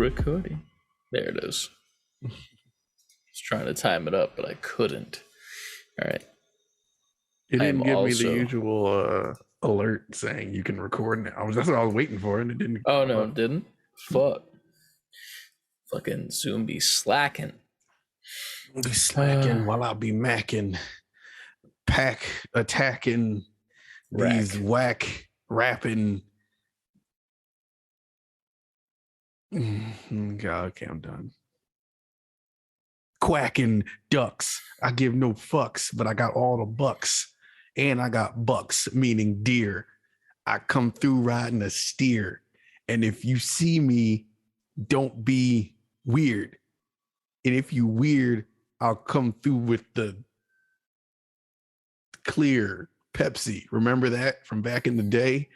recording. There it is. I was trying to time it up, but I couldn't. All right. It didn't give me the usual alert saying you can record now. That's what I was waiting for, and it didn't. Oh, no, it didn't? Fuck. Fucking Zoom be slacking. Be slacking while I'll be macking, attacking these whack rapping. God, okay, I'm done. Quacking ducks. I give no fucks, but I got all the bucks. And I got bucks, meaning deer. I come through riding a steer. And if you see me, don't be weird. And if you weird, I'll come through with the clear Pepsi. Remember that from back in the day?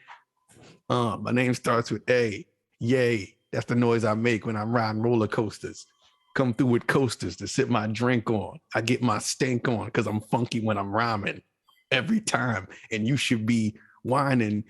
My name starts with A. Yay. That's the noise I make when I'm riding roller coasters. Come through with coasters to sip my drink on. I get my stank on because I'm funky when I'm rhyming every time. And you should be whining,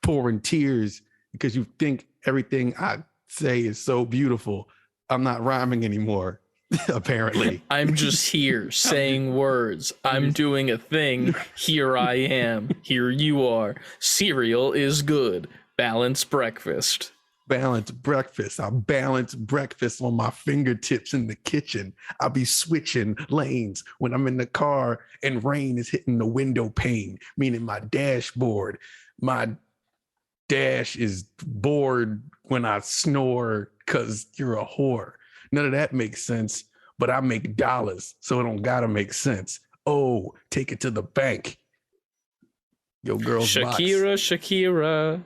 pouring tears because you think everything I say is so beautiful. I'm not rhyming anymore, apparently. I'm just here saying words. I'm doing a thing. Here I am. Here you are. Cereal is good. Balanced breakfast. Balanced breakfast. I balance breakfast on my fingertips in the kitchen. I'll be switching lanes when I'm in the car and rain is hitting the window pane, meaning my dashboard. My dash is bored when I snore because you're a whore. None of that makes sense, but I make dollars, so it don't gotta make sense. Oh, take it to the bank. Yo, girl's Shakira.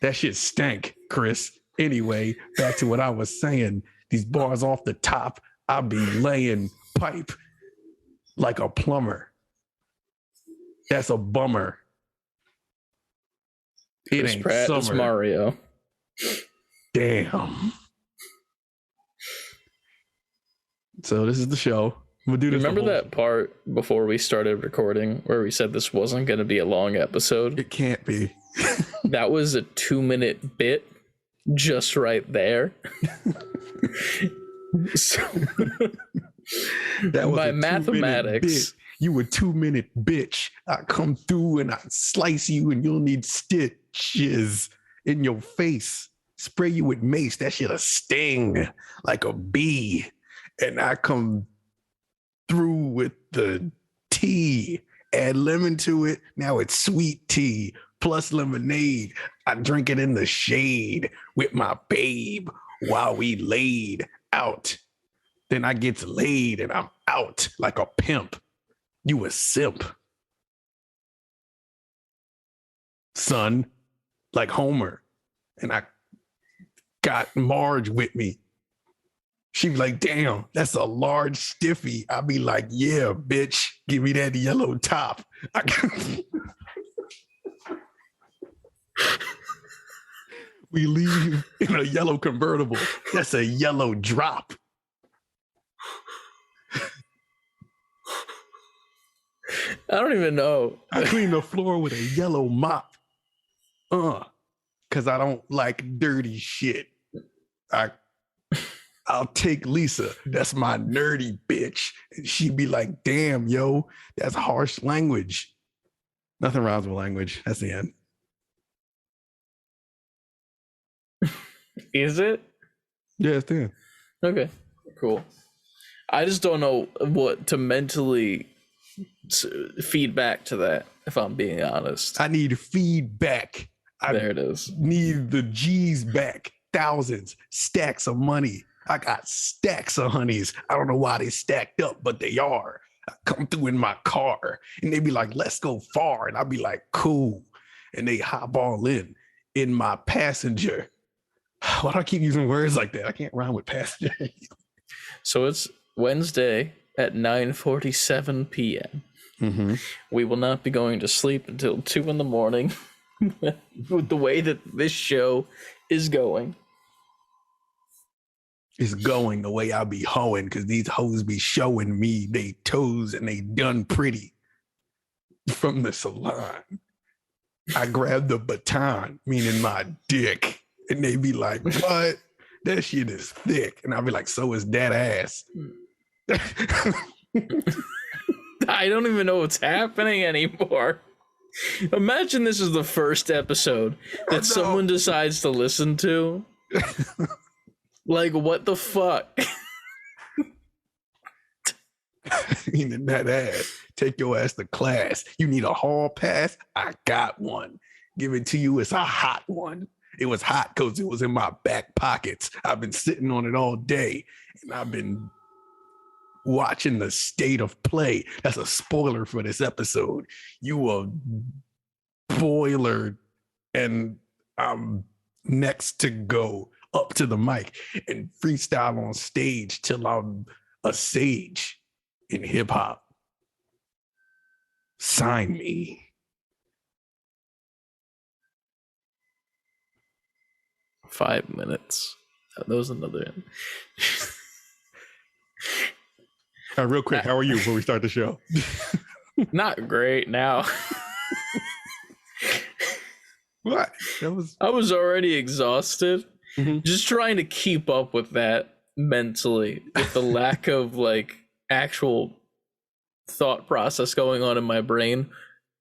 That shit stank, Chris. Anyway, back to what I was saying. These bars off the top, I'll be laying pipe like a plumber. That's a bummer. It Chris ain't Pratt summer. is Mario. Damn. So this is the show. We'll do this. Remember that part before we started recording where we said this wasn't going to be a long episode? It can't be. That was a 2-minute bit just right there. So, that was by mathematics, you a 2-minute bitch. I come through and I slice you and you'll need stitches in your face. Spray you with mace. That shit'll sting like a bee. And I come through with the tea. Add lemon to it. Now it's sweet tea plus lemonade. I drink it in the shade with my babe while we laid out. Then I gets laid and I'm out like a pimp. You a simp. Son, like Homer. And I got Marge with me. She be like, damn, that's a large stiffy. I'll be like, yeah, bitch, give me that yellow top. We leave in a yellow convertible. That's a yellow drop. I don't even know. I clean the floor with a yellow mop. Because I don't like dirty shit. I'll take Lisa. That's my nerdy bitch. And she'd be like, damn, yo, that's harsh language. Nothing rhymes with language. That's the end. Is it? Yeah, it's the end. Okay, cool. I just don't know what to mentally feed back to that, if I'm being honest. I need feedback. There it is. Need the G's back. Thousands, stacks of money. I got stacks of honeys. I don't know why they stacked up, but they are. I come through in my car and they be like, let's go far. And I'll be like, cool. And they hop all in my passenger. Why do I keep using words like that? I can't rhyme with passenger. So it's Wednesday at 9:47 p.m. Mm-hmm. We will not be going to sleep until 2 a.m. with the way that this show is going. It's going the way I be hoeing because these hoes be showing me they toes and they done pretty from the salon. I grab the baton, meaning my dick, And they be like, what? That shit is thick. And I'll be like, so is that ass. I don't even know what's happening anymore. Imagine this is the first episode that someone decides to listen to. Like, what the fuck? Meaning that ass. Take your ass to class. You need a hall pass? I got one. Give it to you. It's a hot one. It was hot because it was in my back pockets. I've been sitting on it all day, and I've been watching the state of play. That's a spoiler for this episode. You a boiler, and I'm next to go up to the mic and freestyle on stage till I'm a sage in hip hop. Sign me. Five minutes. That was another. Real quick, how are you before we start the show? Not great now. What? I was already exhausted. Mm-hmm. Just trying to keep up with that mentally, with the lack of like actual thought process going on in my brain,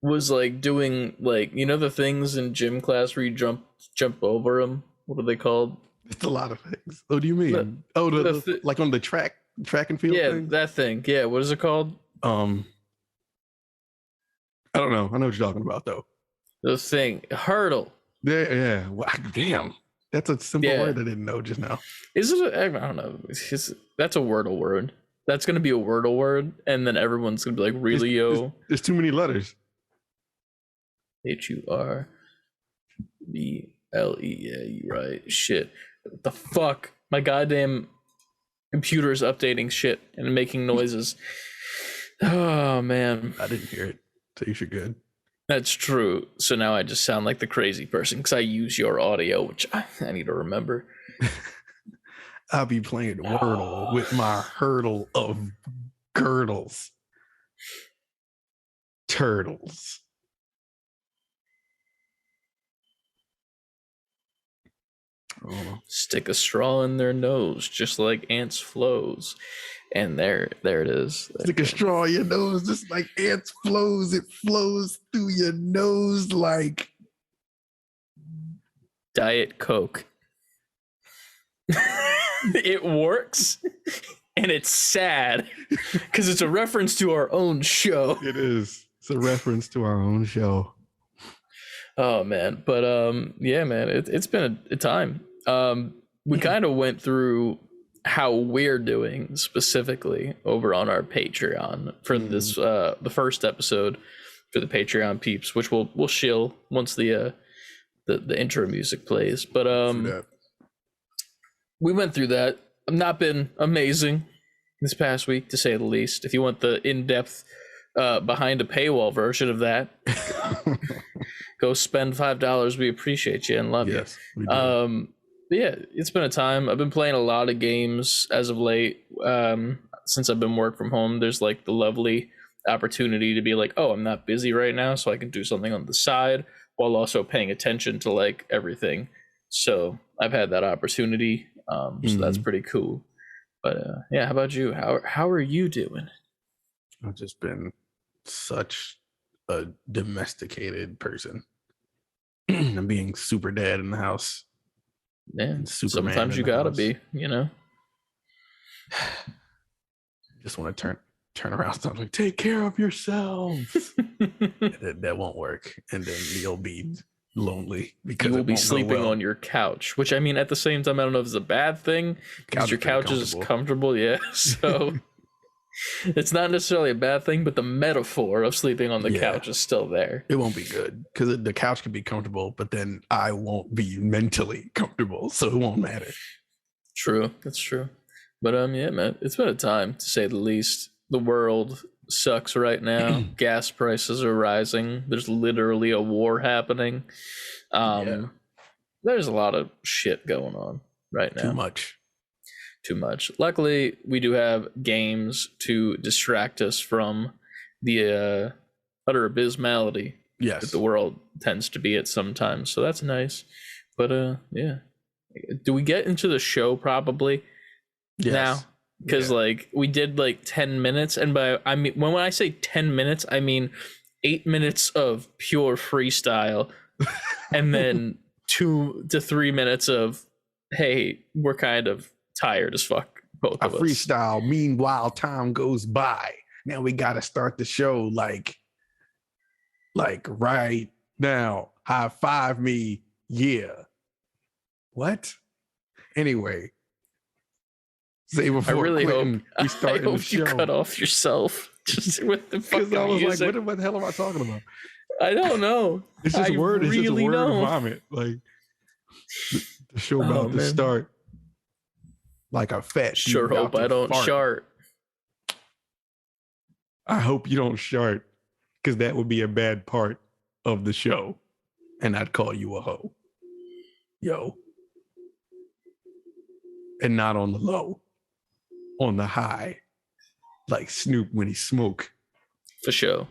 was like doing like, you know, the things in gym class where you jump over them. What are they called? It's a lot of things. Oh, do you mean? Like on the track and field? Yeah, thing? that thing. Yeah, what is it called? I don't know. I know what you're talking about though. The thing, hurdle. Yeah. Well, damn. That's a simple word I didn't know just now. Is it? I don't know. That's a Wordle word. That's gonna be a Wordle word, and then everyone's gonna be like, "Really, yo?" There's too many letters. HURBLE. Yeah, you right. Shit. What the fuck? My goddamn computer is updating shit and making noises. Oh man. I didn't hear it. So you're good. That's true. So now I just sound like the crazy person because I use your audio, which I need to remember. I'll be playing Wordle with my hurdle of girdles. Turtles. Oh. Stick a straw in their nose, just like ants' flows. And there it is. Stick a straw in your nose, just like ants flows. It flows through your nose like Diet Coke. It works, and it's sad because it's a reference to our own show. It is. It's a reference to our own show. Oh man, but yeah, man, it's been a time. We kind of went through how we're doing specifically over on our Patreon for this the first episode for the Patreon peeps, which we'll shill once the intro music plays. But we went through that. I've not been amazing this past week, to say the least. If you want the in-depth behind a paywall version of that, go spend $5. We appreciate you and love you. We do. Yeah, it's been a time. I've been playing a lot of games as of late. Since I've been work from home, there's like the lovely opportunity to be like, oh, I'm not busy right now, so I can do something on the side while also paying attention to like everything. So I've had that opportunity. So that's pretty cool. But yeah, how about you? How are you doing? I've just been such a domesticated person. I'm being super dad in the house. Yeah, sometimes you gotta be, you know. Just want to turn around and like, take care of yourselves. that won't work, and then you'll be lonely because you will be sleeping on your couch. Which, I mean, at the same time, I don't know if it's a bad thing because your couch is comfortable. Yeah, so it's not necessarily a bad thing, but the metaphor of sleeping on the couch is still there. It won't be good because the couch can be comfortable, but then I won't be mentally comfortable, so it won't matter. True, that's true. But yeah, man, it's been a time, to say the least. The world sucks right now. Gas prices are rising. There's literally a war happening. There's a lot of shit going on right now. Too much. Luckily, we do have games to distract us from the utter abysmality that the world tends to be at sometimes. So that's nice. But yeah, Do we get into the show probably now? Because like we did like 10 minutes, and I mean when I say 10 minutes, I mean 8 minutes of pure freestyle, and then 2 to 3 minutes of hey, we're kind of tired as fuck, both of us. Freestyle. Meanwhile, time goes by. Now we got to start the show like right now. High five me, yeah. What? Anyway, say before I really quitting, hope we start I the hope show. you cut off yourself. Just with the fucking Because I was music. like, what the hell am I talking about? I don't know. It's just I word. It's just a really word don't. vomit. Like the show about to start. Like a fat. Sure hope I don't shart. I hope you don't shart, because that would be a bad part of the show, and I'd call you a hoe. Yo. And not on the low, on the high, like Snoop when he smoke. For sure.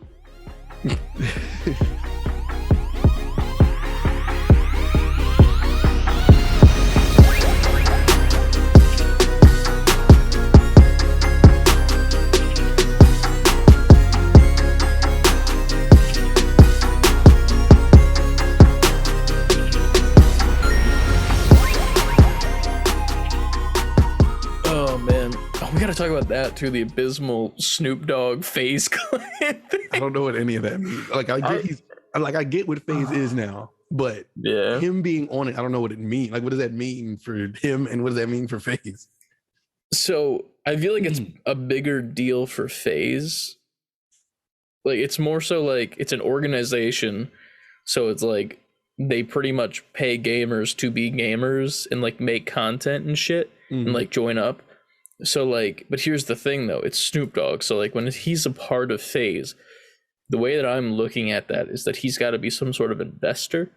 We gotta talk about that too. The abysmal Snoop Dogg FaZe clip. I don't know what any of that means. Like I get what FaZe is now, but him being on it, I don't know what it means. Like, what does that mean for him, and what does that mean for FaZe? So I feel like it's a bigger deal for FaZe. Like, it's more so like it's an organization, so it's like they pretty much pay gamers to be gamers and like make content and shit and like join up. So like, but here's the thing though, it's Snoop Dogg. So like when he's a part of FaZe, the way that I'm looking at that is that he's got to be some sort of investor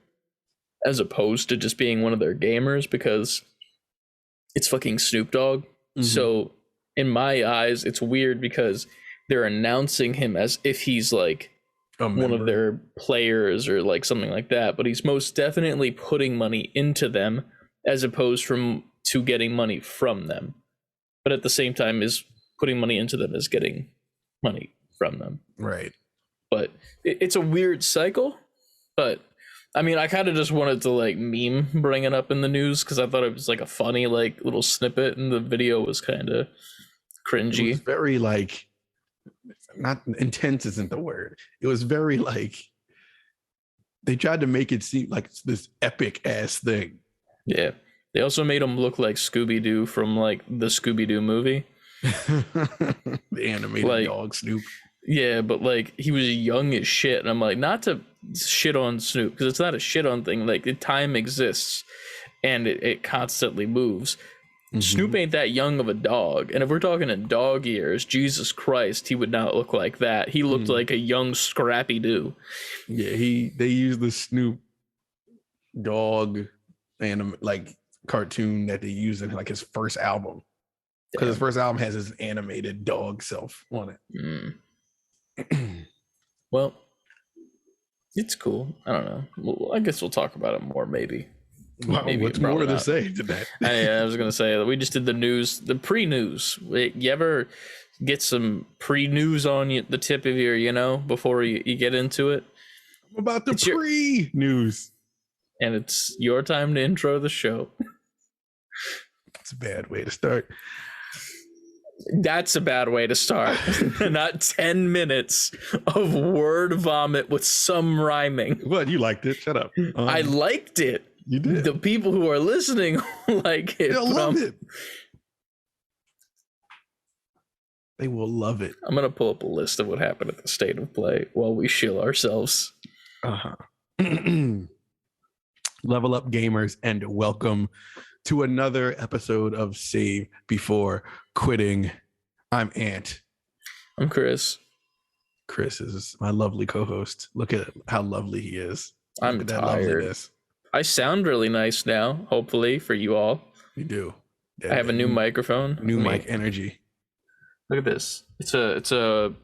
as opposed to just being one of their gamers, because it's fucking Snoop Dogg. So in my eyes, it's weird because they're announcing him as if he's like one of their players or like something like that, but he's most definitely putting money into them as opposed to getting money from them. But at the same time, is putting money into them is getting money from them. Right. But it's a weird cycle. But I mean, I kind of just wanted to like bring it up in the news because I thought it was like a funny like little snippet, and the video was kind of cringy. It was very like, not intense isn't the word. It was very like, they tried to make it seem like this epic ass thing. Yeah. They also made him look like Scooby-Doo from like the Scooby-Doo movie. The animated like, dog Snoop. Yeah, but like he was young as shit. And I'm like, not to shit on Snoop, because it's not a shit on thing. Like, the time exists and it constantly moves. Snoop ain't that young of a dog. And if we're talking in dog years, Jesus Christ, he would not look like that. He looked like a young Scrappy-Doo. Yeah, they used the Snoop dog like cartoon that they used in like his first album, because his first album has his animated dog self on it. Well, it's cool. I don't know. Well, I guess we'll talk about it more maybe. Wow, what's more to say to that? I was gonna say that we just did the news, the pre-news. You ever get some pre-news on the tip of your, before you get into it? I'm about the pre-news. And it's your time to intro the show. It's a bad way to start. That's a bad way to start. Not 10 minutes of word vomit with some rhyming. What? You liked it? Shut up. I liked it. You did. The people who are listening like it. They'll love it. They will love it. I'm going to pull up a list of what happened at the State of Play while we shill ourselves. Level up, gamers, and welcome to another episode of Save Before Quitting. I'm Ant. I'm Chris. Chris is my lovely co-host. Look at how lovely he is. I'm tired. I sound really nice now, hopefully, for you all. You do. Yeah, I have a new microphone. New mic energy. Look at this. It's a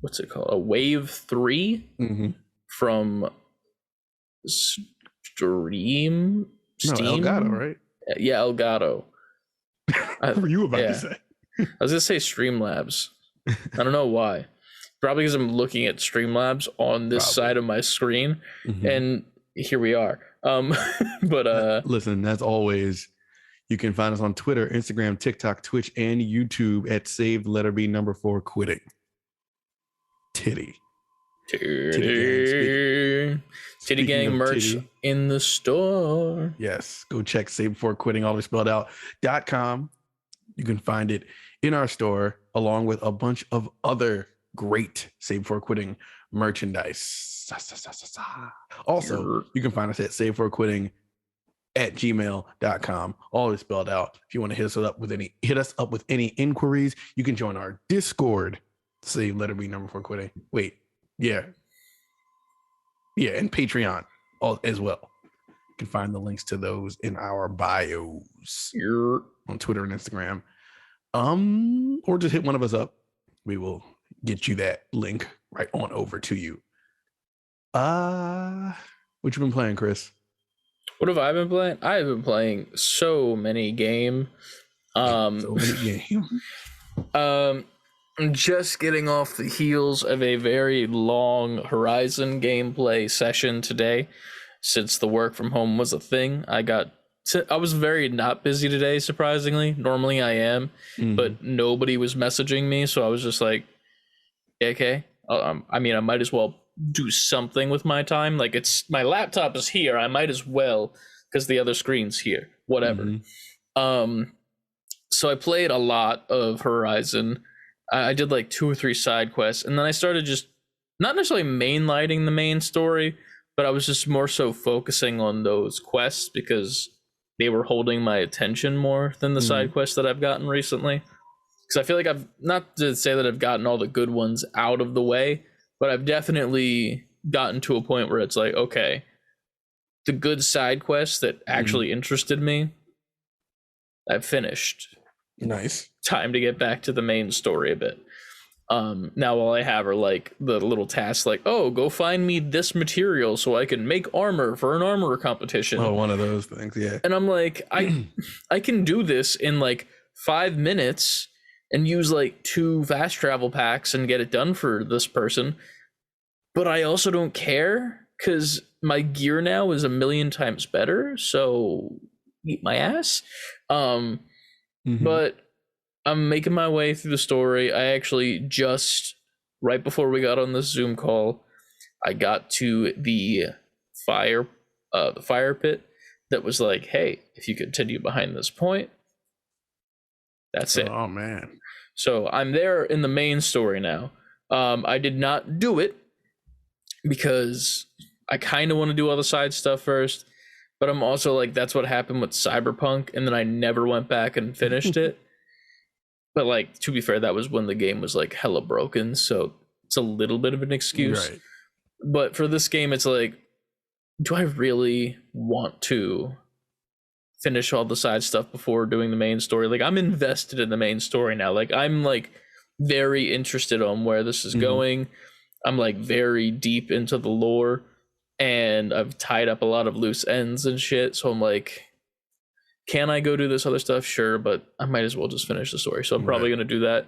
what's it called? A Wave 3 from Steam. No, Elgato, right? Yeah, Elgato. What were you about to Yeah. say? I was gonna say Streamlabs. I don't know why. Probably because I'm looking at Streamlabs on this Probably. side of my screen, Mhm. and here we are. But Listen, as always, you can find us on Twitter, Instagram, TikTok, Twitch, and YouTube at savebeforequitting. Titty. Titty Gang of merch titty, in the store. yes, go check savebeforequitting, all spelled out.com. You can find it in our store along with a bunch of other great Save Before Quitting merchandise. Also, you can find us at savebeforequitting@gmail.com. All is spelled out. If you want to hit us up with any inquiries, you can join our Discord. Save letter B number 4 quitting. Wait, yeah, and Patreon as well. You can find the links to those in our bios on Twitter and Instagram. Or just hit one of us up. We will get you that link right on over to you. What you been playing, Chris? What have I been playing? I've been playing so many games. I'm just getting off the heels of a very long Horizon gameplay session today. Since the work from home was a thing, I was very not busy today, surprisingly. Normally I am, but nobody was messaging me, so I was just like, okay. I mean, I might as well do something with my time. Like, my laptop is here, I might as well, because the other screen's here. Whatever. So I played a lot of Horizon. I did like 2 or 3 side quests, and then I started just not necessarily mainlighting the main story, but I was just more so focusing on those quests because they were holding my attention more than the side quests that I've gotten recently. Because I feel like I've, not to say that I've gotten all the good ones out of the way, but I've definitely gotten to a point where it's like, okay, the good side quests that actually interested me, I've finished. Nice. Time to get back to the main story a bit. Now all I have are like the little tasks like, oh, go find me this material so I can make armor for an armor competition. Oh, one of those things, yeah. And I'm like, I can do this in like 5 minutes and use like 2 fast travel packs and get it done for this person. But I also don't care because my gear now is 1,000,000 times better. So eat my ass. But I'm making my way through the story. I actually just, right before we got on this Zoom call, I got to the fire pit that was like, hey, if you continue behind this point, that's it. Oh, man. So I'm there in the main story now. I did not do it because I kind of want to do all the side stuff first, but I'm also like, that's what happened with Cyberpunk, and then I never went back and finished it. But like, to be fair, that was when the game was like hella broken, so it's a little bit of an excuse. Right. But for this game, it's like, do I really want to finish all the side stuff before doing the main story? Like, I'm invested in the main story now. Like, I'm like very interested on where this is going. I'm like very deep into the lore, and I've tied up a lot of loose ends and shit. So I'm like, can I go do this other stuff? Sure, but I might as well just finish the story. So I'm probably going to do that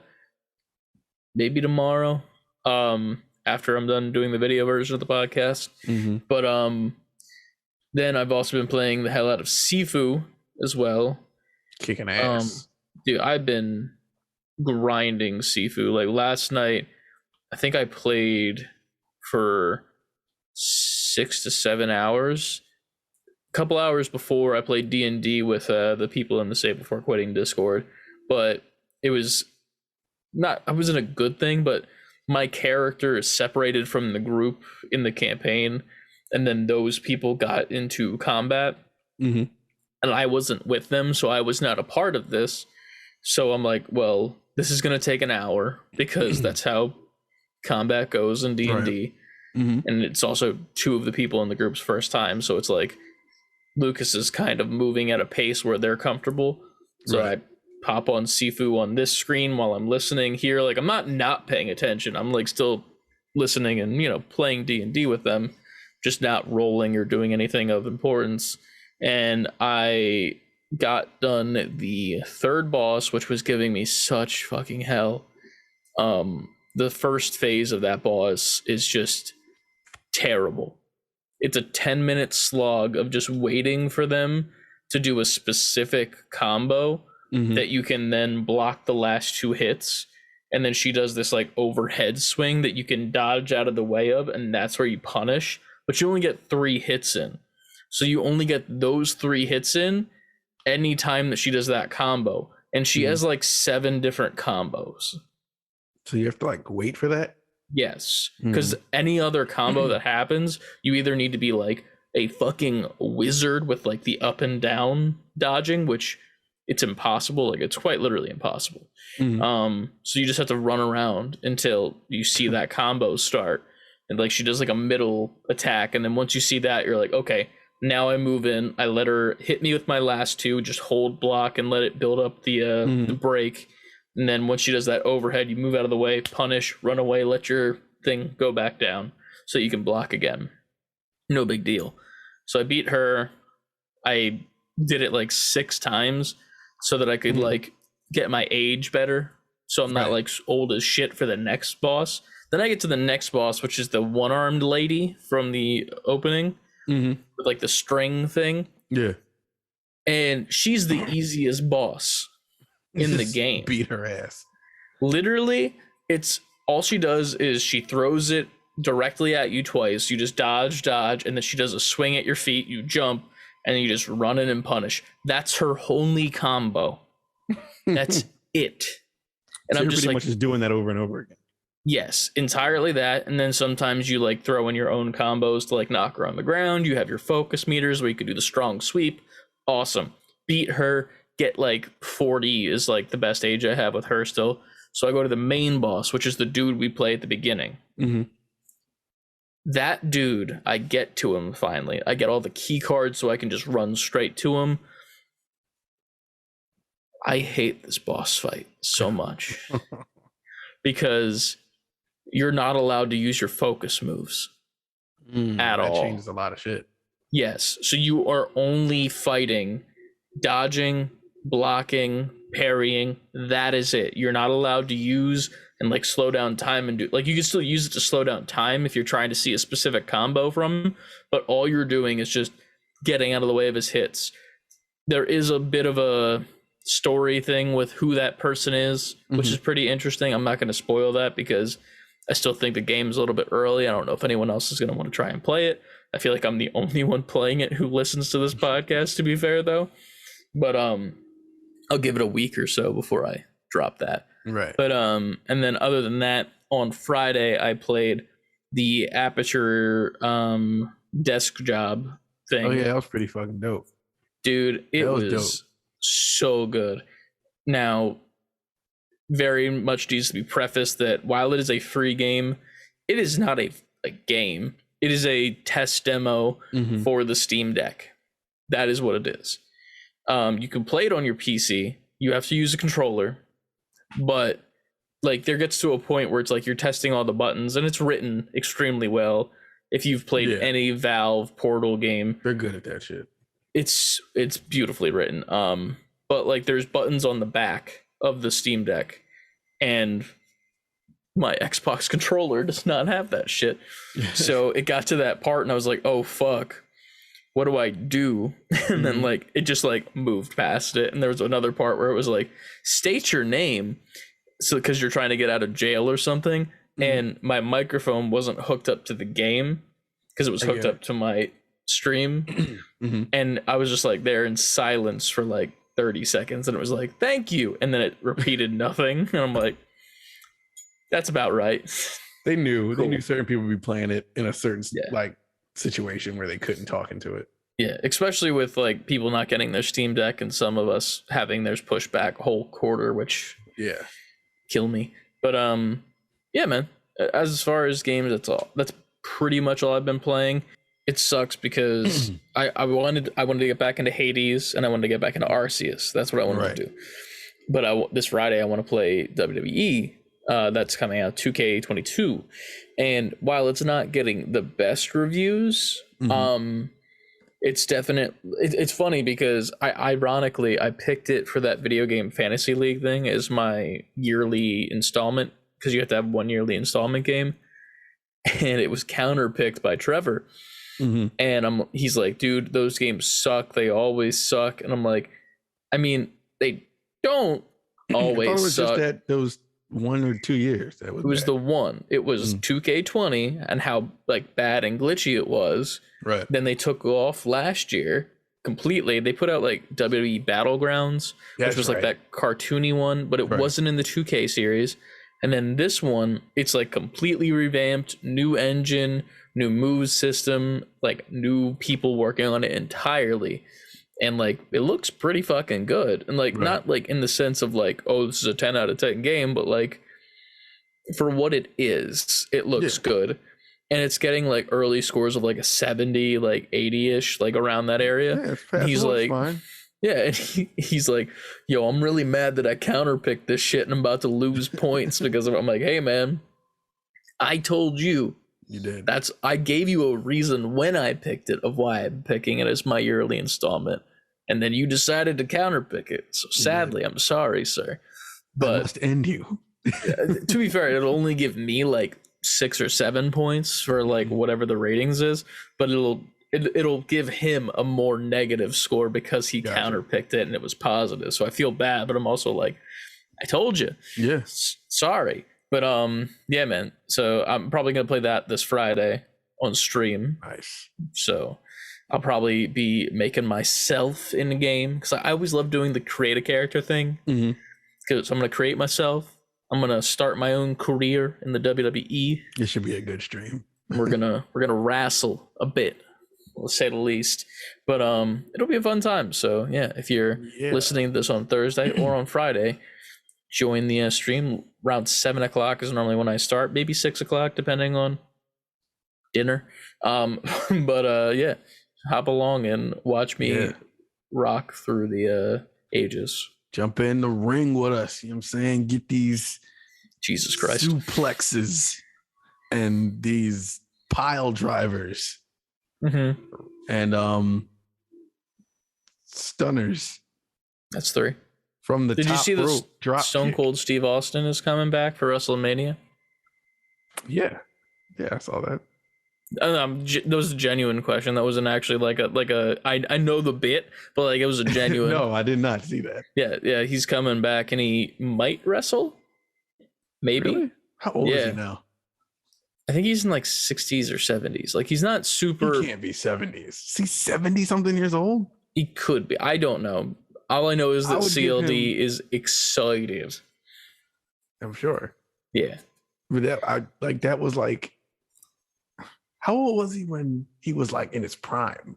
maybe tomorrow, after I'm done doing the video version of the podcast. But then I've also been playing the hell out of Sifu as well. Kicking ass. Dude, I've been grinding Sifu. Like last night, I think I played for 6 to 7 hours. Couple hours before I played D&D with the people in the Save Before Quitting Discord, but it was not, I wasn't a good thing, but my character is separated from the group in the campaign, and then those people got into combat, and I wasn't with them, so I was not a part of this. So I'm like, well, this is going to take an hour because that's how combat goes in D&D. And it's also 2 of the people in the group's first time, so it's like Lucas is kind of moving at a pace where they're comfortable. So I pop on Sifu on this screen while I'm listening here. Like, I'm not paying attention. I'm like still listening and, you know, playing D&D with them, just not rolling or doing anything of importance. And I got done the third boss, which was giving me such fucking hell. The first phase of that boss is just terrible. It's a 10-minute slog of just waiting for them to do a specific combo that you can then block the last 2 hits. And then she does this like overhead swing that you can dodge out of the way of, and that's where you punish. But you only get 3 hits in. So you only get those 3 hits in anytime that she does that combo. And she has like 7 different combos. So you have to like wait for that? Yes. Because any other combo that happens, you either need to be like a fucking wizard with like the up and down dodging, which it's impossible. Like it's quite literally impossible. So you just have to run around until you see that combo start. And like she does like a middle attack. And then once you see that, you're like, okay, now I move in. I let her hit me with my last 2, just hold block and let it build up the break. And then once she does that overhead, you move out of the way, punish, run away, let your thing go back down so you can block again. No big deal. So I beat her. I did it like 6 times so that I could like get my age better. So I'm not like old as shit for the next boss. Then I get to the next boss, which is the one-armed lady from the opening with like the string thing. Yeah. And she's the easiest boss in the game. Beat her ass. Literally, it's all she does is she throws it directly at you twice. You just dodge, and then she does a swing at your feet. You jump, and then you just run in and punish. That's her only combo. That's it. And So I'm just pretty like, much just doing that over and over again. yes, entirely that. And then sometimes you like throw in your own combos to like knock her on the ground. You have your focus meters where you could do the strong sweep. Awesome. Beat her. Get like 40 is like the best age I have with her still. So I go to the main boss, which is the dude we play at the beginning. That dude, I get to him finally. I get all the key cards so I can just run straight to him. I hate this boss fight so much because you're not allowed to use your focus moves at all. That changes a lot of shit. Yes. So you are only fighting, dodging, blocking, parrying. That is it. You're not allowed to use and like slow down time and do like you can still use it to slow down time if you're trying to see a specific combo from him, but all you're doing is just getting out of the way of his hits. There is a bit of a story thing with who that person is, which is pretty interesting. I'm not going to spoil that because I still think the game's a little bit early. I don't know if anyone else is going to want to try and play it. I feel like I'm the only one playing it who listens to this podcast, to be fair, though. But I'll give it a week or so before I drop that. Right. But and then other than that, on Friday I played the Aperture desk job thing. Oh yeah, that was pretty fucking dope. Dude, it was dope. so good. Now, very much needs to be prefaced that while it is a free game, it is not a game. It is a test demo for the Steam Deck. That is what it is. You can play it on your PC. You have to use a controller, but like there gets to a point where it's like you're testing all the buttons, and it's written extremely well. If you've played any Valve Portal game, they're good at that shit. It's beautifully written. But like there's buttons on the back of the Steam Deck, and my Xbox controller does not have that shit. So it got to that part and I was like, oh fuck, what do I do? And then like it just like moved past it, and there was another part where it was like, state your name, so because you're trying to get out of jail or something. And my microphone wasn't hooked up to the game because it was hooked up to my stream. And I was just like there in silence for like 30 seconds, and it was like, thank you, and then it repeated nothing, and I'm like, that's about right. They knew Cool. they knew certain people would be playing it in a certain like situation where they couldn't talk into it. Yeah, especially with like people not getting their Steam Deck and some of us having theirs pushed back a whole quarter, which kill me. But yeah, man, as far as games, that's pretty much all I've been playing. It sucks because I wanted to get back into Hades, and I wanted to get back into Arceus. That's what I wanted to do. But this Friday I want to play WWE. That's coming out, 2K22, and while it's not getting the best reviews, It's definite. It's funny because ironically I picked it for that video game fantasy league thing as my yearly installment, because you have to have one yearly installment game, and it was counterpicked by Trevor. And he's like, dude, those games suck. They always suck. And I'm like, I mean, they don't always I thought it was suck. just that those 1 or 2 years. That was it was bad. the one. It was 2K20 and how like bad and glitchy it was. Right. Then they took off last year completely. They put out like WWE Battlegrounds, which was like that cartoony one, but it wasn't in the 2K series. And then this one, it's like completely revamped, new engine, new move system, like new people working on it entirely. And like it looks pretty fucking good. And like not like in the sense of like, oh, this is a 10 out of 10 game, but like for what it is, it looks good. And it's getting like early scores of like a 70, like 80-ish, like around that area. Yeah, he's like, fine. Yeah, and he's like, yo, I'm really mad that I counterpicked this shit and I'm about to lose points because of it. I'm like, hey man, I told you. You did. I gave you a reason when I picked it of why I'm picking it as my yearly installment. And then you decided to counterpick it. So sadly, I'm sorry, sir. But I must end you. To be fair, it'll only give me like 6 or 7 points for like whatever the ratings is, but it'll give him a more negative score because he counterpicked it and it was positive. So I feel bad, but I'm also like, I told you. Yes. Sorry. But yeah, man. So I'm probably gonna play that this Friday on stream. Nice. So I'll probably be making myself in the game because I always love doing the create a character thing. Because I'm gonna create myself. I'm gonna start my own career in the WWE. It should be a good stream. we're gonna wrestle a bit, let's say the least. But it'll be a fun time. So yeah, if you're listening to this on Thursday or on Friday, join the stream. Around 7 o'clock is normally when I start, maybe 6 o'clock depending on dinner. But yeah, hop along and watch me rock through the ages. Jump in the ring with us. You know what I'm saying? Get these Jesus Christ suplexes and these pile drivers and stunners. That's 3. From the Did top you see rope, drop Stone kick. Cold Steve Austin is coming back for WrestleMania? Yeah, I saw that. That was a genuine question. That wasn't actually like a. I know the bit, but like it was a genuine. No, I did not see that. Yeah, he's coming back and he might wrestle. Maybe. Really? How old is he now? I think he's in like 60s or 70s. Like he's not super. He can't be 70s. Is he 70 something years old? He could be. I don't know. All I know is that CLD is excited. I'm sure. Yeah. But that was like, how old was he when he was like in his prime?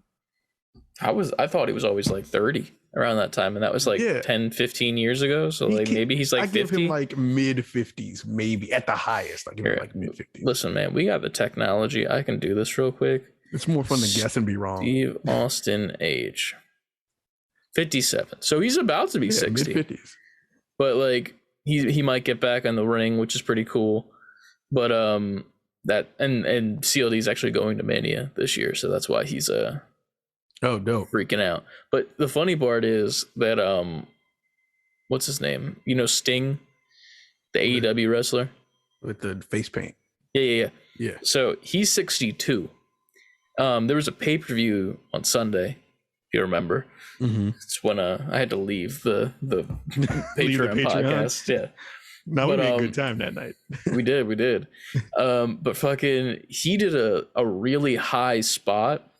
I thought he was always like 30 around that time, and that was like 10, 15 years ago. So like maybe he's like 50. I give him like mid 50s, maybe at the highest. I give him like mid 50s. Listen, man, we got the technology. I can do this real quick. It's more fun to guess and be wrong. Steve Austin age 57. So he's about to be 60. Mid 50s. But like he might get back on the ring, which is pretty cool. But that and CLD is actually going to Mania this year, so that's why he's dope, freaking out. But the funny part is that what's his name? You know, Sting, the AEW wrestler with the face paint. Yeah. So he's 62. There was a pay-per-view on Sunday, if you remember. It's when I had to leave the Patreon podcast. Yeah. No, we had a good time that night. we did. But fucking, he did a really high spot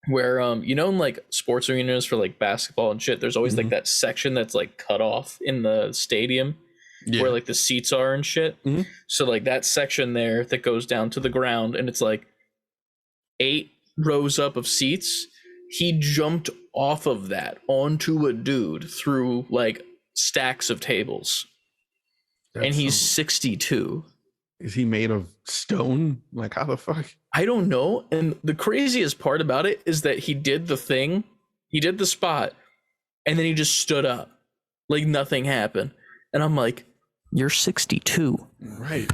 where, you know, in like sports arenas for like basketball and shit, there's always like that section that's like cut off in the stadium where like the seats are and shit. So like that section there that goes down to the ground and it's like 8 rows up of seats. He jumped off of that onto a dude through like stacks of tables. And he's 62. Is he made of stone? Like, how the fuck? I don't know. And the craziest part about it is that he did the thing. He did the spot. And then he just stood up. Like nothing happened. And I'm like, you're 62. Right.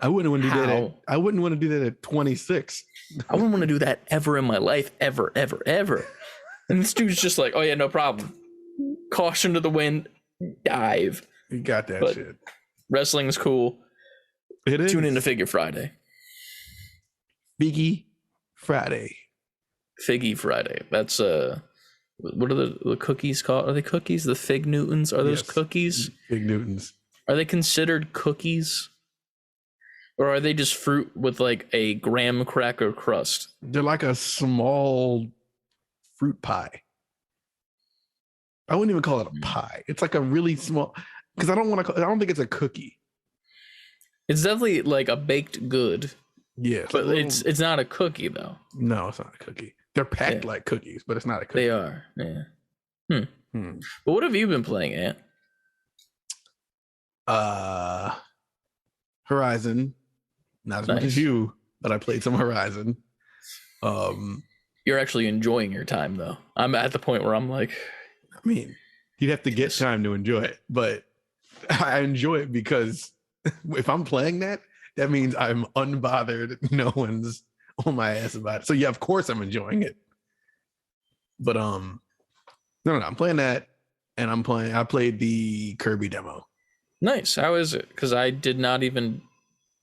I wouldn't want to do that. How? I wouldn't want to do that at 26. I wouldn't want to do that ever in my life, ever, ever, ever. And this dude's just like, oh yeah, no problem. Caution to the wind, dive. You got that But shit. wrestling's cool. It is. Tune in to Figure Friday. Figgy Friday. Figgy Friday. That's what are the cookies called? Are they cookies? The Fig Newtons? Are those Yes. cookies? Fig Newtons. Are they considered cookies? Or are they just fruit with like a graham cracker crust? They're like a small fruit pie. I wouldn't even call it a pie. It's like a really small, because I don't think it's a cookie. It's definitely like a baked good. Yeah. But it's not a cookie though. No, it's not a cookie. They're packed like cookies, but it's not a cookie. They are. Yeah. But what have you been playing, Ant? Horizon. Not as much as you, but I played some Horizon. You're actually enjoying your time though. I'm at the point where I'm like, I mean, you'd have to get time to enjoy it, but I enjoy it because if I'm playing that, that means I'm unbothered. No one's on my ass about it. So yeah, of course I'm enjoying it. But no, I'm playing that, and I played the Kirby demo. nice. How is it? Because I did not even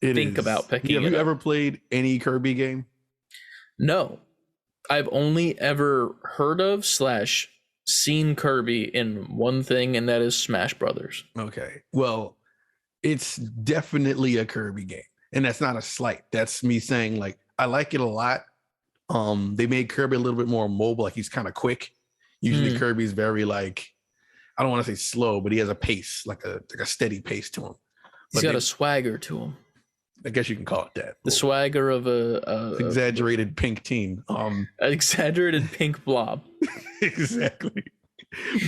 think about picking it Have you up. ever played any Kirby game? No. I've only ever heard of / seen Kirby in one thing, and that is Smash Brothers. Okay. Well, it's definitely a Kirby game. And that's not a slight. That's me saying, like, I like it a lot. They made Kirby a little bit more mobile, like he's kind of quick. Usually Kirby's very like, I don't want to say slow, but he has a pace, like a steady pace to him. He's got a swagger to him. I guess you can call it that. The swagger of a exaggerated pink teen. Exaggerated pink blob. Exactly.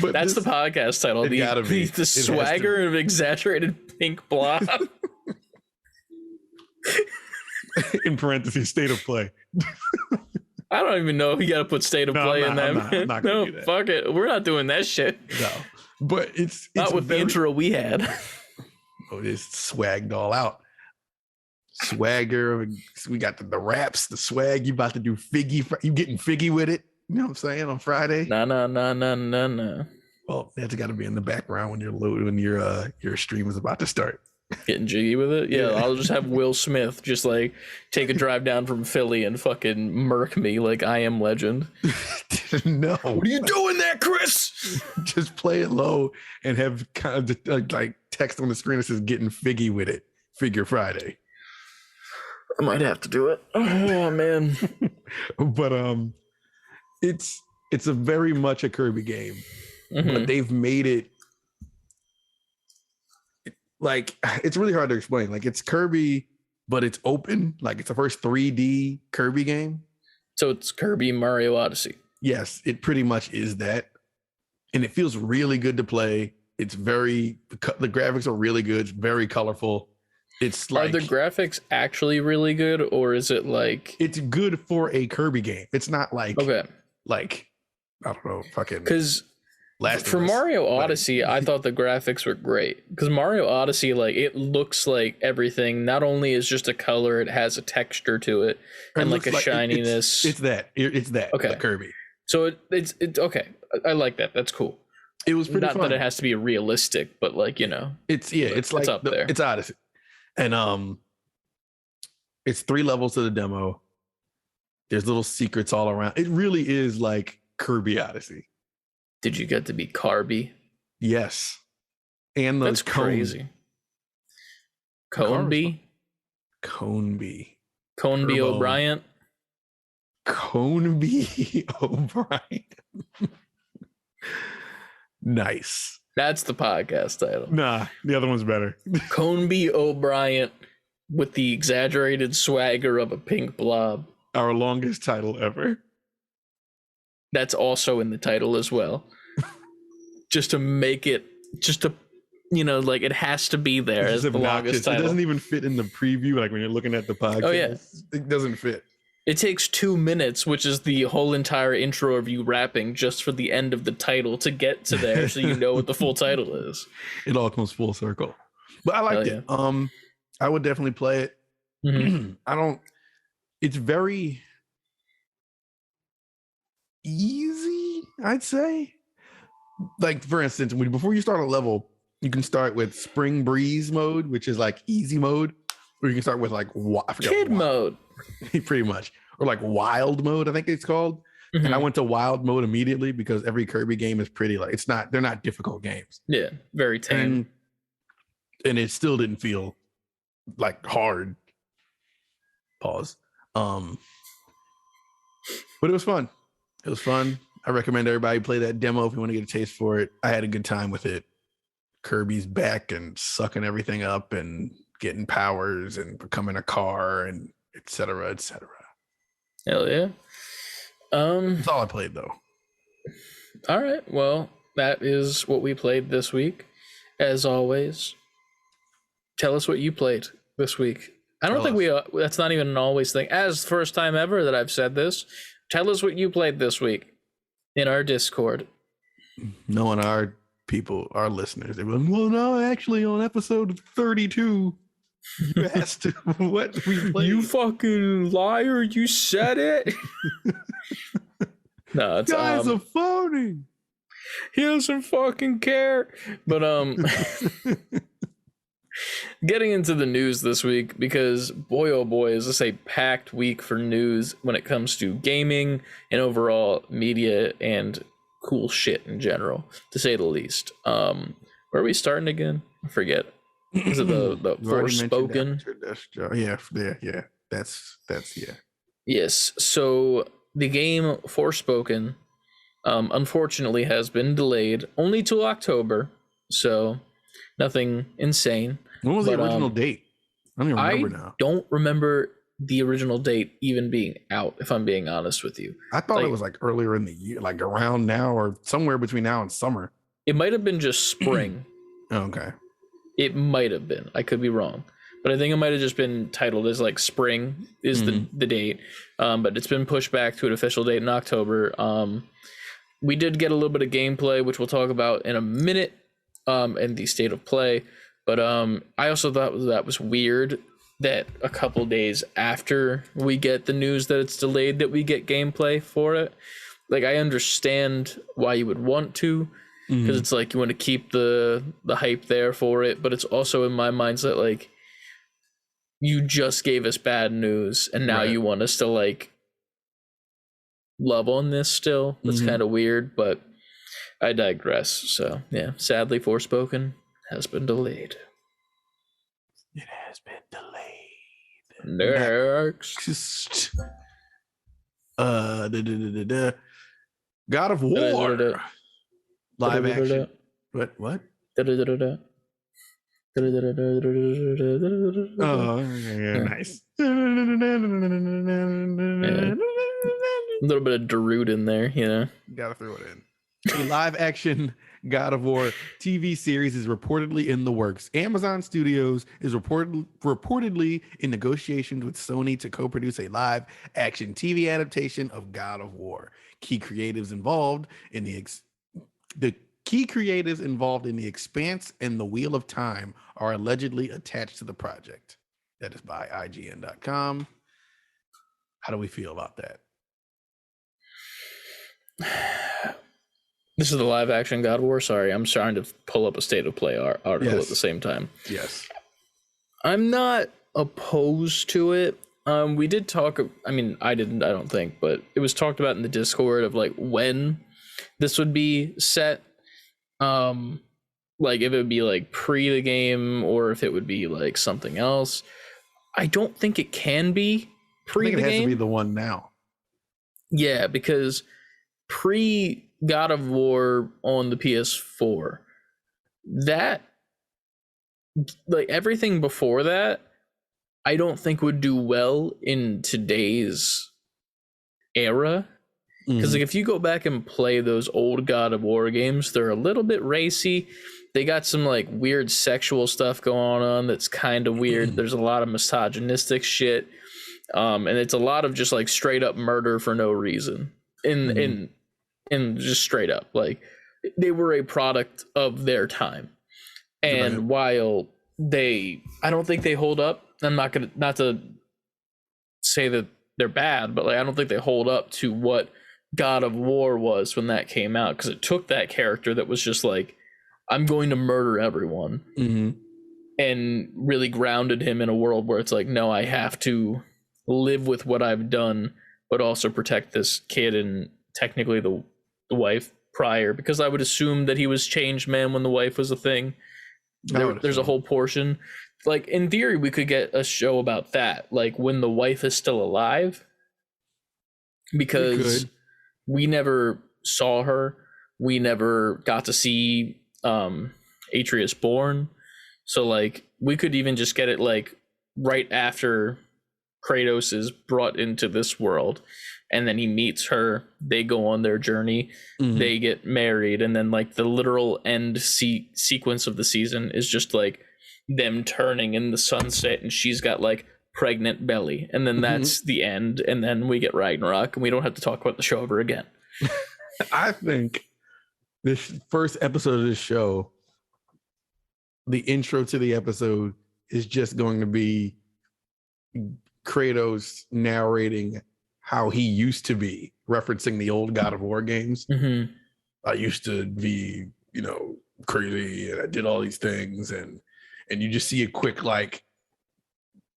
But that's the podcast title. The swagger of exaggerated pink blob. In parentheses, state of play. I don't even know if you got to put state of play in that. I'm not gonna do that. Fuck it. We're not doing that shit. No, but it's not with the intro we had. Oh, it's swagged all out. Swagger. We got the raps, the swag. You about to do figgy? You getting figgy with it? You know what I'm saying? On Friday? No. Well, that's got to be in the background when you're loading, when your stream is about to start. Getting jiggy with it? Yeah, I'll just have Will Smith just like take a drive down from Philly and fucking murk me like I Am Legend. No. What are you doing there, Chris? Just play it low and have kind of like text on the screen that says getting figgy with it. Figure Friday. I might have to do it. Oh man. But it's a very much a Kirby game. But they've made it like, it's really hard to explain. Like, it's Kirby, but it's open. Like, it's the first 3D Kirby game. So it's Kirby Mario Odyssey. Yes, it pretty much is that. And it feels really good to play. It's the graphics are really good. It's very colorful. It's like, are the graphics actually really good, or is it like, it's good for a Kirby game? It's not like, okay, like, I don't know, fucking, because for Mario Odyssey, I thought the graphics were great, because Mario Odyssey, like, it looks like everything not only is just a color, it has a texture to it and like a shininess. It's that okay, Kirby. So it's okay. I like that. That's cool. It was pretty not fun. That it has to be realistic, but like, you know, it's like up there. It's Odyssey, and it's 3 levels to the demo. There's little secrets all around. It really is like Kirby Odyssey. Did you get to be Carby? Yes. And that's crazy. Coneby O'Brien. Coneby O'Brien. Nice. That's the podcast title. Nah, the other one's better. Coneby O'Brien with the exaggerated swagger of a pink blob. Our longest title ever. That's also in the title as well. Just to make it, like it has to be there as the longest title. It doesn't even fit in the preview, like when you're looking at the podcast. Oh yeah, it doesn't fit. It takes 2 minutes, which is the whole entire intro of you rapping, just for the end of the title to get to there, so you know what the full title is. It all comes full circle. But I liked it. I would definitely play it. Mhm. It's very easy, I'd say. Like, for instance, before you start a level, you can start with Spring Breeze mode, which is like easy mode, or you can start with like I forget Kid mode. pretty much, or like wild mode, I think it's called. And I Mhm. went to wild mode immediately because every Kirby game is pretty like they're not difficult games. Yeah, very tame. And it still didn't feel like hard. Pause. Um, but it was fun. It was fun. I recommend everybody play that demo if you want to get a taste for it. I had a good time with it. Kirby's back and sucking everything up and getting powers and becoming a car and et cetera, et cetera. Hell yeah. That's all I played though. All right. Well, that is what we played this week. As always, tell us what you played this week. I don't think that's not even an always thing. As first time ever that I've said this, tell us what you played this week in our Discord. Knowing our people, our listeners, they were like, well, no, actually on episode 32, you asked what we played. You fucking liar, you said it. No, it's guy's a phony. He doesn't fucking care. But getting into the news this week, because boy oh boy is this a packed week for news when it comes to gaming and overall media and cool shit in general, to say the least. Where are we starting again? I forget. Is it the Forspoken? Yeah. That's yeah. Yes. So the game Forspoken, unfortunately, has been delayed only till October. So nothing insane. When was the original date? I don't even remember now. I don't remember the original date even being out, if I'm being honest with you. I thought it was like earlier in the year, like around now or somewhere between now and summer. It might have been just spring. Okay. It might have been. I could be wrong. But I think it might have just been titled as like spring is the date. But it's been pushed back to an official date in October. We did get a little bit of gameplay, which we'll talk about in a minute, and the state of play. But I also thought that was weird that a couple days after we get the news that it's delayed, that we get gameplay for it. Like, I understand why you would want to, because it's like you want to keep the hype there for it, but it's also in my mindset like, you just gave us bad news and now you want us to like love on this still. That's kind of weird, but I digress. So yeah, sadly Forspoken has been delayed. It has been delayed. Next. God of War. Live action. What? Oh, yeah, nice. A little bit of Darude in there, you know. Gotta throw it in. A live action God of War TV series is reportedly in the works. Amazon Studios is reportedly in negotiations with Sony to co-produce a live action TV adaptation of God of War. Key creatives involved in the Expanse and the Wheel of Time are allegedly attached to the project. That is by IGN.com. How do we feel about that? This is the live action God of War. Sorry, I'm trying to pull up a state of play article at the same time. Yes. I'm not opposed to it. We did talk, I mean, I don't think, but it was talked about in the Discord of like when this would be set. Like if it would be like pre the game or if it would be like something else. I don't think it can be pre the game. It has to be the one now. Yeah, because pre God of War on the PS4, that like everything before that, I don't think would do well in today's era. Because like if you go back and play those old God of War games, they're a little bit racy. They got some like weird sexual stuff going on that's kind of weird. There's a lot of misogynistic shit, and it's a lot of just like straight up murder for no reason. In just straight up, like they were a product of their time, and while I don't think they hold up. I'm not to say that they're bad, but like I don't think they hold up to what God of War was when that came out, because it took that character that was just like, I'm going to murder everyone, and really grounded him in a world where it's like, no, I have to live with what I've done, but also protect this kid and technically the wife prior, because I would assume that he was changed man when the wife was a thing. There's a whole portion, like in theory we could get a show about that, like when the wife is still alive, because we never saw her, we never got to see Atreus born, so like we could even just get it like right after Kratos is brought into this world, and then he meets her, they go on their journey, they get married, and then like the literal end sequence of the season is just like them turning in the sunset, and she's got like pregnant belly, and then that's the end, and then we get Ragnarok, and we don't have to talk about the show ever again. I think this first episode of this show, the intro to the episode is just going to be Kratos narrating how he used to be, referencing the old God of War games. I used to be, crazy, and I did all these things, and you just see a quick like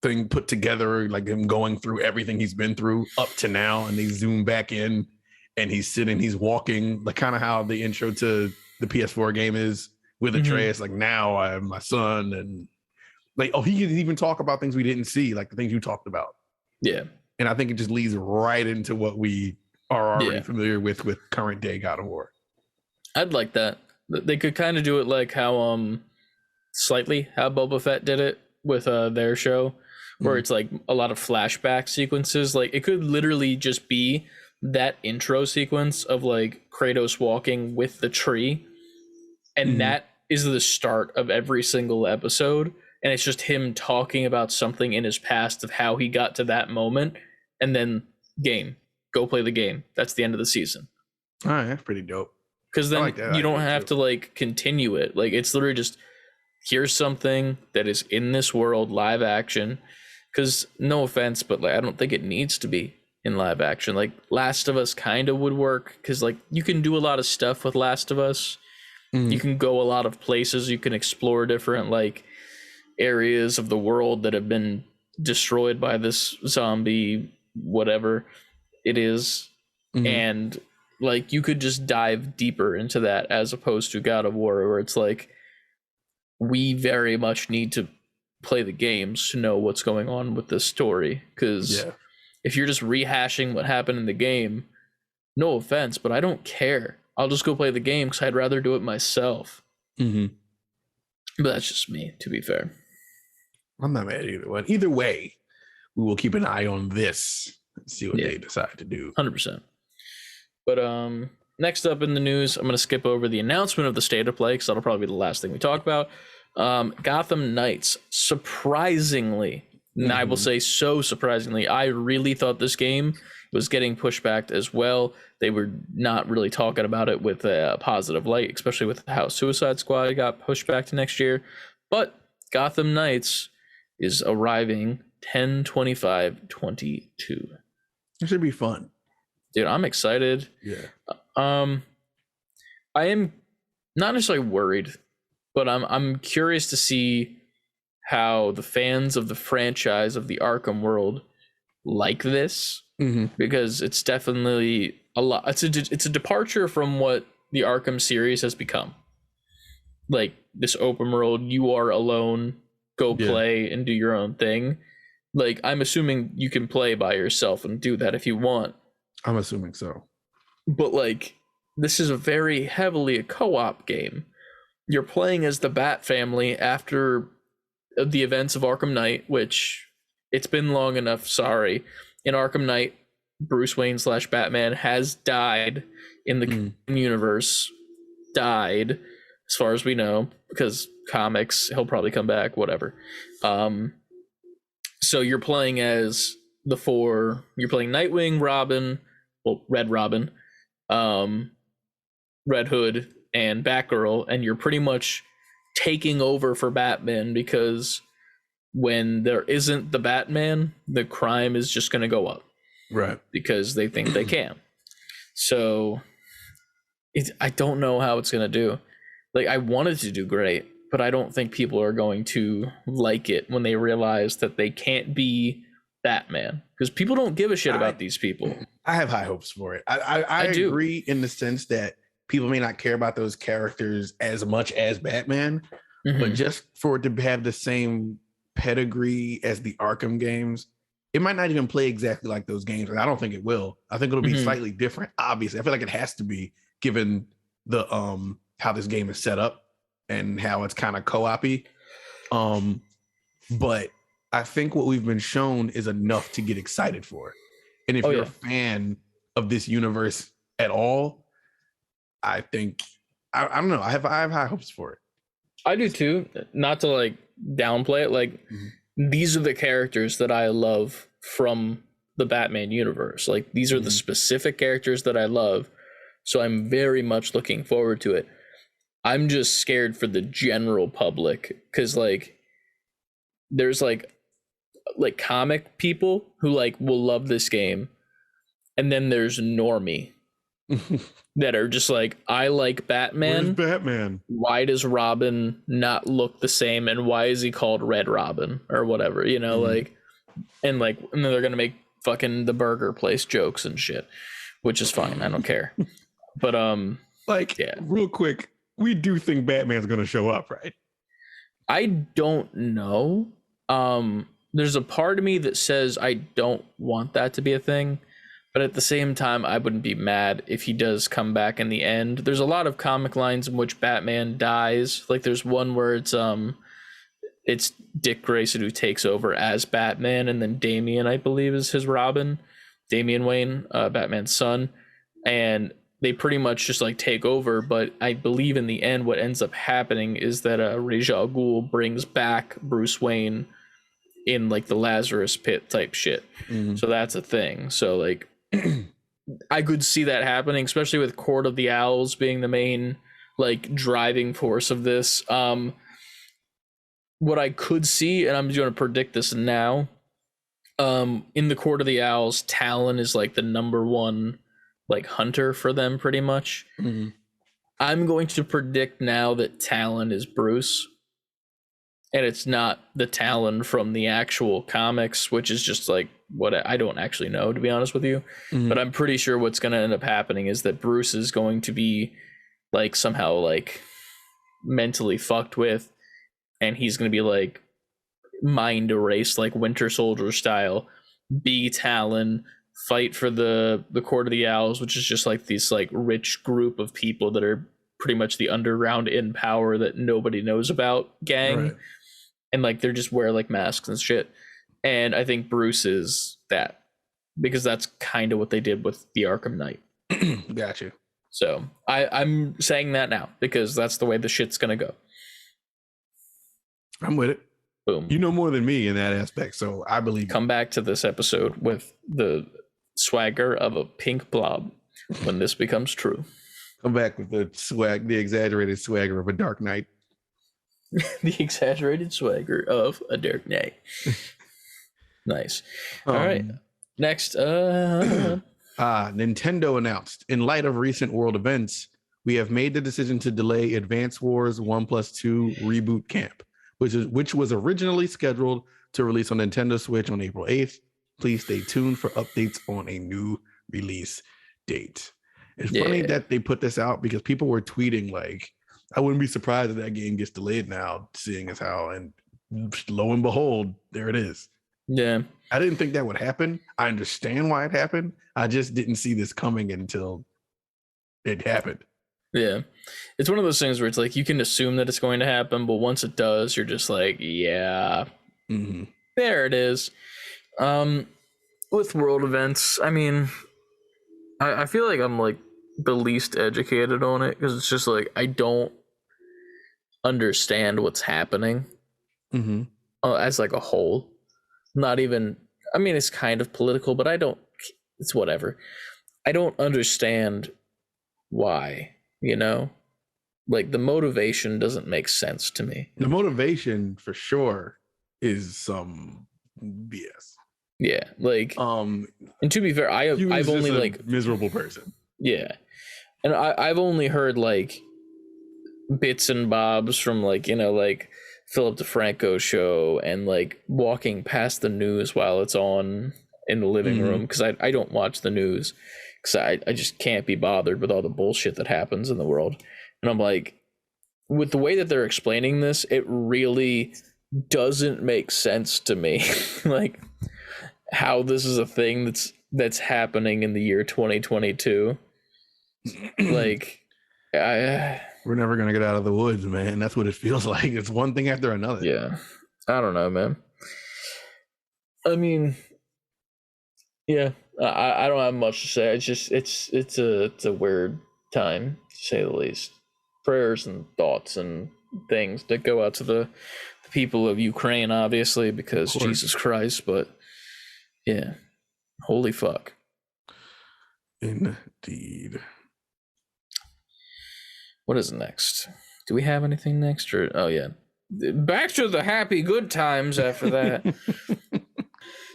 thing put together, like him going through everything he's been through up to now, and they zoom back in, and he's sitting, he's walking, like kind of how the intro to the PS4 game is with Atreus, like now I have my son, and like, oh, he can even talk about things we didn't see, like the things you talked about. Yeah. And I think it just leads right into what we are already familiar with current day God of War. I'd like that. They could kind of do it like how slightly how Boba Fett did it with their show, where it's like a lot of flashback sequences. Like it could literally just be that intro sequence of like Kratos walking with the tree, and that is the start of every single episode, and it's just him talking about something in his past of how he got to that moment, and then go play the game. That's the end of the season. All right, that's pretty dope. Because then you don't have to like continue it. Like it's literally just, here's something that is in this world, live action. Because no offense, but like I don't think it needs to be in live action. Like Last of Us kind of would work, because like you can do a lot of stuff with Last of Us. You can go a lot of places. You can explore different like areas of the world that have been destroyed by this zombie, whatever it is, and like you could just dive deeper into that, as opposed to God of War, where it's like we very much need to play the games to know what's going on with this story, because if you're just rehashing what happened in the game, no offense, but I don't care. I'll just go play the game because I'd rather do it myself. But that's just me, to be fair. I'm not mad at either one. Either way, we will keep an eye on this and see what they decide to do. 100%. But next up in the news, I'm going to skip over the announcement of the State of Play, because that'll probably be the last thing we talk about. Gotham Knights, surprisingly, and I will say so surprisingly, I really thought this game was getting pushed back as well. They were not really talking about it with a positive light, especially with how Suicide Squad got pushed back to next year. But Gotham Knights is arriving 10/25/22. It should be fun. Dude, I'm excited. Yeah. I am not necessarily worried, but I'm curious to see how the fans of the franchise of the Arkham world like this, because it's definitely a lot. It's a departure from what the Arkham series has become. Like this open world, you are alone, go play and do your own thing. Like I'm assuming you can play by yourself and do that if you want. I'm assuming so. But like this is a very heavily a co-op game. You're playing as the Bat family after the events of Arkham Knight, which it's been long enough. Sorry. In Arkham Knight, Bruce Wayne / Batman has died in the universe. Died, as far as we know, because comics, he'll probably come back, whatever. So you're playing as the four. You're playing Nightwing, Robin, well, Red Robin, Red Hood, and Batgirl, and you're pretty much taking over for Batman, because when there isn't the Batman, the crime is just going to go up. Right. Because they think they can. So I don't know how it's going to do. Like, I wanted to do great, but I don't think people are going to like it when they realize that they can't be Batman, because people don't give a shit about these people. I have high hopes for it. I agree in the sense that people may not care about those characters as much as Batman, but just for it to have the same pedigree as the Arkham games, it might not even play exactly like those games. And I don't think it will. I think it'll be slightly different. Obviously, I feel like it has to be, given the how this game is set up and how it's kind of co-op-y. But I think what we've been shown is enough to get excited for. And if you're a fan of this universe at all, I think I don't know. I have high hopes for it. I do too. Not to like downplay it. Like, these are the characters that I love from the Batman universe. Like, these are the specific characters that I love. So I'm very much looking forward to it. I'm just scared for the general public, because like there's like comic people who like will love this game, and then there's normie that are just like, I like Batman. Where's Batman? Why does Robin not look the same, and why is he called Red Robin or whatever, you know? Like, and then they're gonna make fucking the burger place jokes and shit, which is fine. I don't care. But real quick, we do think Batman's gonna show up, right? I don't know. There's a part of me that says I don't want that to be a thing, but at the same time, I wouldn't be mad if he does come back in the end. There's a lot of comic lines in which Batman dies. Like, there's one where it's Dick Grayson who takes over as Batman, and then Damian, I believe, is his Robin. Damian Wayne, Batman's son, and they pretty much just like take over. But I believe in the end, what ends up happening is that Ra's al Ghul brings back Bruce Wayne in like the Lazarus pit type shit. So that's a thing. So like, I could see that happening, especially with Court of the Owls being the main like driving force of this. What I could see, and I'm going to predict this now, in the Court of the Owls, Talon is like the number one like hunter for them, pretty much. I'm going to predict now that Talon is Bruce, and it's not the Talon from the actual comics, which is just like what I don't actually know, to be honest with you. But I'm pretty sure what's going to end up happening is that Bruce is going to be like somehow like mentally fucked with, and he's going to be like mind erased, like Winter Soldier style, be Talon, fight for the Court of the Owls, which is just like these like rich group of people that are pretty much the underground in power that nobody knows about gang. Right. And like they're just wear like masks and shit. And I think Bruce is that, because that's kind of what they did with the Arkham Knight. Gotcha. So I'm saying that now because that's the way the shit's gonna go. I'm with it. Boom. You know more than me in that aspect, so I believe. Come back to this episode with the swagger of a pink blob when this becomes true. Come back with the exaggerated swagger of a Dark Knight. The exaggerated swagger of a Dark Knight. Nice. All right. Next. Nintendo announced, in light of recent world events, we have made the decision to delay Advance Wars 1+2 Reboot Camp, which was originally scheduled to release on Nintendo Switch on April 8th. Please stay tuned for updates on a new release date. It's funny that they put this out because people were tweeting like, I wouldn't be surprised if that game gets delayed now, seeing as how, and lo and behold, there it is. Yeah. I didn't think that would happen. I understand why it happened. I just didn't see this coming until it happened. Yeah. It's one of those things where it's like you can assume that it's going to happen, but once it does, you're just like, yeah, there it is. With world events, I mean, I feel like I'm like the least educated on it because it's just like I don't understand what's happening as like a whole. Not even, I mean, it's kind of political, but it's whatever. I don't understand why, you know? Like the motivation doesn't make sense to me. The motivation for sure is some BS. Yeah, like, and to be fair, I've only like miserable person. Yeah, and I've only heard like bits and bobs from like, you know, like Philip DeFranco show and like walking past the news while it's on in the living room, because I don't watch the news because I just can't be bothered with all the bullshit that happens in the world. And I'm like, with the way that they're explaining this, it really doesn't make sense to me. Like how this is a thing that's happening in the year 2022. Like we're never gonna get out of the woods, man. That's what it feels like. It's one thing after another. Yeah, I don't know, man. I mean, yeah, I don't have much to say. It's just it's a weird time, to say the least. Prayers and thoughts and things that go out to the people of Ukraine, obviously, because Jesus Christ. But yeah, holy fuck. Indeed. What is next? Do we have anything next? Or oh yeah, back to the happy good times after that.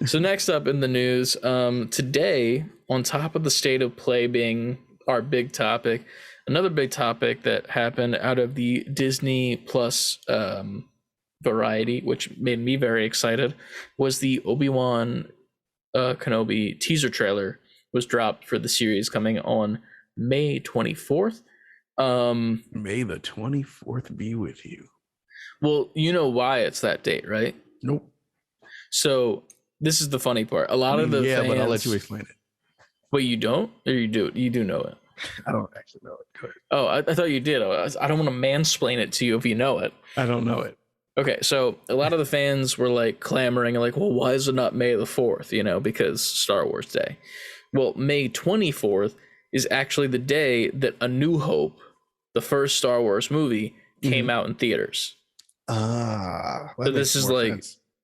So next up in the news, today, on top of the state of play being our big topic, another big topic that happened out of the Disney Plus variety, which made me very excited, was the Obi-Wan Kenobi teaser trailer was dropped for the series coming on May 24th. May the 24th be with you. Well, you know why it's that date, right? Nope. So this is the funny part. A lot of the fans, but I'll let you explain it. Wait, you don't? Or you do? You do know it? I don't actually know it. Go ahead. Oh, I thought you did. I don't want to mansplain it to you if you know it. I don't know it. Okay, so a lot of the fans were like clamoring and like, well, why is it not May the 4th? You know, because Star Wars Day. Well, May 24th is actually the day that A New Hope, the first Star Wars movie, came out in theaters. So this is like,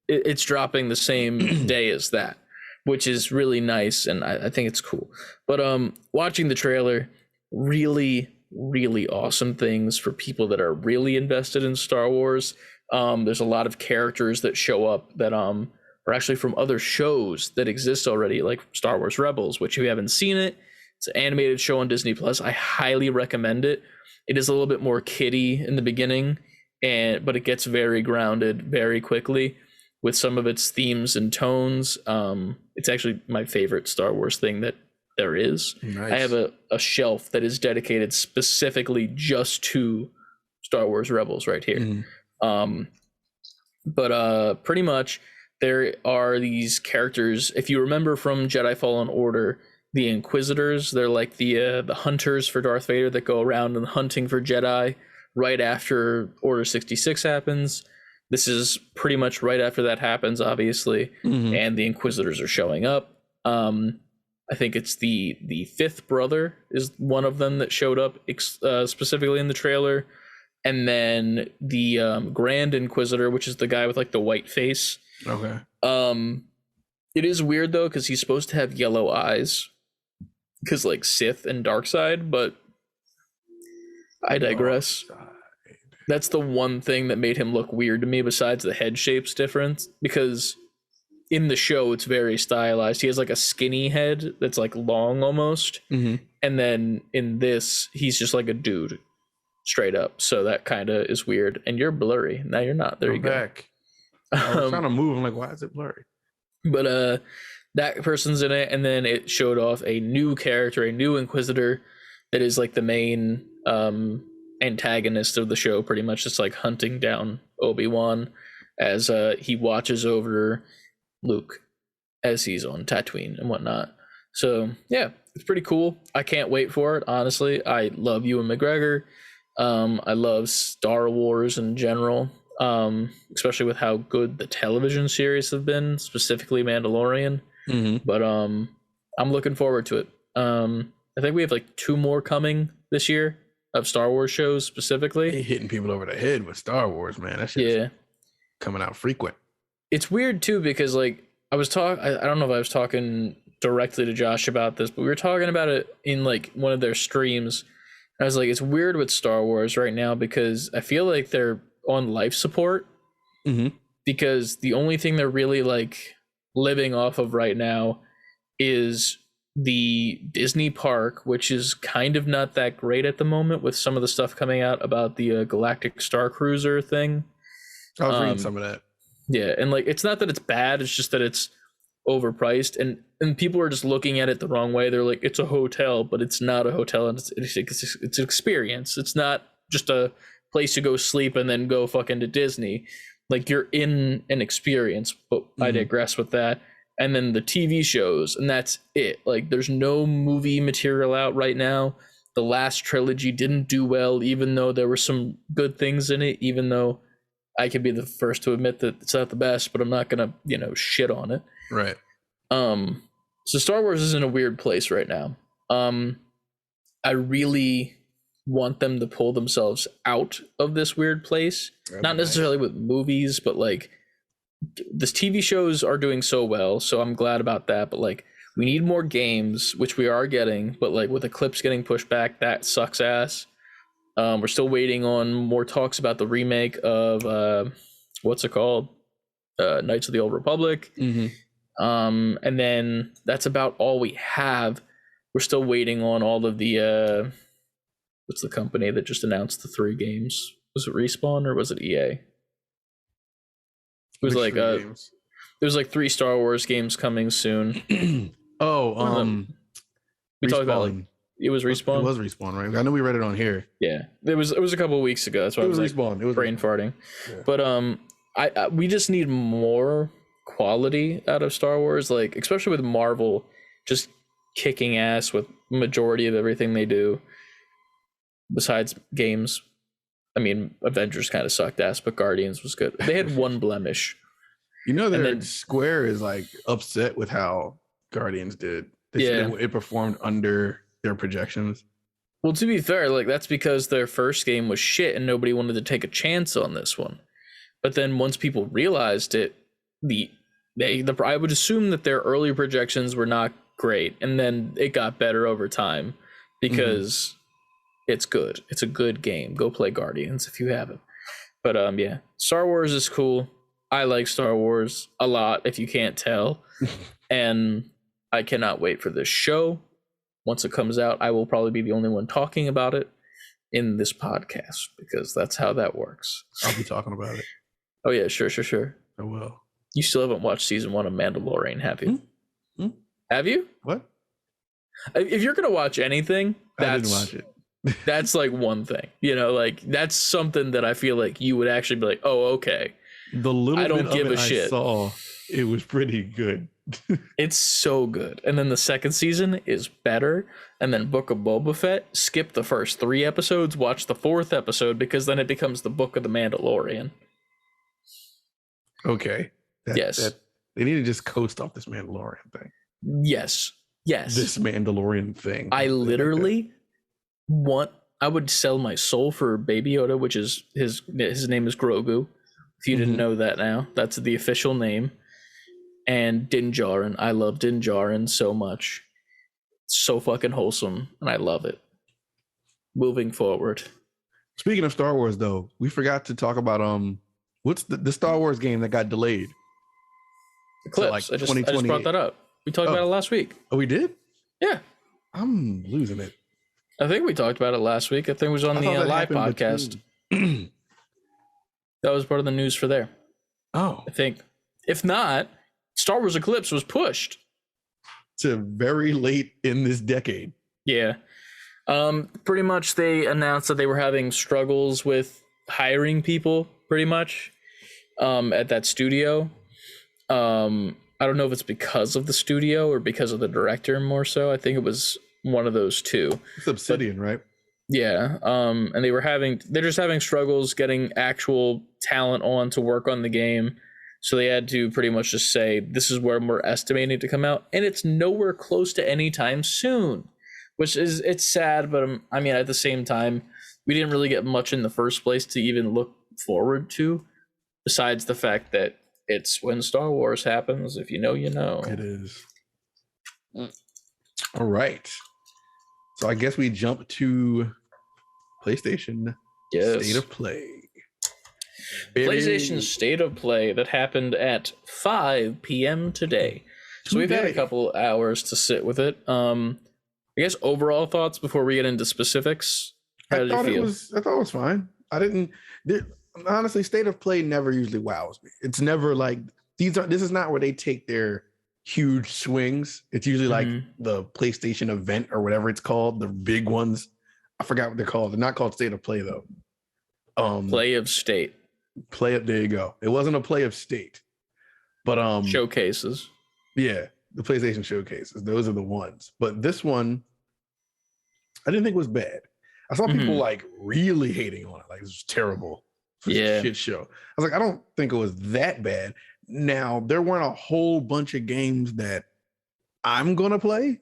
it's dropping the same day as that, which is really nice, and I think it's cool. But watching the trailer, really, really awesome things for people that are really invested in Star Wars. There's a lot of characters that show up that are actually from other shows that exist already, like Star Wars Rebels, which if you haven't seen it, it's an animated show on Disney Plus. I highly recommend it. It is a little bit more kiddie in the beginning, but it gets very grounded very quickly with some of its themes and tones. It's actually my favorite Star Wars thing that there is. Nice. I have a shelf that is dedicated specifically just to Star Wars Rebels right here. But pretty much there are these characters. If you remember from Jedi Fallen Order, the Inquisitors, they're like the hunters for Darth Vader that go around and hunting for Jedi right after Order 66 happens. This is pretty much right after that happens, obviously, and the Inquisitors are showing up. I think it's the fifth brother is one of them that showed up specifically in the trailer. And then the Grand Inquisitor, which is the guy with like the white face. Okay. It is weird though, because he's supposed to have yellow eyes, because like Sith and Darkseid, but I digress. That's the one thing that made him look weird to me, besides the head shape's difference, because in the show it's very stylized. He has like a skinny head that's like long almost, and then in this he's just like a dude straight up, so that kind of is weird. And you're blurry now. You're not. There. I'm you go back. I was trying to move. I'm like, why is it blurry? But that person's in it, and then it showed off a new character, a new Inquisitor that is like the main antagonist of the show, pretty much just like hunting down Obi-Wan as he watches over Luke as he's on Tatooine and whatnot. So yeah, it's pretty cool. I can't wait for it, honestly. I love Ewan McGregor. I love Star Wars in general, especially with how good the television series have been, specifically Mandalorian. But I'm looking forward to it. I think we have like 2 more coming this year of Star Wars shows specifically. He hitting people over the head with Star Wars, man. That shit's coming out frequent. It's weird too, because like I don't know if I was talking directly to Josh about this, but we were talking about it in like one of their streams. I was like, it's weird with Star Wars right now because I feel like they're on life support because the only thing they're really like living off of right now is the Disney park, which is kind of not that great at the moment with some of the stuff coming out about the Galactic Star Cruiser thing. I was reading some of that. Yeah, and like it's not that it's bad, it's just that it's overpriced, and people are just looking at it the wrong way. They're like, it's a hotel, but it's not a hotel, and it's an experience. It's not just a place to go sleep and then go fucking to Disney. Like, you're in an experience, but I digress with that. And then the TV shows, and that's it. Like, there's no movie material out right now. The last trilogy didn't do well, even though there were some good things in it, even though I can be the first to admit that it's not the best, but I'm not gonna, shit on it. Right. So Star Wars is in a weird place right now. I really want them to pull themselves out of this weird place. Not necessarily with movies, but like this TV shows are doing so well, so I'm glad about that. But like, we need more games, which we are getting, but like with Eclipse getting pushed back, that sucks ass. We're still waiting on more talks about the remake of what's it called? Knights of the Old Republic. And then that's about all we have. We're still waiting on all of the what's the company that just announced the 3 games? Was it Respawn or was it EA? It was there was like 3 Star Wars games coming soon. We talked about like it was Respawn. It was Respawn, right? I know we read it on here. Yeah, it was a couple of weeks ago. That's why I was Respawn. Like, it was brain farting. Yeah. But we just need more quality out of Star Wars, like especially with Marvel just kicking ass with majority of everything they do. Besides games, I mean, Avengers kind of sucked ass, but Guardians was good. They had one blemish. Square is like upset with how Guardians did. They said it performed under their projections. Well, to be fair, like that's because their first game was shit and nobody wanted to take a chance on this one. But then once people realized it, I would assume that their early projections were not great, and then it got better over time because it's good. It's a good game. Go play Guardians if you haven't. But yeah, Star Wars is cool. I like Star Wars a lot, if you can't tell. And I cannot wait for this show. Once it comes out, I will probably be the only one talking about it in this podcast because that's how that works. I'll be talking about it. Oh yeah, sure. I will. You still haven't watched season 1 of Mandalorian, have you? Have you? What? If you're gonna watch anything, I didn't watch it. That's like one thing, like that's something that I feel like you would actually be like, oh, okay. The little I don't give a shit. I saw, it was pretty good. It's so good. And then the second season is better. And then Book of Boba Fett, skip the first 3 episodes, watch the 4th episode, because then it becomes the Book of the Mandalorian. Okay. Yes. They need to just coast off this Mandalorian thing. Yes. This Mandalorian thing. I literally I would sell my soul for Baby Yoda, which is his name is Grogu. If you didn't know that now, that's the official name. And Din Djarin. I love Din Djarin so much. It's so fucking wholesome, and I love it. Moving forward. Speaking of Star Wars, though, we forgot to talk about what's the Star Wars game that got delayed? Eclipse. I just brought that up. We talked about it last week. Oh, we did? Yeah. I'm losing it. I think we talked about it last week. I think it was on the live podcast. That was part of the news for there. Oh. I think. If not, Star Wars Eclipse was pushed to very late in this decade. Yeah. Pretty much they announced that they were having struggles with hiring people pretty much at that studio. I don't know if it's because of the studio or because of the director more so. I think it was one of those two. It's Obsidian, right? Yeah. And they're just having struggles getting actual talent on to work on the game. So they had to pretty much just say, this is where we're estimating to come out. And it's nowhere close to any time soon, it's sad. But I mean, at the same time, we didn't really get much in the first place to even look forward to, besides the fact that it's when Star Wars happens. If you know, you know. It is. All right. So I guess we jump to PlayStation State of Play. PlayStation State of Play that happened at 5 p.m. today. So we've had a couple hours to sit with it. I guess overall thoughts before we get into specifics. How did you feel? I thought it was fine. Honestly, State of Play never usually wows me. It's never like this is not where they take their huge swings. It's usually like the PlayStation event or whatever it's called, the big ones. I forgot what they're called. They're not called State of Play though. Play of State. There you go. It wasn't a Play of State, but showcases. Yeah, the PlayStation showcases. Those are the ones. But this one, I didn't think was bad. I saw people like really hating on it. Like, it was terrible. Yeah. Shit show. I was like, I don't think it was that bad. Now, there weren't a whole bunch of games that I'm going to play,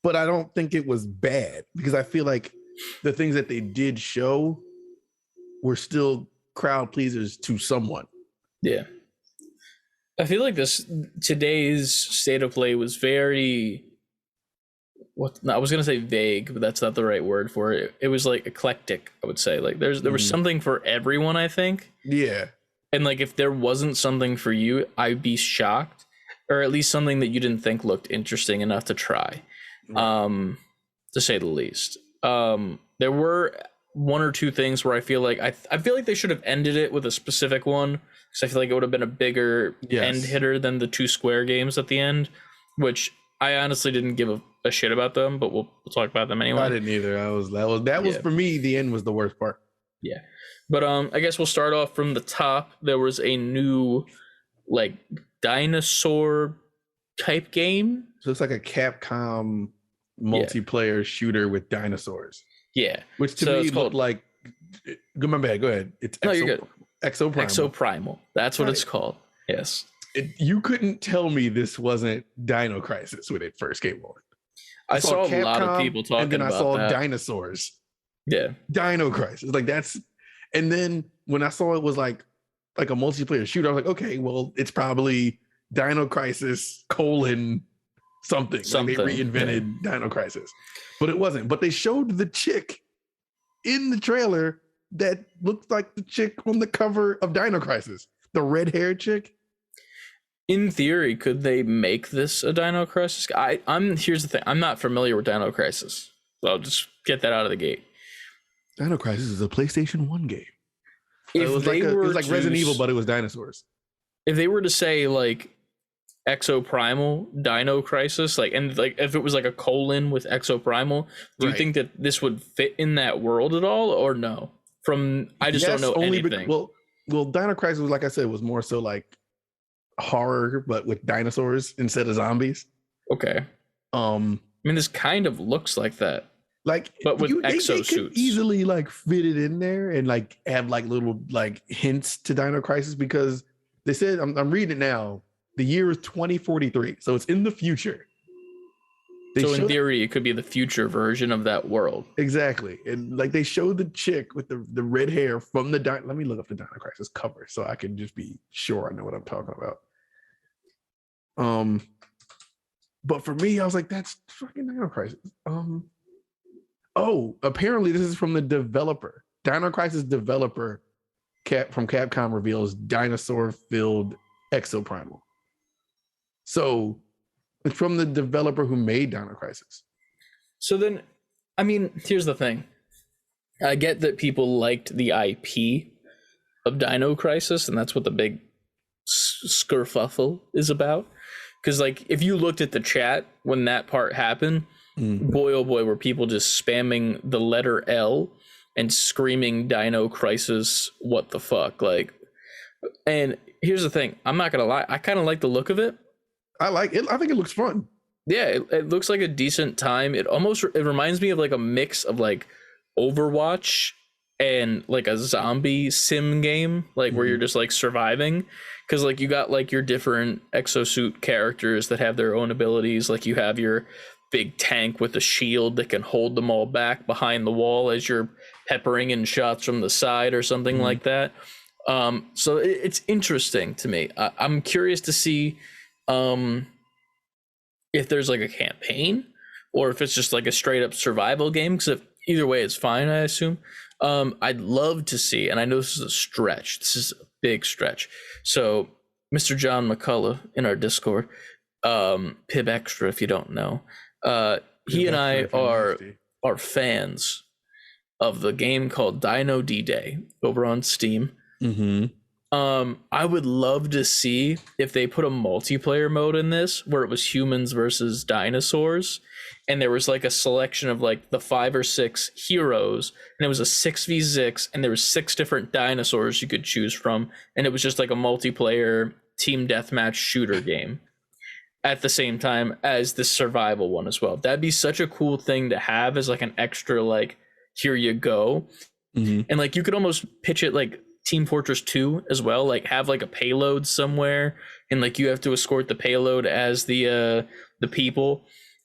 but I don't think it was bad because I feel like the things that they did show were still crowd pleasers to someone. Yeah. I feel like today's State of Play was very, I was going to say vague, but that's not the right word for it. It was like eclectic, I would say. Like there was something for everyone, I think. Yeah. And like if there wasn't something for you, I'd be shocked, or at least something that you didn't think looked interesting enough to try, to say the least. There were one or two things where I feel like I feel like they should have ended it with a specific one, because I feel like it would have been a bigger end hitter than the two Square games at the end, which I honestly didn't give a shit about them, but we'll talk about them anyway. I didn't either. That was for me, the end was the worst part. Yeah. But I guess we'll start off from the top. There was a new like dinosaur type game. So it's like a Capcom multiplayer shooter with dinosaurs. Yeah. Which to me looked like, my bad, go ahead. It's you're good. Exoprimal. Exoprimal. That's what it's called. Yes. You couldn't tell me this wasn't Dino Crisis when it first came on. I saw a lot of people talking about that. And then I saw dinosaurs. Yeah. Dino Crisis. Like that's, and then when I saw it was like a multiplayer shooter, I was like, okay, well, it's probably Dino Crisis : something. Like they reinvented Dino Crisis. But it wasn't. But they showed the chick in the trailer that looked like the chick on the cover of Dino Crisis. The red-haired chick. In theory, could they make this a Dino Crisis? Here's the thing. I'm not familiar with Dino Crisis. So I'll just get that out of the gate. Dino Crisis is a PlayStation 1 game. It was like Resident Evil, but it was dinosaurs. If they were to say like Exoprimal, Dino Crisis, like, and like if it was like a colon with Exoprimal, do you think that this would fit in that world at all, or no? I just don't know anything. Well, Dino Crisis was, like I said, was more so like horror, but with dinosaurs instead of zombies. Okay. I mean, this kind of looks like that. Like, but with exosuits, they could easily like fit it in there and like have like little like hints to Dino Crisis, because they said I'm reading it now. The year is 2043, so it's in the future. So in theory, it could be the future version of that world. Exactly, and like they showed the chick with the red hair from the Let me look up the Dino Crisis cover so I can just be sure I know what I'm talking about. But for me, I was like, that's fucking Dino Crisis. Oh, apparently this is from the developer. Dino Crisis developer from Capcom reveals dinosaur-filled Exoprimal. So it's from the developer who made Dino Crisis. So then, I mean, here's the thing. I get that people liked the IP of Dino Crisis, and that's what the big skerfuffle is about. Because, like, if you looked at the chat when that part happened, boy, oh boy, were people just spamming the letter L and screaming Dino Crisis, what the fuck? Like, and here's the thing. I'm not going to lie. I kind of like the look of it. I like it. I think it looks fun. Yeah, it looks like a decent time. It reminds me of like a mix of like Overwatch and like a zombie sim game, like where you're just like surviving. Because like you got like your different exosuit characters that have their own abilities. Like you have your big tank with a shield that can hold them all back behind the wall as you're peppering in shots from the side or something like that. So it's interesting to me. I'm curious to see if there's like a campaign or if it's just like a straight up survival game, because either way it's fine, I assume. I'd love to see, and I know this is a stretch. This is a big stretch. So, Mr. John McCullough in our Discord, Pib Extra, if you don't know, he and I are fans of the game called Dino D-Day over on Steam. Mm-hmm. I would love to see if they put a multiplayer mode in this where it was humans versus dinosaurs, and there was like a selection of like the 5 or 6 heroes, and it was a 6v6, and there was 6 different dinosaurs you could choose from, and it was just like a multiplayer team deathmatch shooter game at the same time as the survival one as well. That'd be such a cool thing to have as like an extra, like, here you go. Mm-hmm. And like you could almost pitch it like Team Fortress 2 as well, like have like a payload somewhere, and like you have to escort the payload as the people,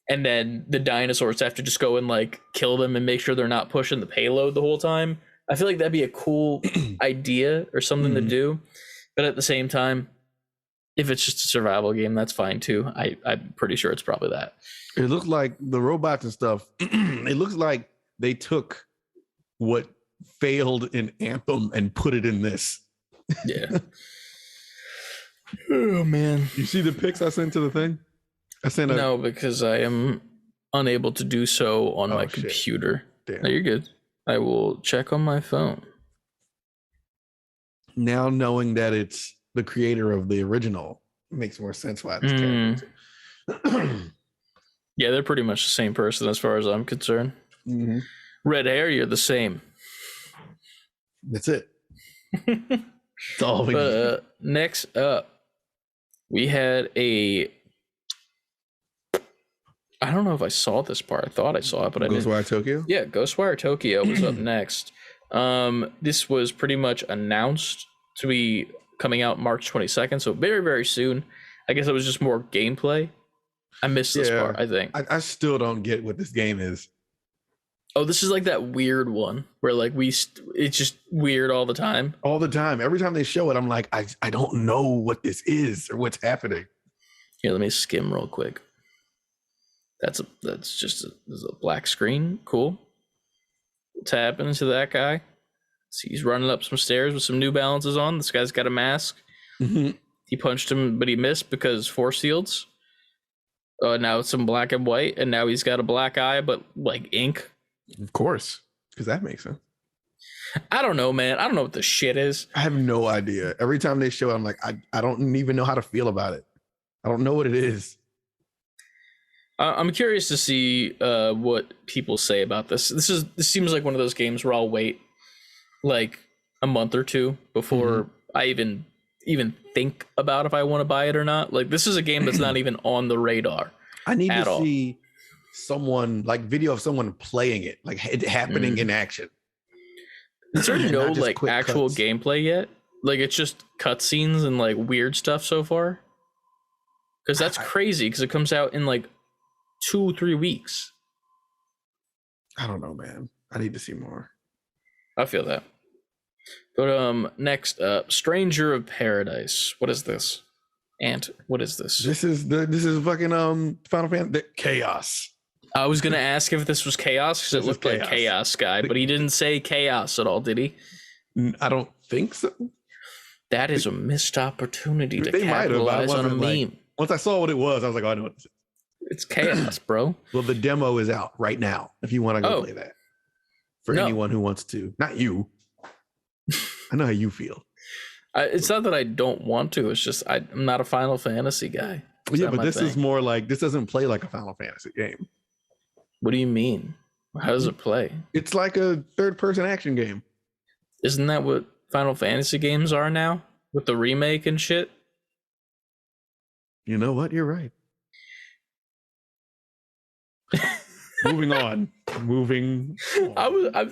and then the dinosaurs have to just go and like kill them and make sure they're not pushing the payload the whole time. I feel like that'd be a cool idea or something to do. But at the same time, if it's just a survival game, that's fine too. I'm pretty sure it's probably that. It looks like the robots and stuff. It looks like they took what failed in Anthem and put it in this. Yeah. Oh man. You see the pics I sent to the thing? I sent no, because I am unable to do so on my shit. computer. Damn. No, you're good. I will check on my phone. Now knowing that it's the creator of the original, it makes more sense why it's character. Yeah, they're pretty much the same person as far as I'm concerned. Mm-hmm. Red hair, you're the same. That's it. That's all we need. Next up, we had I don't know if I saw this part. I thought I saw it, but I didn't. Ghostwire Tokyo? Yeah, Ghostwire Tokyo was up next. This was pretty much announced to be coming out March 22nd, so very, very soon. I guess it was just more gameplay. I missed this part, I think. I still don't get what this game is. Oh, this is like that weird one where like it's just weird all the time. All the time. Every time they show it, I'm like, I don't know what this is or what's happening. Here, let me skim real quick. That's just a black screen. Cool. What's happening to that guy? See, he's running up some stairs with some New Balances on. This guy's got a mask. Mm-hmm. He punched him, but he missed because force fields. Now it's some black and white, and now he's got a black eye, but like ink. Of course, because that makes sense. I don't know, man. I don't know what the shit is. I have no idea. Every time they show it, I'm like, I don't even know how to feel about it. I don't know what it is. I'm curious to see what people say about this. This seems like one of those games where I'll wait like a month or two before I even think about if I want to buy it or not. Like, this is a game that's not even on the radar. I need to see someone, like video of someone playing it, like it happening in action. Is there no like actual cuts. gameplay yet? Like, it's just cutscenes and like weird stuff so far? Because that's crazy, because it comes out in like 2-3 weeks. I don't know, man. I need to see more. I feel that. But next up, Stranger of Paradise. What is this? What is this? This is fucking Final Fantasy Chaos. I was gonna ask if this was Chaos because it looked like Chaos Guy, but he didn't say Chaos at all, did he? I don't think so. That is a missed opportunity to capitalize on a meme. Like, once I saw what it was, I was like, oh, I know what this is. It's Chaos, bro. Well, the demo is out right now. If you want to go play that, for anyone who wants to, not you. I know how you feel. It's not that I don't want to. It's just I'm not a Final Fantasy guy. Yeah, but this is more like, this doesn't play like a Final Fantasy game. What do you mean? How does it play? It's like a third-person action game. Isn't that what Final Fantasy games are now? With the remake and shit? You know what? You're right. Moving on.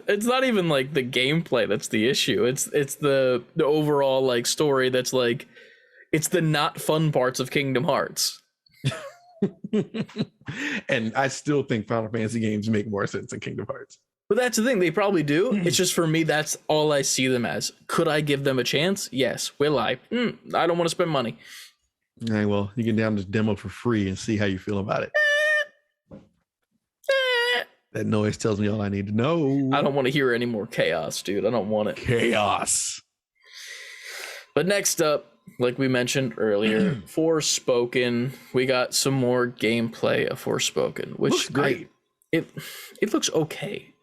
It's not even like the gameplay that's the issue. It's the overall like story that's like, it's the not fun parts of Kingdom Hearts. And I still think Final Fantasy games make more sense than Kingdom Hearts. But that's the thing, they probably do. It's just for me, that's all I see them as. Could I give them a chance? Yes. Will I? I don't want to spend money. All right, well, you can download this demo for free and see how you feel about it. That noise tells me all I need to know. I don't want to hear any more chaos, dude. I don't want it. Chaos. But next up, like we mentioned earlier, Forspoken. We got some more gameplay of Forspoken, which looks great. It looks okay.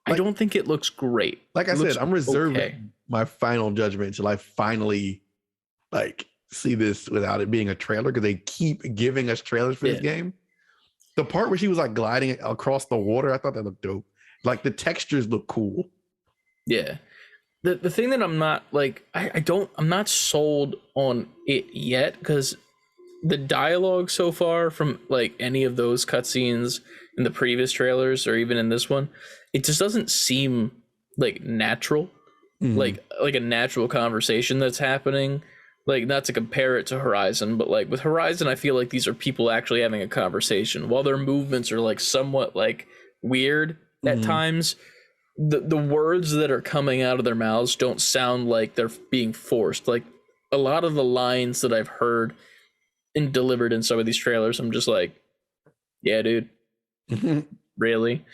I don't think it looks great. Like I said, I'm reserving my final judgment until I finally see this without it being a trailer, because they keep giving us trailers for this game. The part where she was gliding across the water, I thought that looked dope. Like the textures look cool. Yeah. The thing that I'm not I'm not sold on it yet, because the dialogue so far from any of those cutscenes in the previous trailers or even in this one, it just doesn't seem natural, like a natural conversation that's happening. Not to compare it to Horizon, but with Horizon, I feel like these are people actually having a conversation, while their movements are somewhat weird at times. The words that are coming out of their mouths don't sound like they're being forced. A lot of the lines that I've heard and delivered in some of these trailers, I'm just yeah, dude, really?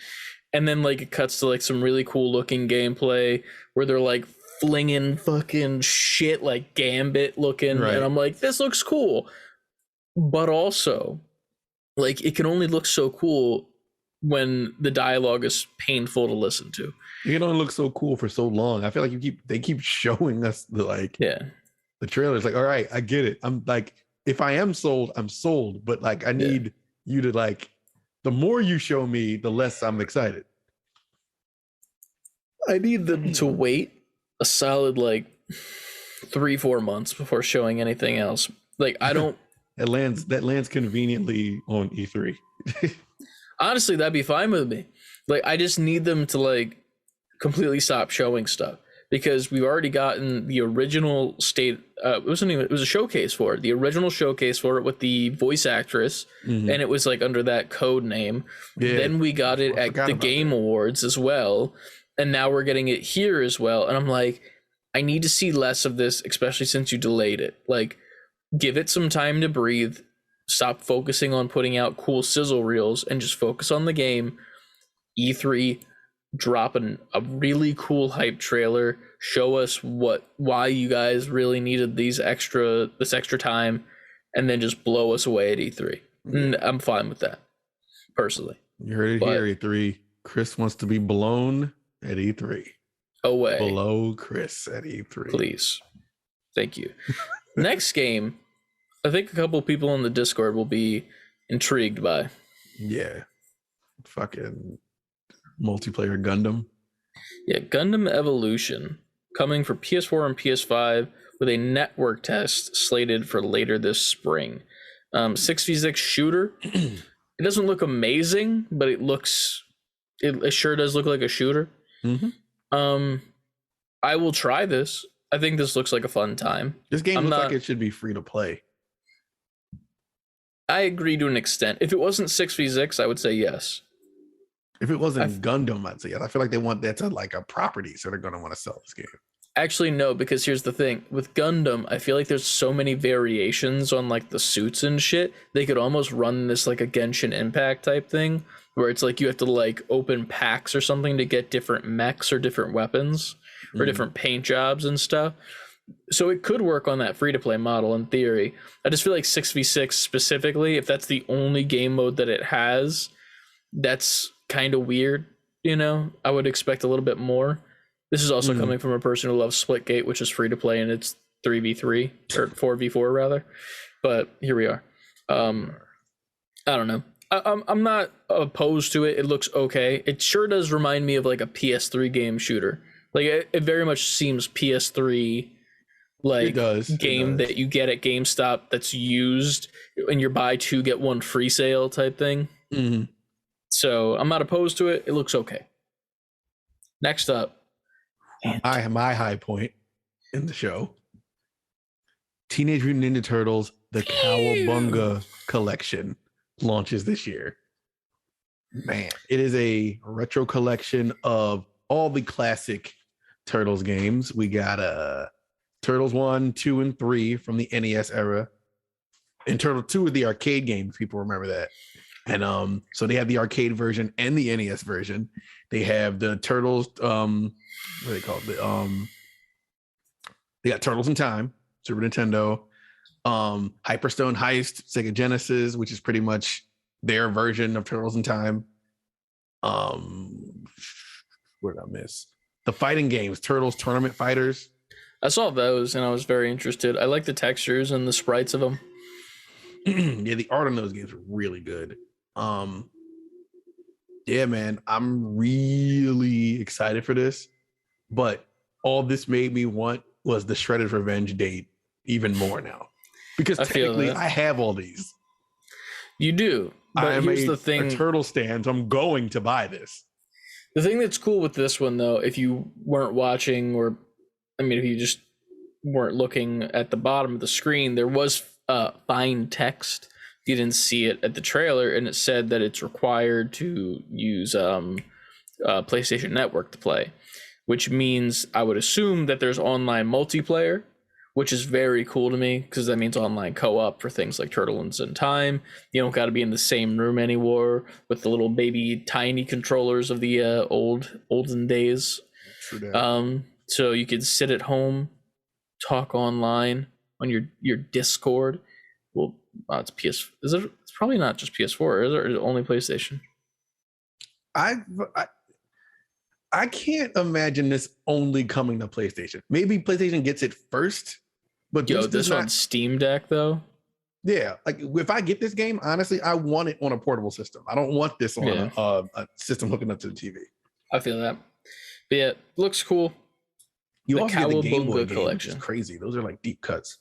And then it cuts to some really cool looking gameplay where they're flinging fucking shit Gambit looking, right. And I'm this looks cool, but also it can only look so cool when the dialogue is painful to listen to. It can only look so cool for so long. I feel like they keep showing us the trailers. All right, I get it. I'm if I am sold, I'm sold. But I need you to the more you show me, the less I'm excited. I need them to wait a solid 3-4 months before showing anything else. I don't. That lands conveniently on E3. Honestly, that'd be fine with me. I just need them to completely stop showing stuff, because we've already gotten the original state. It was a showcase for it, the original showcase for it with the voice actress, and it was under that code name. Yeah, then we got it at the Game Awards as well, and now we're getting it here as well. And I'm I need to see less of this, especially since you delayed it. Give it some time to breathe. Stop focusing on putting out cool sizzle reels and just focus on the game. E3, drop a really cool hype trailer. Show us why you guys really needed this extra time, and then just blow us away at E3. And I'm fine with that, personally. You heard it here, E3. Chris wants to be blown at E3. Away. Blow Chris at E3. Please. Thank you. Next game, I think a couple people on the Discord will be intrigued by. Yeah. Fucking multiplayer Gundam. Yeah, Gundam Evolution, coming for PS4 and PS5 with a network test slated for later this spring. 6v6 shooter. It doesn't look amazing, but it sure does look like a shooter. I will try this. I think this looks like a fun time. This game looks like it should be free to play. I agree to an extent. If it wasn't 6v6, I would say yes. If it wasn't Gundam, I'd say yes. I feel like they want that to a property, so they're going to want to sell this game. Actually, no, because here's the thing. With Gundam, I feel like there's so many variations on the suits and shit. They could almost run this a Genshin Impact type thing, where it's you have to open packs or something to get different mechs or different weapons or different paint jobs and stuff. So it could work on that free-to-play model in theory. I just feel 6v6 specifically, if that's the only game mode that it has, that's kind of weird, I would expect a little bit more. This is also coming from a person who loves Splitgate, which is free-to-play, and it's 3v3, or 4v4 rather. But here we are. I don't know. I'm not opposed to it. It looks okay. It sure does remind me of a PS3 game shooter. It very much seems PS3 game that you get at GameStop that's used, and you buy 2 get 1 free sale type thing. So I'm not opposed to it. It looks okay. Next up, my high point in the show, Teenage Mutant Ninja Turtles: The Cowabunga Collection launches this year. Man, it is a retro collection of all the classic Turtles games. We got Turtles 1, 2, and 3 from the NES era, and Turtle 2 is the arcade game, if people remember that. And so they have the arcade version and the NES version. They have the Turtles, what are they called? They got Turtles in Time, Super Nintendo, Hyperstone Heist, Sega Genesis, which is pretty much their version of Turtles in Time. What did I miss? The fighting games, Turtles Tournament Fighters. I saw those and I was very interested. I like the textures and the sprites of them. Yeah, the art on those games are really good. Yeah, man, I'm really excited for this. But all this made me want was the Shredder's Revenge date even more now. Because technically I have all these. You do. But here's the thing. A turtle stand, so I'm going to buy this. The thing that's cool with this one, though, if you weren't watching or, I mean, if you just weren't looking at the bottom of the screen, there was fine text. You didn't see it at the trailer, and it said that it's required to use PlayStation Network to play, which means I would assume that there's online multiplayer, which is very cool to me because that means online co-op for things like Turtles in Time. You don't got to be in the same room anymore with the little baby tiny controllers of the olden days. So you could sit at home, talk online on your Discord. Well, it's PS. It's probably not just PS4. Is it only PlayStation? I can't imagine this only coming to PlayStation. Maybe PlayStation gets it first, but this on Steam Deck though. Yeah, like if I get this game, honestly, I want it on a portable system. I don't want this on a system hooking up to the TV. I feel that. But yeah, looks cool. You also get the Game Boy collection. Which is crazy. Those are like deep cuts.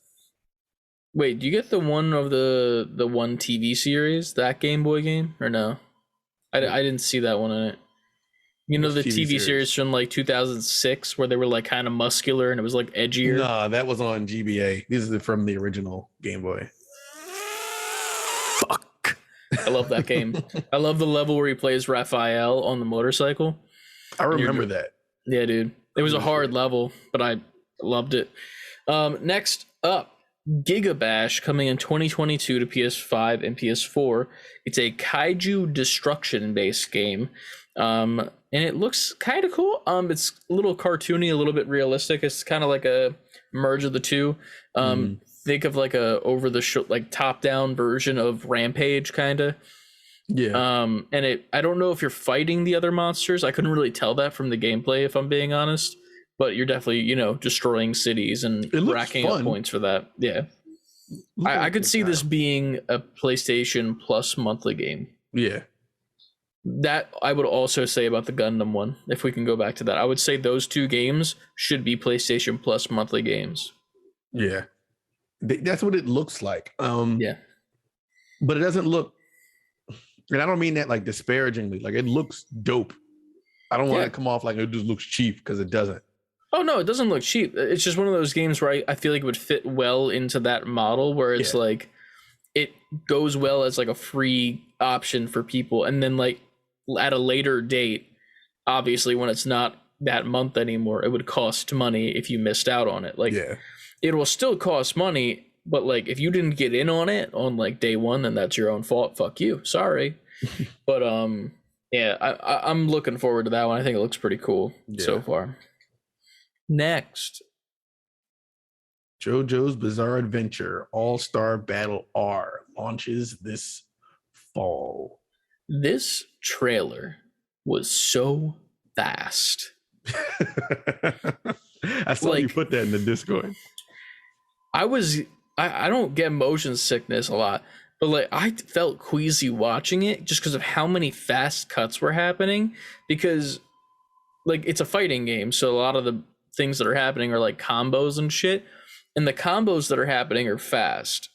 Wait, do you get the one of the one TV series, that Game Boy game, or no? I didn't see that one in it. You know, the TV series from like 2006 where they were like kind of muscular and it was like edgier? Nah, that was on GBA. These are from the original Game Boy. Fuck. I love that game. I love the level where he plays Raphael on the motorcycle. I remember that. Yeah, dude. It was a hard level, but I loved it. Next up, Gigabash coming in 2022 to PS5 and PS4. It's a kaiju destruction based game. And it looks kind of cool. It's a little cartoony, a little bit realistic. It's kind of like a merge of the two. Think of like a over the like top down version of Rampage, kind of. Yeah. And I don't know if you're fighting the other monsters. I couldn't really tell that from the gameplay, if I'm being honest. But you're definitely, destroying cities and racking up points for that. Yeah. I could see this being a PlayStation Plus monthly game. Yeah. That I would also say about the Gundam one, if we can go back to that. I would say those two games should be PlayStation Plus monthly games. Yeah. That's what it looks like. Yeah. But it doesn't look, and I don't mean that like disparagingly, like it looks dope. I don't want to come off like it just looks cheap, because it doesn't. Oh, no, it doesn't look cheap. It's just one of those games where I feel like it would fit well into that model where it's like it goes well as like a free option for people. And then like at a later date, obviously when it's not that month anymore, it would cost money if you missed out on it. Like it will still cost money, but like if you didn't get in on it on like day one, then that's your own fault. Fuck you. Sorry. But yeah, I'm looking forward to that one. I think it looks pretty cool so far. Next, JoJo's Bizarre Adventure All-Star Battle R launches this fall. This trailer was so fast. I saw you put that in the Discord. I don't get motion sickness a lot, but like I felt queasy watching it just because of how many fast cuts were happening, because like it's a fighting game, so a lot of the things that are happening are like combos and shit, and the combos that are happening are fast.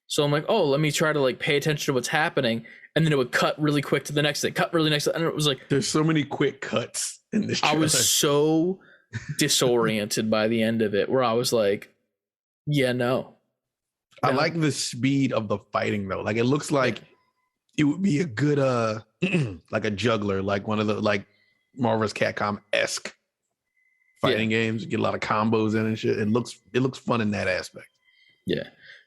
So I'm like, oh, let me try to like pay attention to what's happening, and then it would cut really quick to the next thing, cut really next, and it was like there's so many quick cuts in this trailer. I was so disoriented by the end of it, where I was like, yeah, no. I like the speed of the fighting though. Like it looks like it would be a good like a juggler, like one of the like Marvel's Capcom-esque fighting games. You get a lot of combos in and shit. It looks fun in that aspect. Yeah.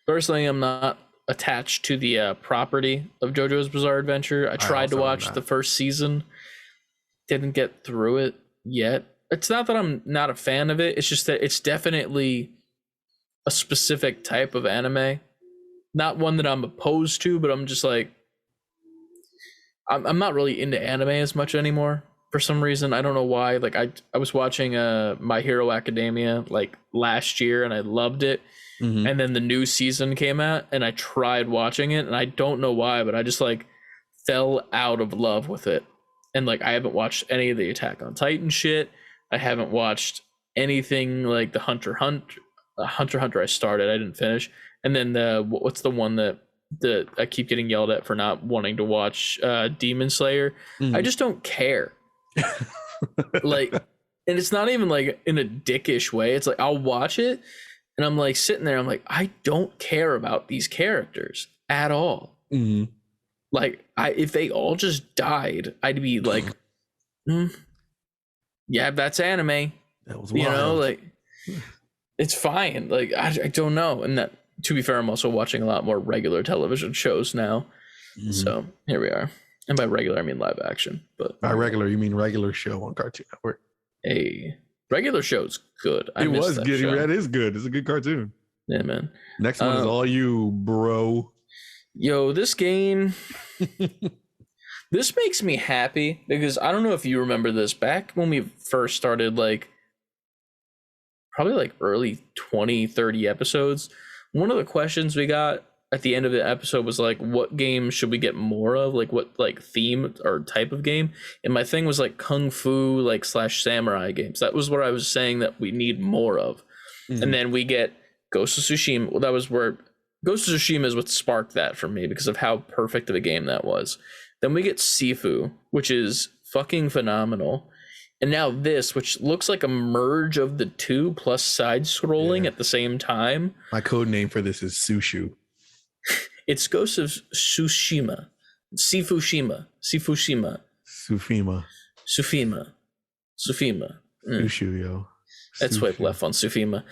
Personally, I'm not attached to the property of JoJo's Bizarre Adventure. I tried to watch the first season, didn't get through it yet. It's not that I'm not a fan of it. It's just that it's definitely a specific type of anime. Not one that I'm opposed to, but I'm just like, I'm not really into anime as much anymore for some reason. I don't know why. Like I was watching My Hero Academia like last year and I loved it. Mm-hmm. And then the new season came out and I tried watching it and I don't know why, but I just like fell out of love with it. And like I haven't watched any of the Attack on Titan shit. I haven't watched anything like the Hunter Hunter I started, I didn't finish. And then what's the one that I keep getting yelled at for not wanting to watch, Demon Slayer. Mm-hmm. I just don't care. Like, and it's not even like in a dickish way. It's like I'll watch it and I'm like sitting there, I'm like, I don't care about these characters at all. Mm-hmm. Like if they all just died, I'd be like, yeah, that's anime. That was wild. You know, like it's fine. Like I don't know. And that, to be fair, I'm also watching a lot more regular television shows now. Mm-hmm. So here we are. And by regular, I mean live action. But by regular, you mean regular show on Cartoon Network. A regular show's good. It was good. That is good. It's a good cartoon. Yeah, man. Next one is all you, bro. Yo, this game. This makes me happy because I don't know if you remember this. Back when we first started, like, probably like early 20, 30 episodes, one of the questions we got at the end of the episode was like, what game should we get more of? Like what like theme or type of game? And my thing was like kung fu like / samurai games. That was what I was saying that we need more of. Mm-hmm. And then we get Ghost of Tsushima. Well, that was where Ghost of Tsushima is what sparked that for me because of how perfect of a game that was. Then we get Sifu, which is fucking phenomenal. And now this, which looks like a merge of the two plus side scrolling at the same time. My code name for this is Sushu. It's Ghost of Tsushima. Sufima. Sufima. Sushu, yo. Let's swipe left on Sufima.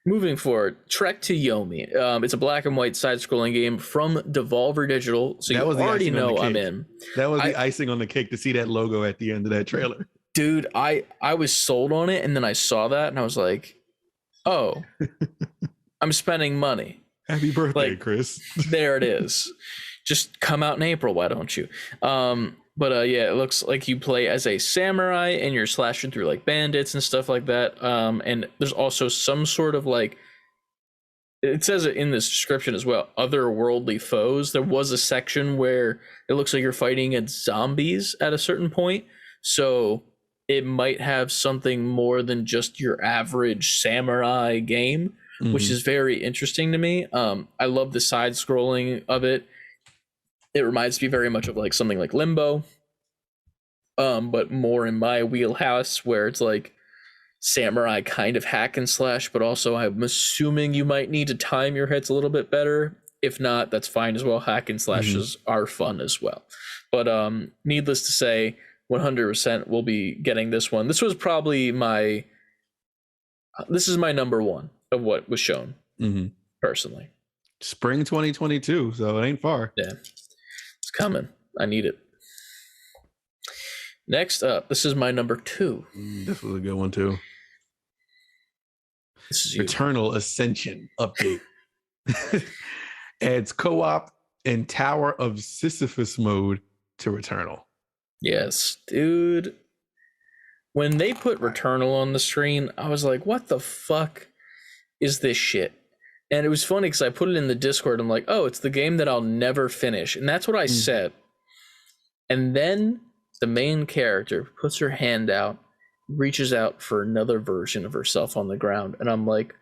Moving forward, Trek to Yomi. It's a black and white side-scrolling game from Devolver Digital, so you already know I'm in. That was the icing on the cake to see that logo at the end of that trailer. Dude, I was sold on it, and then I saw that, and I was like, oh, I'm spending money. Happy birthday, Chris. There it is. Just come out in April, why don't you? But yeah, it looks like you play as a samurai and you're slashing through like bandits and stuff like that. And there's also some sort of like, it says it in this description as well, otherworldly foes. There was a section where it looks like you're fighting against zombies at a certain point. So it might have something more than just your average samurai game, which is very interesting to me. I love the side scrolling of it. It reminds me very much of like something like Limbo, but more in my wheelhouse where it's like samurai kind of hack and slash, but also I'm assuming you might need to time your hits a little bit better. If not, that's fine as well. Hack and slashes are fun as well. But needless to say, 100% will be getting this one. This was probably this is my number one of what was shown personally. Spring 2022, so it ain't far. Yeah. Coming. I need it. Next up, this is my number 2. This was a good one too. This is Eternal Ascension update. Adds co-op and Tower of Sisyphus mode to Returnal. Yes, dude. When they put Returnal on the screen, I was like, what the fuck is this shit? And it was funny because I put it in the Discord. I'm like, oh, it's the game that I'll never finish. And that's what I said. And then the main character puts her hand out, reaches out for another version of herself on the ground. And I'm like,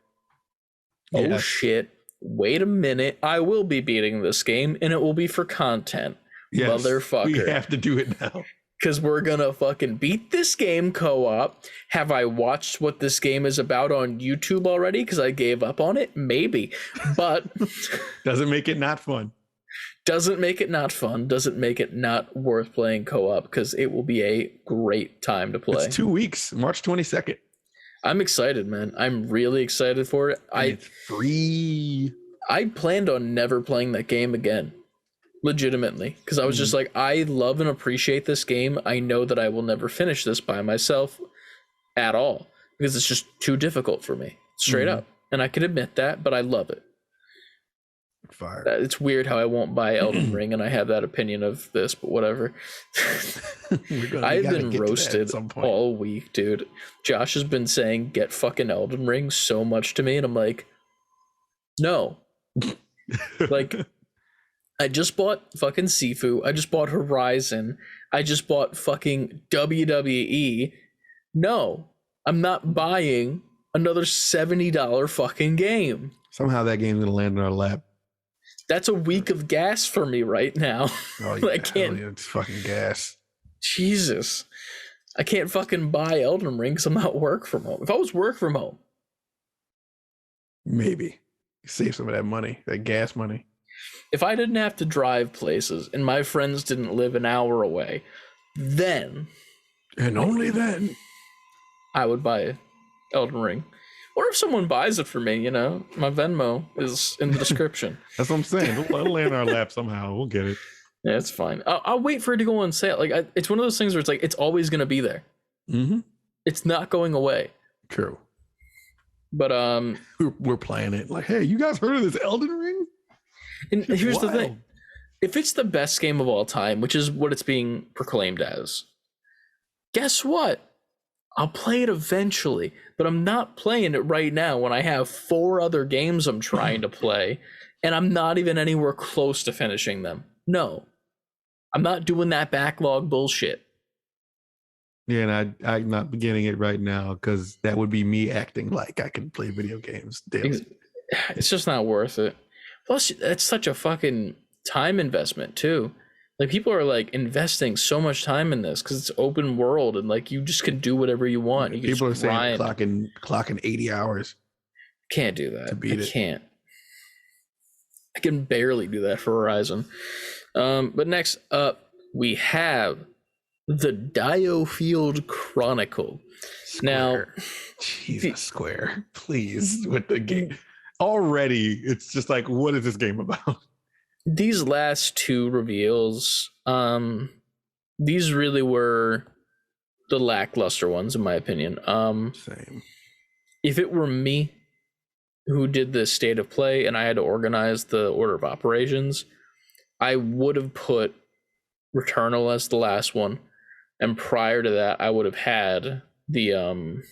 oh, shit. Wait a minute. I will be beating this game and it will be for content. Yes, motherfucker. We have to do it now. Because we're gonna fucking beat this game co-op. Have I watched what this game is about on YouTube already? Because I gave up on it? Maybe. But doesn't make it not fun. Doesn't make it not fun. Doesn't make it not worth playing co-op because it will be a great time to play. It's 2 weeks, March 22nd. I'm excited, man. I'm really excited for it. It's free. I planned on never playing that game again. Legitimately, because I was just like, I love and appreciate this game. I know that I will never finish this by myself at all because it's just too difficult for me, straight up. And I can admit that, but I love it. Fire. It's weird how I won't buy Elden Ring and I have that opinion of this, but whatever. I've been roasted all week, dude. Josh has been saying get fucking Elden Ring so much to me, and I'm like, no. Like, I just bought fucking Sifu. I just bought Horizon. I just bought fucking WWE. No, I'm not buying another $70 fucking game. Somehow that game's gonna land in our lap. That's a week of gas for me right now. Oh, yeah, I can't. It's fucking gas. Jesus. I can't fucking buy Elden Ring because I'm not work from home. If I was work from home, maybe save some of that money, that gas money. If I didn't have to drive places and my friends didn't live an hour away, then. And only then. I would buy Elden Ring. Or if someone buys it for me, you know, my Venmo is in the description. That's what I'm saying. It'll land in our lap somehow. We'll get it. Yeah, it's fine. I'll wait for it to go on sale. Like, it's one of those things where it's like, it's always going to be there. Mm-hmm. It's not going away. True. But we're playing it. Like, hey, you guys heard of this Elden Ring? And here's the thing. If it's the best game of all time, which is what it's being proclaimed as, guess what? I'll play it eventually, but I'm not playing it right now when I have 4 other games I'm trying to play, and I'm not even anywhere close to finishing them. No. I'm not doing that backlog bullshit. Yeah, and I'm not beginning it right now because that would be me acting like I can play video games daily. It's just not worth it. Plus, it's such a fucking time investment, too. Like, people are, like, investing so much time in this because it's open world and, like, you just can do whatever you want. You people are saying clocking 80 hours. Can't do that. To beat it. Can't. I can barely do that for Horizon. But next up, we have the Diofield Chronicle. Square. Now, Jesus, Square, please, with the game. Already, it's just like, what is this game about? These last 2 reveals, these really were the lackluster ones, in my opinion. Same. If it were me who did the state of play and I had to organize the order of operations, I would have put Returnal as the last one. And prior to that, I would have had the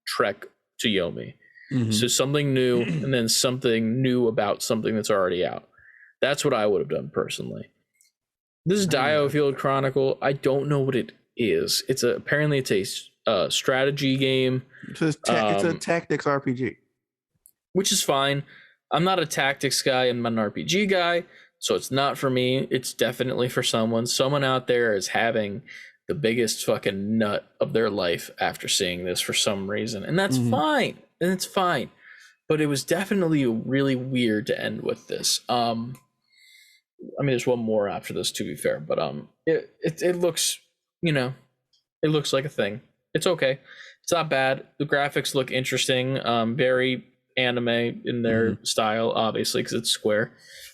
Trek to Yomi. Mm-hmm. So something new and then something new about something that's already out. That's what I would have done personally. This is Diofield Chronicle. I don't know what it is. Apparently it's a strategy game. It's a tactics RPG, which is fine. I'm not a tactics guy. I'm an RPG guy, so it's not for me. It's definitely for someone. Someone out there is having the biggest fucking nut of their life after seeing this for some reason, and that's fine. And it's fine. But it was definitely really weird to end with this. I mean, there's one more after this, to be fair, but it looks, you know, it looks like a thing. It's okay. It's not bad. The graphics look interesting. Very anime in their style, obviously, because it's Square.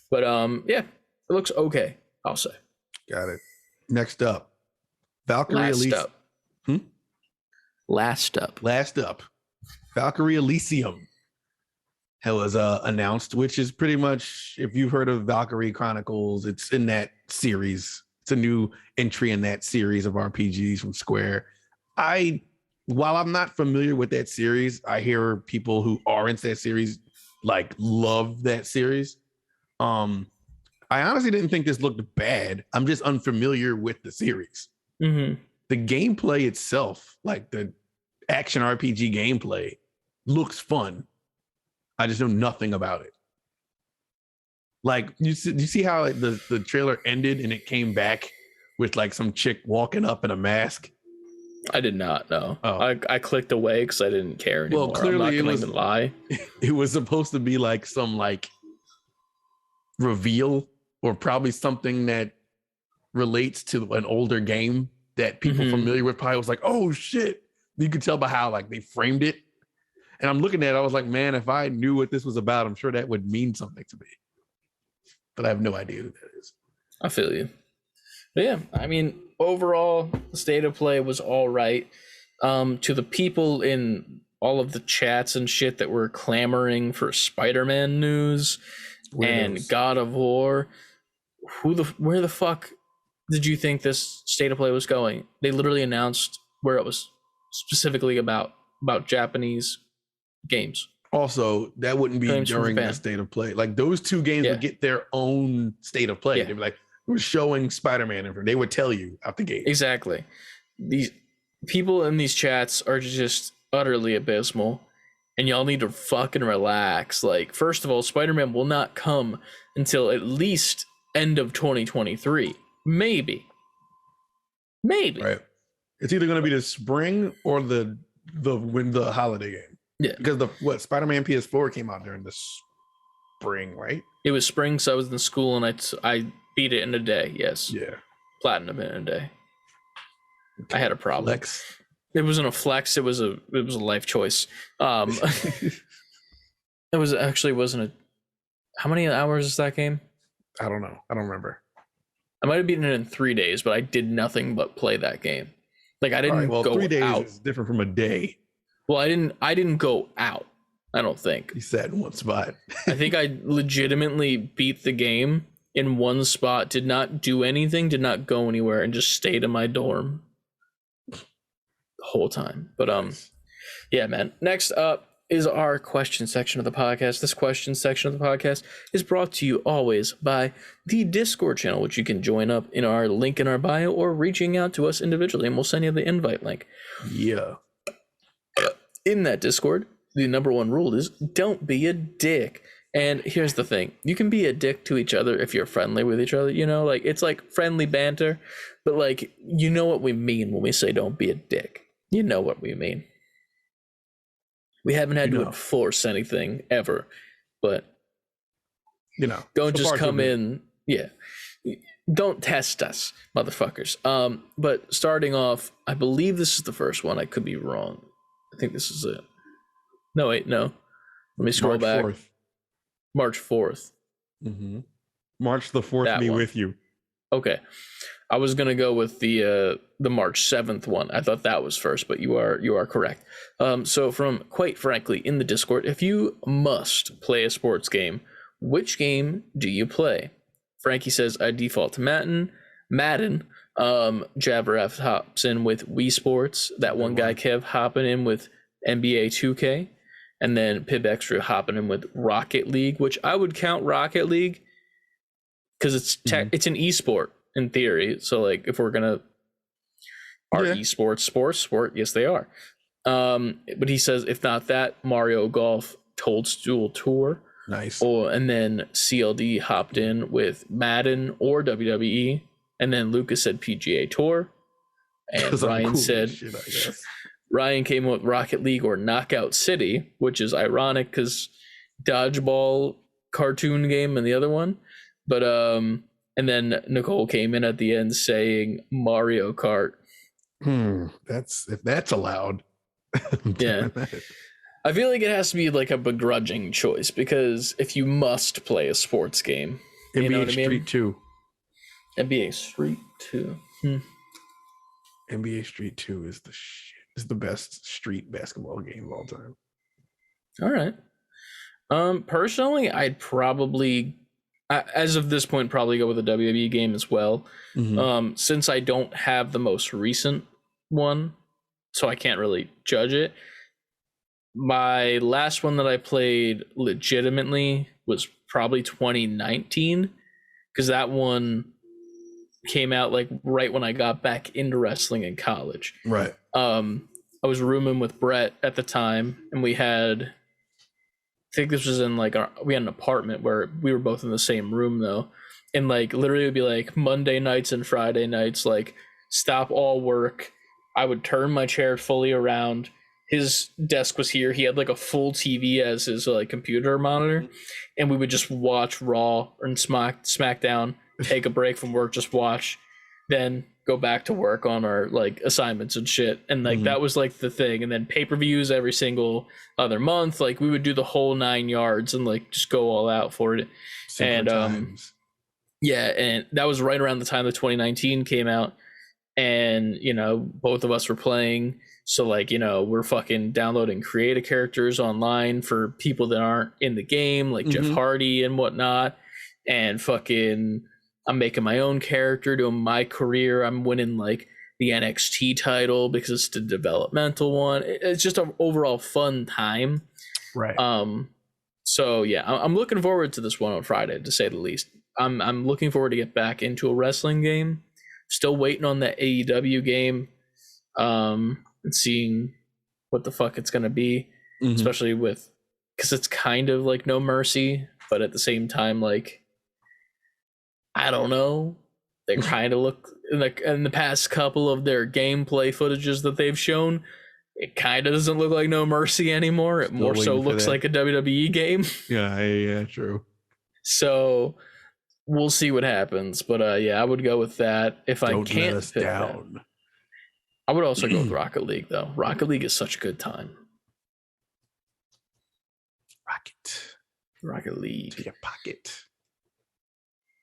But yeah, it looks okay, I'll say. Got it. Next up, Valkyrie Elysium. Last up, Valkyrie Elysium was announced, which is pretty much, if you've heard of Valkyrie Chronicles, it's in that series. It's a new entry in that series of RPGs from Square. While I'm not familiar with that series, I hear people who are into that series like love that series. I honestly didn't think this looked bad. I'm just unfamiliar with the series. The gameplay itself, like the action RPG gameplay, looks fun. I just know nothing about it. Like, you see how the trailer ended and it came back with like some chick walking up in a mask? I did not know. Oh. I clicked away because I didn't care anymore. Well, clearly I'm not gonna even lie. It was supposed to be like some like reveal or probably something that relates to an older game that people familiar with probably was like, oh shit. You could tell by how like they framed it. And I'm looking at it, I was like, man, if I knew what this was about, I'm sure that would mean something to me. But I have no idea who that is. I feel you. But yeah, I mean, overall, the state of play was all right. To the people in all of the chats and shit that were clamoring for Spider-Man news and God of War, where the fuck did you think this state of play was going? They literally announced where it was specifically about Japanese games. Also, that wouldn't be Games from during Japan. that state of play. Like those two games Yeah. would get their own state of play. Yeah. They'd be like, we're showing Spider-Man, and they would tell you out the gate. Exactly. These people in these chats are just utterly abysmal, and y'all need to fucking relax. Like, first of all, Spider-Man will not come until at least end of 2023. Maybe. Right. It's either going to be the spring or the holiday game. Yeah. Because Spider-Man PS4 came out during the spring, right? It was spring, so I was in school, and I beat it in a day. Yes. Yeah. Platinum in a day. I had a problem. Flex. It wasn't a flex. It was a life choice. It wasn't a. How many hours is that game? I don't know. I don't remember. I might have beaten it in 3 days, but I did nothing but play that game. Like, I didn't go 3 days out. is different from a day. Well, I didn't go out. I don't think. You sat in one spot. I think I legitimately beat the game in one spot. Did not do anything. Did not go anywhere, and just stayed in my dorm the whole time. But yeah, man. Next up is our question section of the podcast. This question section of the podcast is brought to you always by the Discord channel, which you can join up in our link in our bio or reaching out to us individually, and we'll send you the invite link. Yeah. In that Discord, the number one rule is don't be a dick. And here's the thing. You can be a dick to each other if you're friendly with each other, you know? Like, it's like friendly banter, but like, you know what we mean when we say don't be a dick. You know what we mean. We haven't had to enforce anything ever, but don't just come in. Yeah. Don't test us, motherfuckers. But starting off, I believe this is the first one. I could be wrong. I think this is it. No, wait, no. Let me scroll back. 4th. March 4th. Mm-hmm. March the 4th, me with you. Okay. I was gonna go with the March 7th one. I thought that was first, but you are correct. So from Quite Frankly in the Discord, if you must play a sports game, which game do you play? Frankie says I default to Madden. Jabref hops in with Wii Sports. That one guy Kev hopping in with NBA 2K, and then Pib Extra hopping in with Rocket League, which I would count Rocket League because it's an esport in theory. So like, if we're gonna esports sport, yes they are. But he says if not that, Mario Golf Toadstool Tour. Nice. And then CLD hopped in with Madden or WWE, and then Lucas said PGA Tour, and Ryan said shit, I guess. Ryan came with Rocket League or Knockout City, which is ironic because dodgeball cartoon game and the other one. But and then Nicole came in at the end saying Mario Kart. If that's allowed. Yeah. I feel like it has to be like a begrudging choice, because if you must play a sports game, NBA you know what I mean? Street 2. NBA Street 2. NBA Street 2 is the shit. It's the best street basketball game of all time. All right. Personally, I'd probably, as of this point, probably go with a WWE game as well. Mm-hmm. Since I don't have the most recent one, so I can't really judge it. My last one that I played legitimately was probably 2019, because that one came out like right when I got back into wrestling in college. Right. I was rooming with Brett at the time, and we had, I think this was in like we had an apartment where we were both in the same room though, and like literally it would be like Monday nights and Friday nights, like stop all work. I would turn my chair fully around. His desk was here. He had like a full TV as his like computer monitor, and we would just watch Raw and SmackDown. Take a break from work, just watch. Then go back to work on our like assignments and shit, and like that was like the thing. And then pay-per-views every single other month, like we would do the whole 9 yards and like just go all out for it. Simpler times. Yeah, and that was right around the time that 2019 came out, and you know, both of us were playing, so like, you know, we're fucking downloading creative characters online for people that aren't in the game, like Jeff Hardy and whatnot, and fucking I'm making my own character, doing my career. I'm winning like the NXT title because it's the developmental one. It's just an overall fun time. Right. So yeah, I'm looking forward to this one on Friday, to say the least. I'm looking forward to get back into a wrestling game. Still waiting on that AEW game, and seeing what the fuck it's gonna be, especially with, because it's kind of like No Mercy, but at the same time, like, I don't know. They kind of look like, in the past couple of their gameplay footages that they've shown, it kind of doesn't look like No Mercy anymore. It Still more so looks that. like a WWE game. Yeah, true. So we'll see what happens. But yeah, I would go with that. If Don't I can't let us pick down. that, I would also go with Rocket League, though. Rocket League is such a good time. Rocket League. To your pocket.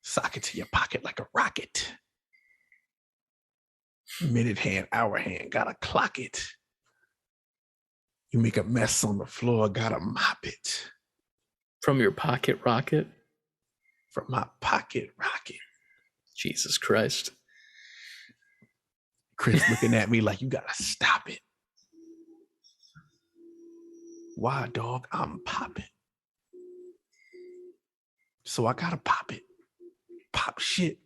Sock it to your pocket like a rocket. Minute hand, hour hand, gotta clock it. You make a mess on the floor, gotta mop it. From your pocket rocket? From my pocket rocket. Jesus Christ. Chris looking at me like, you gotta stop it. Why, dog? I'm popping. So I gotta pop it. Pop shit.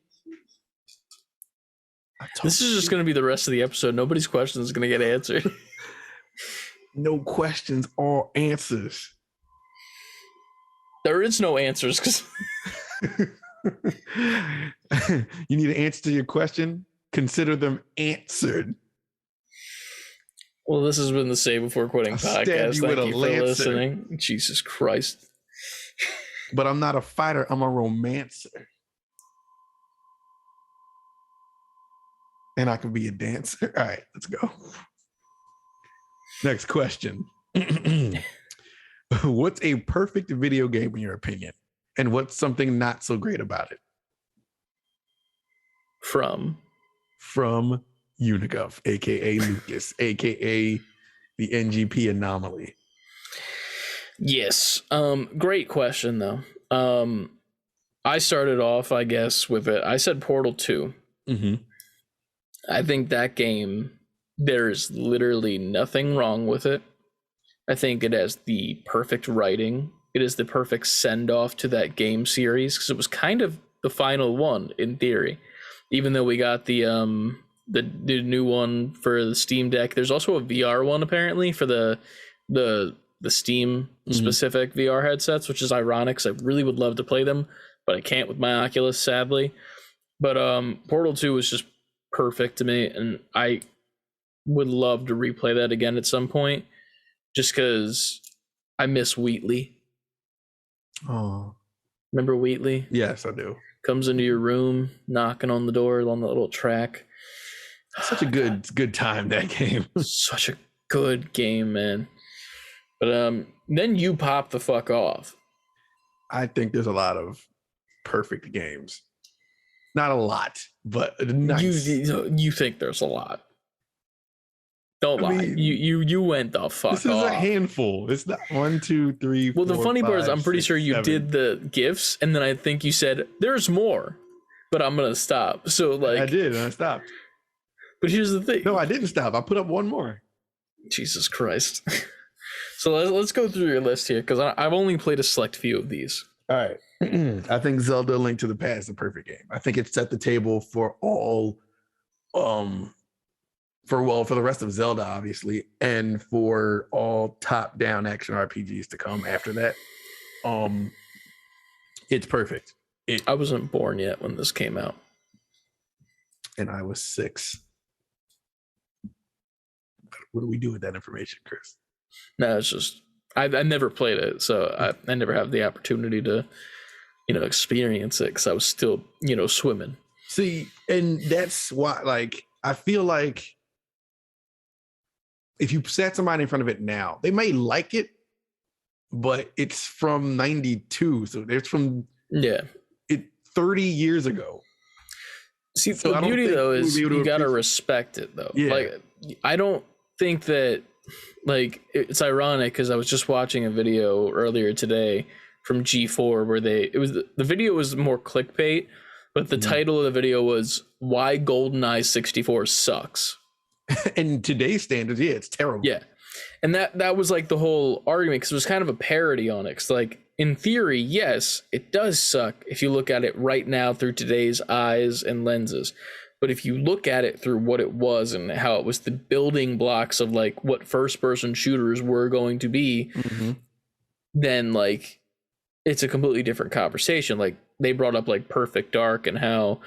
This is just going to be the rest of the episode. Nobody's question is going to get answered. No questions, all answers. There is no answers. Cause you need an answer to your question? Consider them answered. Well, this has been the Save Before Quitting podcast. Thank you for listening. Jesus Christ. But I'm not a fighter. I'm a romancer. And I can be a dancer. All right, let's go. Next question. What's a perfect video game in your opinion? And what's something not so great about it? From Unigov, aka Lucas, aka the NGP anomaly. Yes. Great question though. I started off, I guess, with it. I said Portal 2. I think that game, there's literally nothing wrong with it. I think it has the perfect writing. It is the perfect send-off to that game series, because it was kind of the final one in theory. Even though we got the new one for the Steam Deck, there's also a VR one apparently for the Steam specific VR headsets, which is ironic because I really would love to play them, but I can't with my Oculus, sadly. But Portal 2 was just perfect to me, and I would love to replay that again at some point, just because I miss Wheatley. Oh, remember Wheatley? Yes, I do. Comes into your room, knocking on the door on the little track. Such a good time, that game. Such a good game, man. But then you pop the fuck off. I think there's a lot of perfect games. Not a lot, but nice. You think there's a lot. Don't lie. You went the fuck off. This is a handful. It's not 1, 2, 3, 4. Well, the funny part is I'm pretty 6, sure you 7. did the gifts, and then I think you said there's more, but I'm gonna stop. So like I did, and I stopped. But here's the thing. No, I didn't stop. I put up one more. Jesus Christ. So let's go through your list here, because I've only played a select few of these. All right. I think Zelda: Link to the Past is a perfect game. I think it set the table for all, for the rest of Zelda, obviously, and for all top-down action RPGs to come after that. It's perfect. I wasn't born yet when this came out, and I was 6. What do we do with that information, Chris? No, it's just I never played it, so I never have the opportunity to experience it, because I was still swimming. See, and that's why, like, I feel like if you sat somebody in front of it now, they may like it, but it's from 92. So it's from Yeah. it 30 years ago. See, So the I don't beauty think though you would is be able to you gotta appreciate- respect it though. Yeah. Like, I don't think that, like, it's ironic because I was just watching a video earlier today from G4 where the video was more clickbait, but the title of the video was "Why GoldenEye 64 Sucks." In today's standards, yeah, it's terrible. Yeah, and that was like the whole argument because it was kind of a parody on it. 'Cause, like, in theory, yes, it does suck if you look at it right now through today's eyes and lenses. But if you look at it through what it was and how it was the building blocks of like what first person shooters were going to be, then like it's a completely different conversation. Like, they brought up like Perfect Dark and how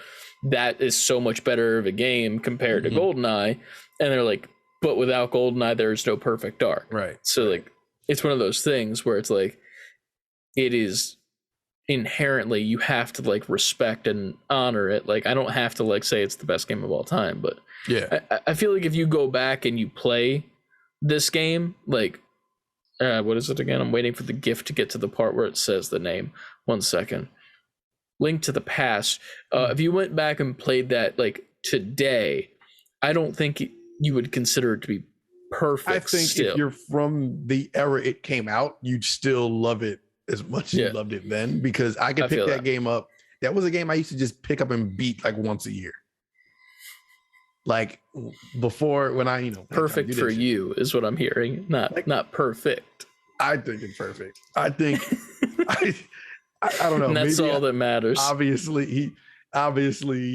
that is so much better of a game compared to GoldenEye. And they're like, but without GoldenEye, there's no Perfect Dark. Right. So like, it's one of those things where it's like, it is inherently, you have to like respect and honor it. Like, I don't have to like say it's the best game of all time, but Yeah. I feel like if you go back and you play this game, like, what is it again? I'm waiting for the GIF to get to the part where it says the name. 1 second. Link to the Past. If you went back and played that like today, I don't think you would consider it to be perfect. I think still. if you're from the era it came out, you'd still love it as much as you loved it then, because I could pick that game up. That was a game I used to just pick up and beat like once a year. Like before, when I, perfect for you is what I'm hearing. Not perfect. I think it's perfect. I think I don't know. And that's maybe all that matters. Obviously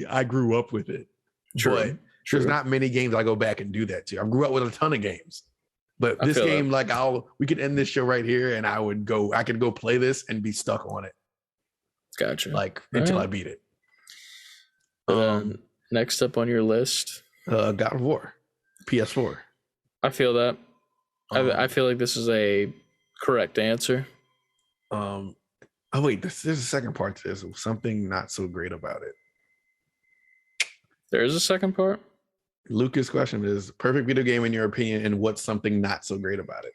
I grew up with it. True. But there's not many games I go back and do that to. I grew up with a ton of games. But this game, like, we could end this show right here and I could go play this and be stuck on it. Gotcha. Like until I beat it. Next up on your list, God of War, PS4. I feel that. I feel like this is a correct answer. Oh wait, there's a second part to this. Something not so great about it. There is a second part? Lucas' question is, perfect video game in your opinion, and what's something not so great about it?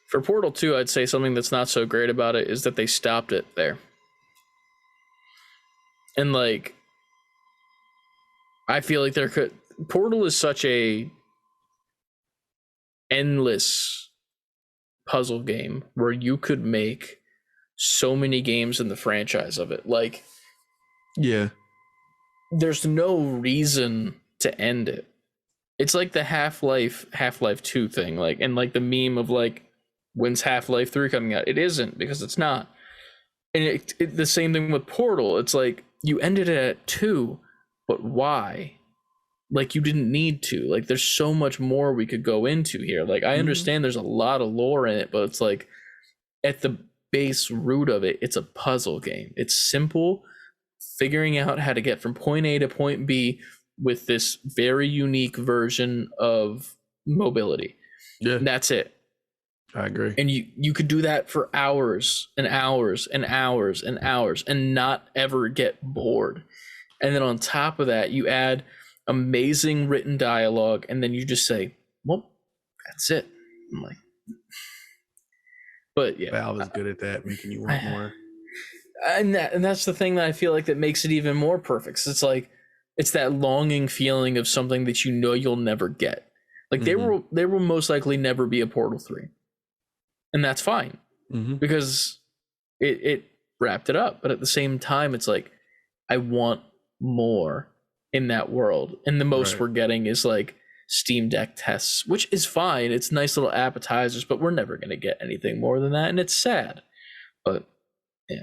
For Portal 2, I'd say something that's not so great about it is that they stopped it there. And like, I feel like Portal is such a endless puzzle game where you could make so many games in the franchise of it. Like, yeah, there's no reason to end it. It's like the Half-Life 2 thing, like, and like the meme of like, when's Half-Life 3 coming out? It isn't, because it's not. And the same thing with Portal. It's like, you ended it at 2, but why? Like, you didn't need to. Like, there's so much more we could go into here. Like, I understand there's a lot of lore in it, but it's like, at the base root of it, it's a puzzle game. It's simple, figuring out how to get from point A to point B with this very unique version of mobility. Yeah, and that's it. I agree. And you could do that for hours and hours and hours and hours and not ever get bored. And then on top of that, you add amazing written dialogue, and then you just say, well, that's it. I'm like, but yeah, Valve is good at that, making you want more. And that's the thing that I feel like that makes it even more perfect. So it's like, it's that longing feeling of something that you know you'll never get. Like, there will most likely never be a Portal 3. And that's fine, because it wrapped it up. But at the same time, it's like, I want more in that world. And the most we're getting is like Steam Deck tests, which is fine. It's nice little appetizers, but we're never going to get anything more than that. And it's sad. But yeah.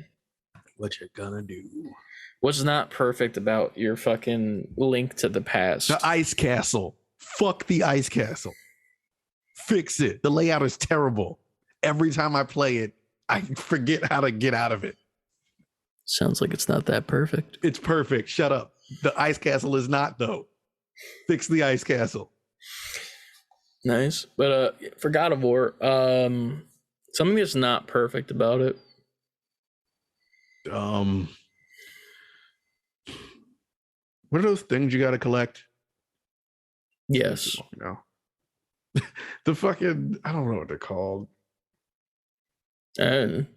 What you're gonna do. What's not perfect about your fucking Link to the Past? The ice castle. Fuck the ice castle. Fix it. The layout is terrible. Every time I play it, I forget how to get out of it. Sounds like it's not that perfect. It's perfect. Shut up. The ice castle is not, though. Fix the ice castle. Nice. But for God of War, something that's not perfect about it. what are those things you got to collect? Yes. No. The fucking, I don't know what they're called. And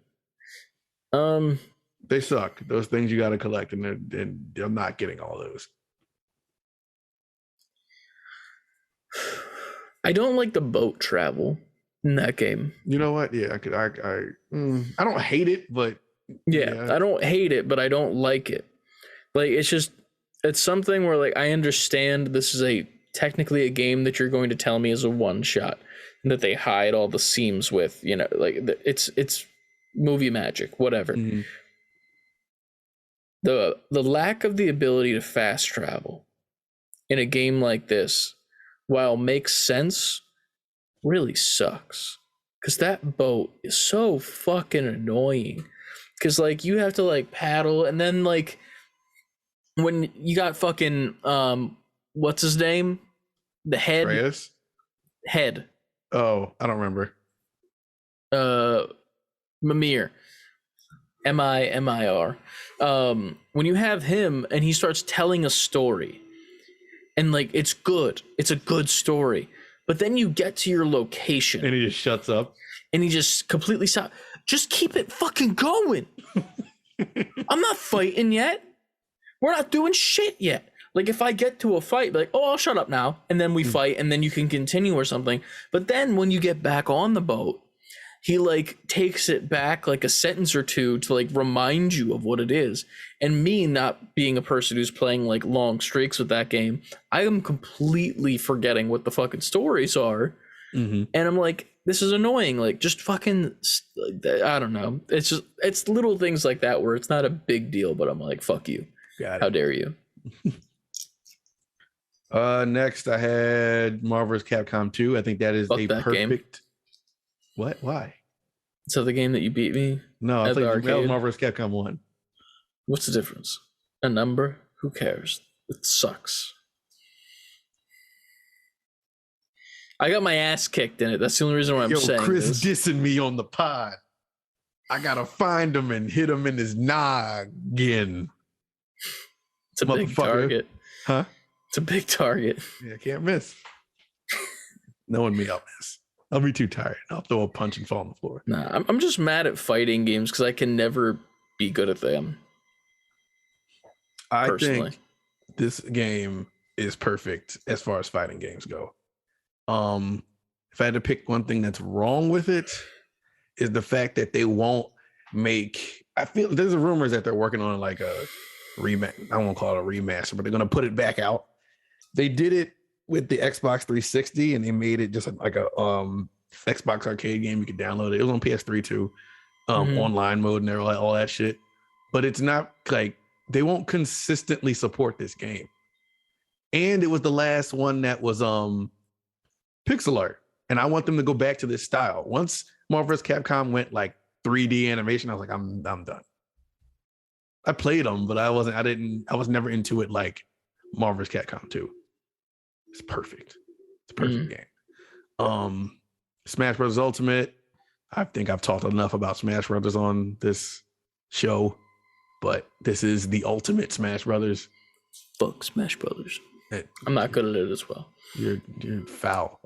They suck. Those things you got to collect, and I'm not getting all those. I don't like the boat travel in that game. You know what? Yeah, I don't hate it, but yeah, I don't hate it, but I don't like it. Like, it's something where, like, I understand this is technically a game that you're going to tell me is a one shot, and that they hide all the seams with, like, it's movie magic, whatever. Mm-hmm. The lack of the ability to fast travel in a game like this, while makes sense, really sucks. Because that boat is so fucking annoying. Because, like, you have to, like, paddle, and then, like, when you got fucking what's his name, the head Reyes? head Oh, I don't remember. Mimir, Mimir. When you have him and he starts telling a story, and, like, it's a good story, but then you get to your location And he just shuts up, and he just completely stops. Just keep it fucking going. I'm not fighting yet. We're not doing shit yet. Like, if I get to a fight, be like, oh, I'll shut up now, and then we fight, and then you can continue or something. But then when you get back on the boat, he, like, takes it back like a sentence or two to, like, remind you of what it is. And me not being a person who's playing, like, long streaks with that game, I am completely forgetting what the fucking stories are. Mm-hmm. And I'm like, this is annoying. Like, just fucking, I don't know. It's little things like that where it's not a big deal, but I'm like, fuck you. How dare you? Next I had Marvel's Capcom 2. I think that is a perfect game. What? Why? So the game that you beat me? No, I think that was Marvel's Capcom 1. What's the difference? A number? Who cares? It sucks. I got my ass kicked in it. That's the only reason why I'm saying Chris this. Dissing me on the pod. I gotta find him and hit him in his noggin. It's a big target. Huh? It's a big target. Yeah, can't miss. Knowing me, I'll miss. I'll be too tired. I'll throw a punch and fall on the floor. Nah, I'm just mad at fighting games because I can never be good at them. I think this game is perfect as far as fighting games go. If I had to pick one thing that's wrong with it, is the fact that they won't make. I feel there's rumors that they're working on like a remake. I won't call it a remaster, but they're gonna put it back out. They did it with the Xbox 360, and they made it just like a Xbox arcade game. You could download it. It was on PS3 too, online mode and all that shit. But it's not like they won't consistently support this game. And it was the last one that was pixel art, and I want them to go back to this style. Once Marvel vs. Capcom went like 3D animation, I was like, I'm done. I played them, but I was never into it like Marvel vs. Capcom 2. It's perfect. It's a perfect game. Smash Bros. Ultimate. I think I've talked enough about Smash Brothers on this show, but this is the ultimate Smash Brothers. Fuck Smash Brothers. I'm not good at it as well. You're foul.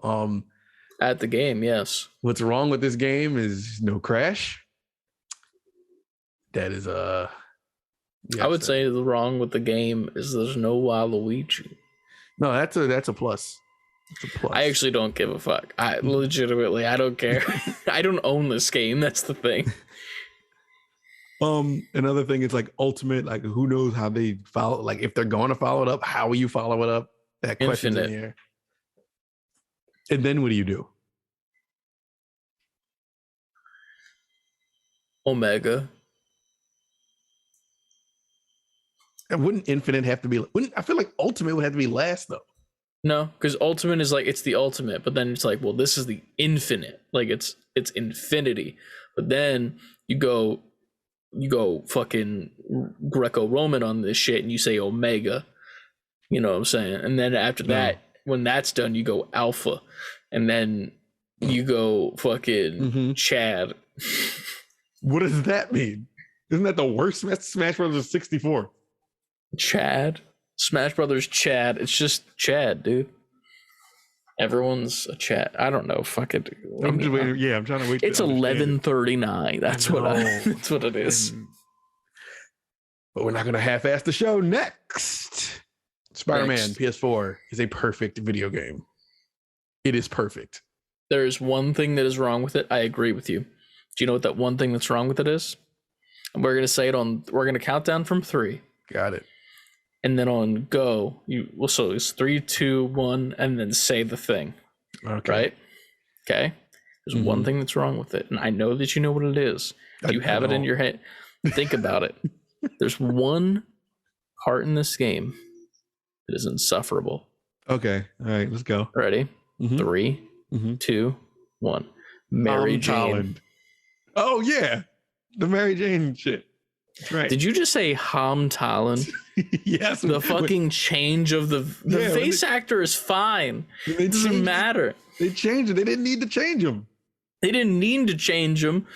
At the game, yes. What's wrong with this game is no crash. That is I would say the wrong with the game is there's no Waluigi. No, that's a plus. That's a plus. I actually don't give a fuck. I don't care. I don't own this game. That's the thing. Another thing is like Ultimate, like who knows how they follow, like if they're going to follow it up, how will you follow it up? That question's in the air. And then what do you do? Omega. And wouldn't Infinite have to be? I feel like Ultimate would have to be last though. No, because Ultimate is like it's the ultimate, but then it's like, well, this is the infinite. Like it's infinity. But then you go fucking Greco-Roman on this shit, and you say Omega. You know what I'm saying? And then after that, when that's done, you go Alpha, and then you go fucking Chad. What does that mean? Isn't that the worst Smash Brothers 64? Chad, Smash Brothers Chad. It's just Chad, dude. Everyone's a Chad. I don't know. Fuck it. I'm just waiting. Yeah, I'm trying to wait. It's 11:39. That's what that's what it is. But we're not gonna half-ass the show. Next, Spider-Man PS4 is a perfect video game. It is perfect. There's one thing that is wrong with it. I agree with you. Do you know what that one thing that's wrong with it is? And we're gonna say it on. We're gonna count down from 3. Got it. And then on go, so it's 3, 2, 1, and then say the thing. Okay. Right? Okay. There's one thing that's wrong with it, and I know that you know what it is. You have it in your head. Think about it. There's one part in this game that is insufferable. Okay. All right. Let's go. Ready? 3, 2, 1. Mary Jane. Holland. Oh yeah, the Mary Jane shit. That's right. Did you just say Talon? Yes. The fucking change of the face actor is fine. It doesn't matter. They changed it. They didn't need to change him. They didn't need to change him,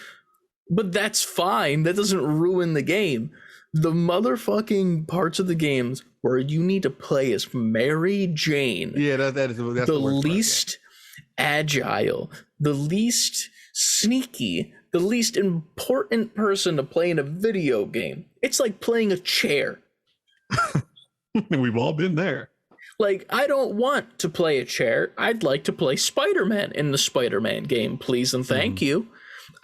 but that's fine. That doesn't ruin the game. The motherfucking parts of the games where you need to play as Mary Jane. Yeah, that's the least agile, the least sneaky, the least important person to play in a video game. It's like playing a chair. We've all been there. Like, I don't want to play a chair. I'd like to play Spider-Man in the Spider-Man game, please and thank you.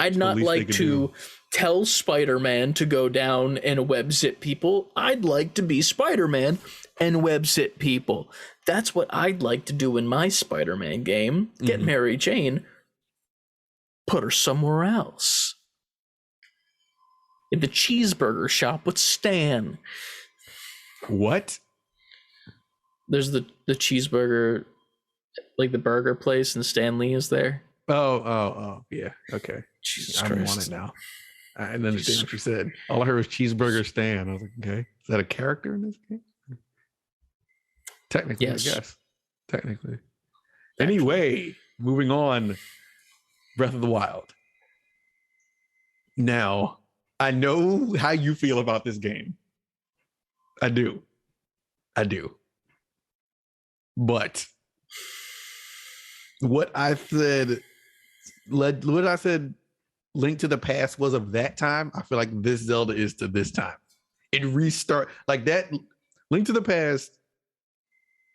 I'd not like to tell Spider-Man to go down and web zip people. I'd like to be Spider-Man and web zip people. That's what I'd like to do in my Spider-Man game. Get Mary Jane, put her somewhere else. In the cheeseburger shop with Stan. What? There's the cheeseburger, like the burger place, and Stan Lee is there. Oh, yeah. Okay. Jesus I'm Christ. on it now. I didn't understand what you said. All I heard was cheeseburger Stan. I was like, okay. Is that a character in this game? Technically, yes. I guess. Technically. Anyway, moving on. Breath of the Wild. Now, I know how you feel about this game. I do. But what I said, Link to the Past was of that time. I feel like this Zelda is to this time. It restart like that. Link to the Past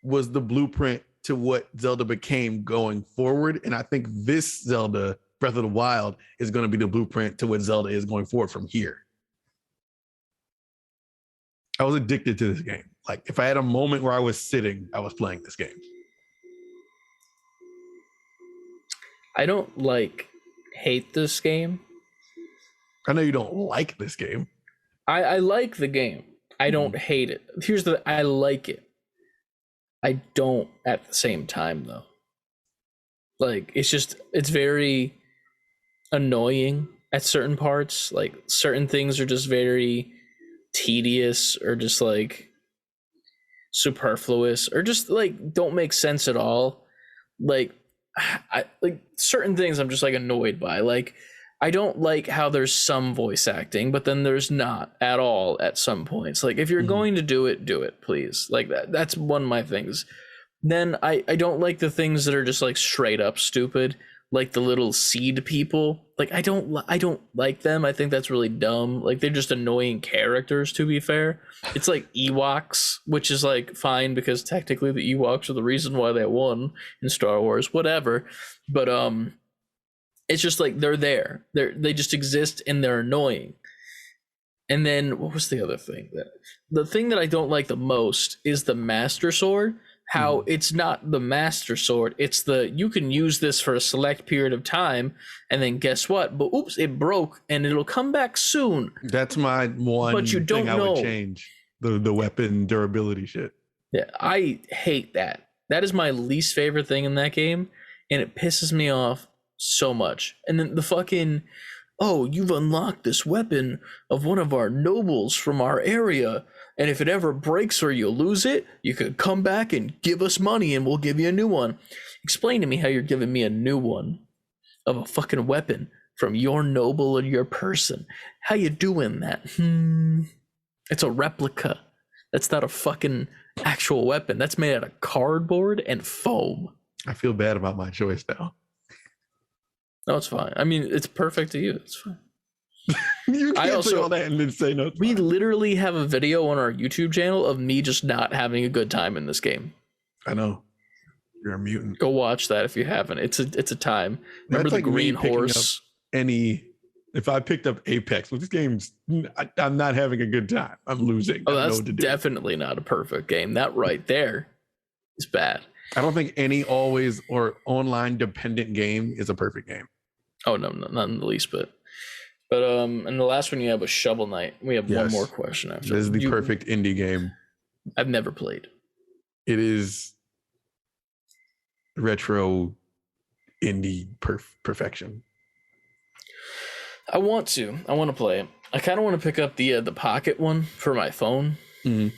was the blueprint to what Zelda became going forward. And I think this Zelda, Breath of the Wild, is going to be the blueprint to what Zelda is going forward from here. I was addicted to this game. Like, if I had a moment where I was sitting, I was playing this game. I don't hate this game. I know you don't like this game. I like the game. I don't hate it. I like it. I don't at the same time though. Like, it's very annoying at certain parts. Like, certain things are just very tedious or just like superfluous or just like don't make sense at all. Like, I like certain things I'm just like annoyed by. Like, I don't like how there's some voice acting, but then there's not at all at some points. Like, if you're going to do it, please. Like, that's one of my things. Then I don't like the things that are just like straight up stupid, like the little seed people. Like, I don't like them. I think that's really dumb. Like, they're just annoying characters, to be fair. It's like Ewoks, which is like fine because technically the Ewoks are the reason why they won in Star Wars, whatever. But it's just like they're there. They just exist and they're annoying. And then what was the other thing? The thing that I don't like the most is the Master Sword. How it's not the Master Sword, it's you can use this for a select period of time, and then guess what? But oops, it broke, and it'll come back soon. That's my one but you don't thing I would change. The weapon durability shit. Yeah, I hate that. That is my least favorite thing in that game, and it pisses me off so much. And then the fucking, oh, you've unlocked this weapon of one of our nobles from our area, and if it ever breaks or you lose it, you could come back and give us money and we'll give you a new one. Explain to me how you're giving me a new one of a fucking weapon from your noble or your person. How you doing that? It's a replica. That's not a fucking actual weapon. That's made out of cardboard and foam. I feel bad about my choice now. No, it's fine. I mean, it's perfect to you. It's fine. You can't say all that and then say no. We literally have a video on our YouTube channel of me just not having a good time in this game. I know. You're a mutant. Go watch that if you haven't. It's a time. Remember the green horse? If I picked up Apex, well, this game's, I'm not having a good time. I'm losing. Oh, that's definitely not a perfect game. That right there is bad. I don't think any always or online dependent game is a perfect game. Oh no, not in the least bit. But and the last one you have was Shovel Knight. We have one more question after. This is the perfect indie game. I've never played. It is retro indie perfection. I want to play it. I kind of want to pick up the Pocket one for my phone and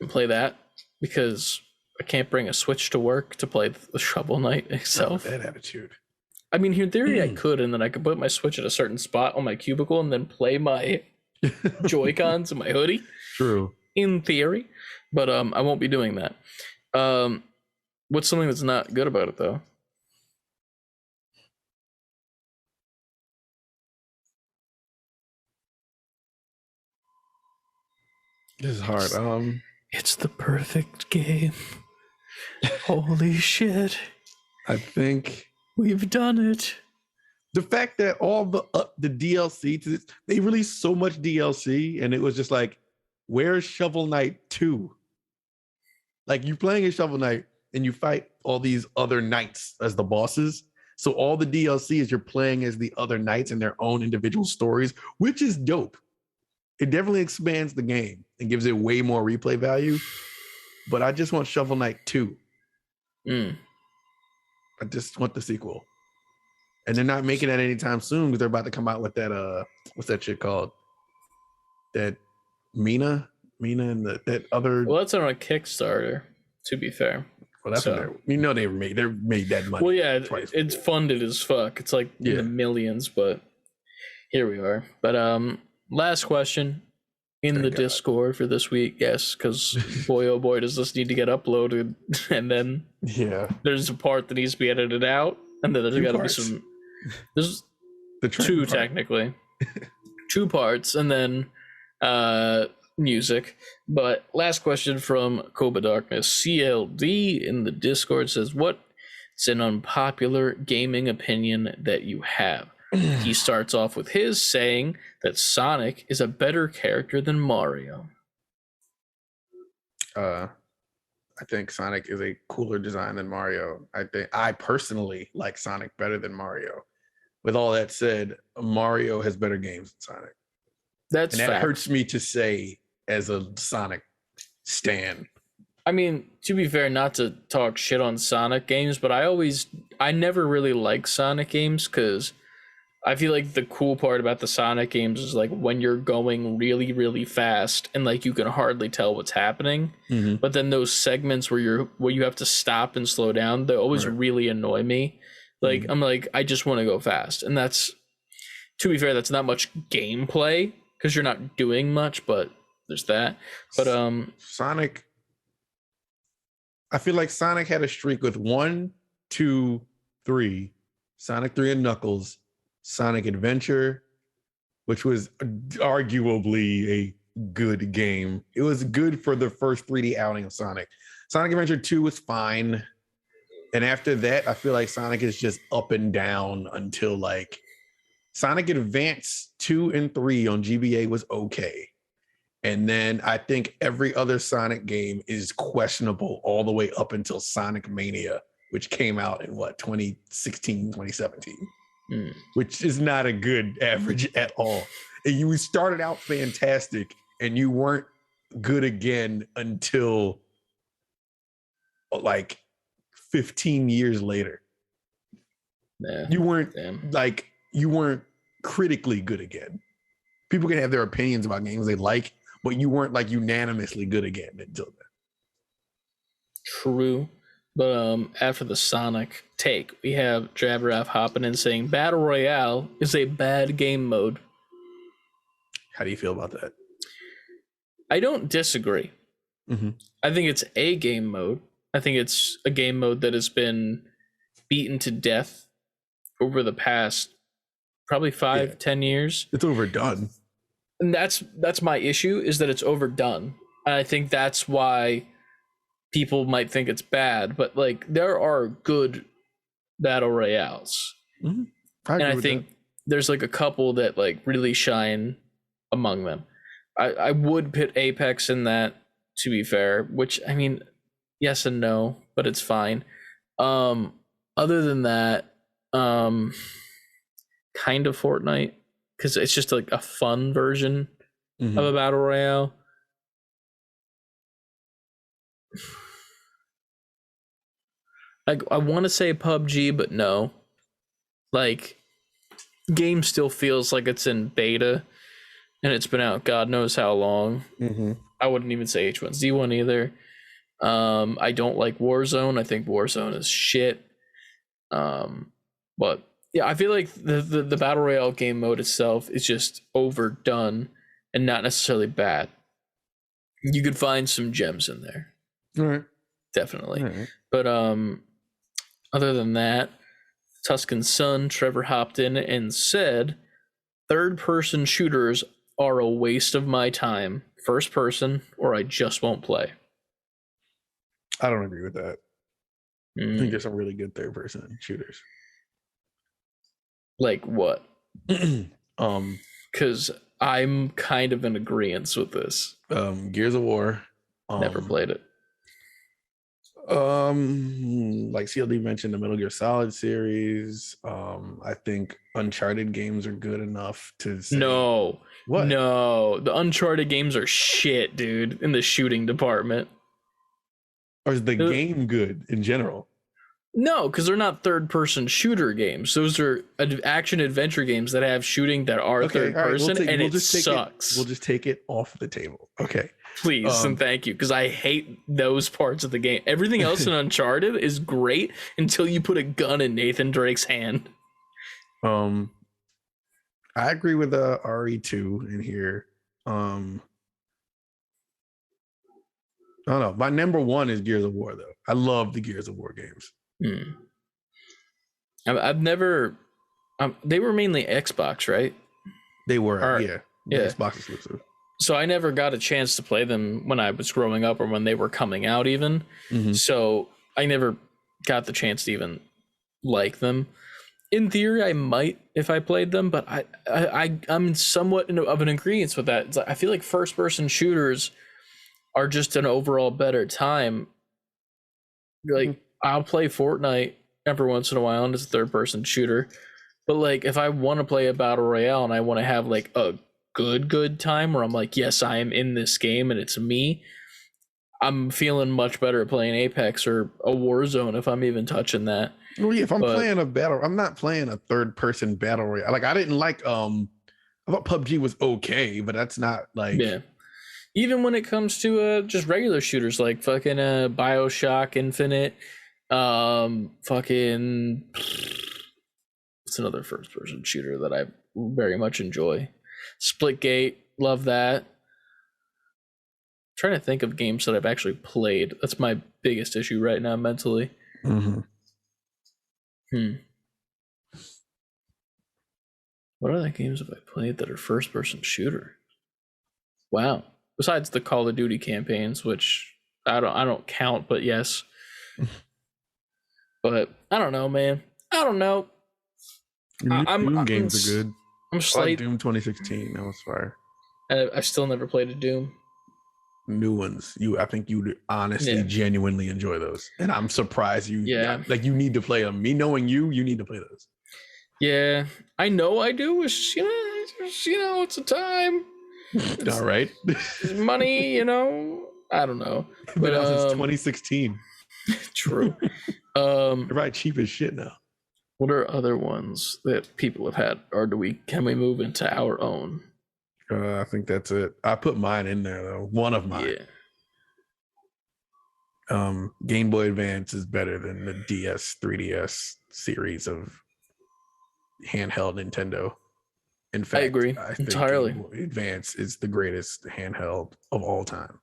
play that because I can't bring a Switch to work to play the Shovel Knight itself. Oh, that attitude. I mean, in theory, I could, and then I could put my Switch at a certain spot on my cubicle and then play my Joy-Cons in my hoodie. True. In theory, but I won't be doing that. What's something that's not good about it, though? This is hard. It's the perfect game. Holy shit. I think we've done it. The fact that all the DLC to this, they released so much DLC, and it was just like, where's Shovel Knight 2? Like, you playing a Shovel Knight and you fight all these other knights as the bosses. So all the DLC is you're playing as the other knights and their own individual stories, which is dope. It definitely expands the game and gives it way more replay value. But I just want Shovel Knight 2. I just want the sequel. And they're not making that anytime soon because they're about to come out with that what's that shit called? That Mina and that other. Well, that's on a Kickstarter, to be fair. Well, that's what they made that money. Well, yeah, it's funded as fuck. It's like in the millions, but here we are. But last question in the Discord for this week, yes, because boy oh boy does this need to get uploaded, and then there's a part that needs to be edited out, and then there's got to be some. There's two technically, 2 parts, and then music. But last question from Koba Darkness CLD in the Discord says, what's an unpopular gaming opinion that you have? He starts off with his saying that Sonic is a better character than Mario. I think Sonic is a cooler design than Mario. I personally like Sonic better than Mario. With all that said, Mario has better games than Sonic. That hurts me to say as a Sonic stan. I mean, to be fair, not to talk shit on Sonic games, but I never really liked Sonic games because I feel like the cool part about the Sonic games is like when you're going really, really fast and like you can hardly tell what's happening. But then those segments where you have to stop and slow down, they always really annoy me. Like I'm like, I just want to go fast. And that's, to be fair, that's not much gameplay because you're not doing much, but there's that. But Sonic, I feel like Sonic had a streak with 1, 2, 3, Sonic 3 and Knuckles, Sonic Adventure, which was arguably a good game. It was good for the first 3D outing of Sonic. Sonic Adventure 2 was fine. And after that, I feel like Sonic is just up and down until like Sonic Advance 2 and 3 on GBA was okay. And then I think every other Sonic game is questionable all the way up until Sonic Mania, which came out in 2016, 2017, which is not a good average at all. And you started out fantastic and you weren't good again until like 15 years later. You weren't critically good again. People can have their opinions about games they like, but you weren't like unanimously good again until then. True. But after the Sonic take, we have Jabraff hopping in saying Battle Royale is a bad game mode. How do you feel about that? I don't disagree. Mm-hmm. I think it's a game mode. I think it's a game mode that has been beaten to death over the past probably 10 years. It's overdone. And that's my issue, is that it's overdone. And I think that's why people might think it's bad, but like there are good battle royales. Mm-hmm. I think there's like a couple that like really shine among them. I would put Apex in that, to be fair, which I mean, yes and no, but it's fine. Other than that, kind of Fortnite, because it's just like a fun version of a battle royale. I want to say PUBG, but no. Like, game still feels like it's in beta, and it's been out God knows how long. I wouldn't even say H1Z1 either. I don't like Warzone. I think Warzone is shit. But yeah, I feel like the battle royale game mode itself is just overdone and not necessarily bad. You could find some gems in there. All right. Definitely. All right. But other than that, Tuscan's son Trevor hopped in and said, "Third-person shooters are a waste of my time. First person, or I just won't play." I don't agree with that. I think there's some really good third-person shooters. Like what? Because I'm kind of in agreement with this. Gears of War. Never played it. Like CLD mentioned, the Metal Gear Solid series. I think Uncharted games are good enough to say. No. What? No, the Uncharted games are shit, dude, in the shooting department. Or is the game good in general? No, because they're not third-person shooter games. Those are action-adventure games that have shooting that are third-person, and it sucks. We'll just take it off the table. Okay. Please and thank you, because I hate those parts of the game. Everything else in Uncharted is great until you put a gun in Nathan Drake's hand. I agree with RE2 in here. I don't know. My number one is Gears of War, though. I love the Gears of War games. I've never. They were mainly Xbox, right? They were, yeah. Xbox exclusive. So I never got a chance to play them when I was growing up or when they were coming out, even. So I never got the chance to even like them. In theory, I might if I played them, but I'm somewhat of an agreement with that. I feel like first-person shooters are just an overall better time. Like, I'll play Fortnite every once in a while, and it's a third-person shooter. But like, if I want to play a battle royale and I want to have like a good time where I'm like, yes, I am in this game and it's me, I'm feeling much better playing Apex or a Warzone if I'm even touching that. Well, yeah, if I'm playing a battle, I'm not playing a third-person battle royale. Like, I didn't like. I thought PUBG was okay, but that's not like. Yeah. Even when it comes to just regular shooters like fucking BioShock Infinite, fucking. What's another first-person shooter that I very much enjoy? Splitgate, love that. I'm trying to think of games that I've actually played. That's my biggest issue right now mentally. What other games have I played that are first-person shooter? Wow. Besides the Call of Duty campaigns, which I don't count, but yes. But I don't know, man. I don't know. Doom games are good. I'm like Doom 2016. That was fire. I've still never played a Doom. New ones. I think you'd honestly, genuinely enjoy those. And I'm surprised you. Yeah. Like, you need to play them. Me knowing you need to play those. Yeah, I know I do. It's, it's a time. All right. Money, I don't know. But since 2016. True. They're right cheap as shit now. What are other ones that people have had, or can we move into our own? I think that's it. I put mine in there though. One of mine. Game Boy Advance is better than the DS, 3DS series of handheld Nintendo. In fact, I agree I think entirely. Game Boy Advance is the greatest handheld of all time.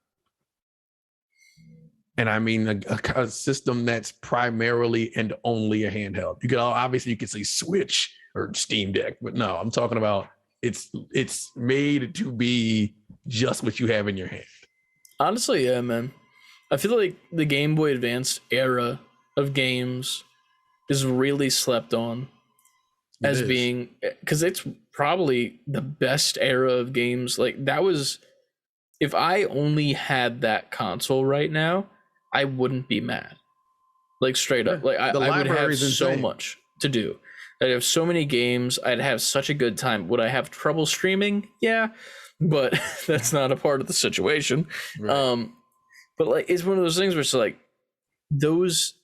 And I mean a system that's primarily and only a handheld. You could obviously you could say Switch or Steam Deck, but no, I'm talking about it's made to be just what you have in your hand. Honestly, yeah, man. I feel like the Game Boy Advance era of games is really slept on as being, because it's probably the best era of games. Like, that was, if I only had that console right now, I wouldn't be mad. Like, straight up. Like, I would have so much to do. I'd have so many games. I'd have such a good time. Would I have trouble streaming? Yeah, but that's not a part of the situation. Right. But like, it's one of those things where it's like, those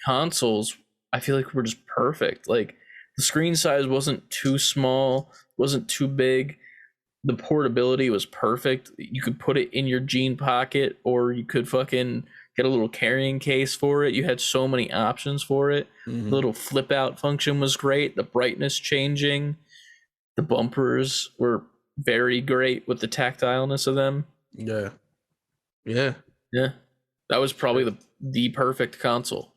consoles, I feel like, were just perfect. Like, the screen size wasn't too small, wasn't too big. The portability was perfect. You could put it in your jean pocket, or you could fucking get a little carrying case for it. You had so many options for it. Mm-hmm. The little flip out function was great. The brightness changing, the bumpers were very great with the tactileness of them. Yeah. That was probably the perfect console.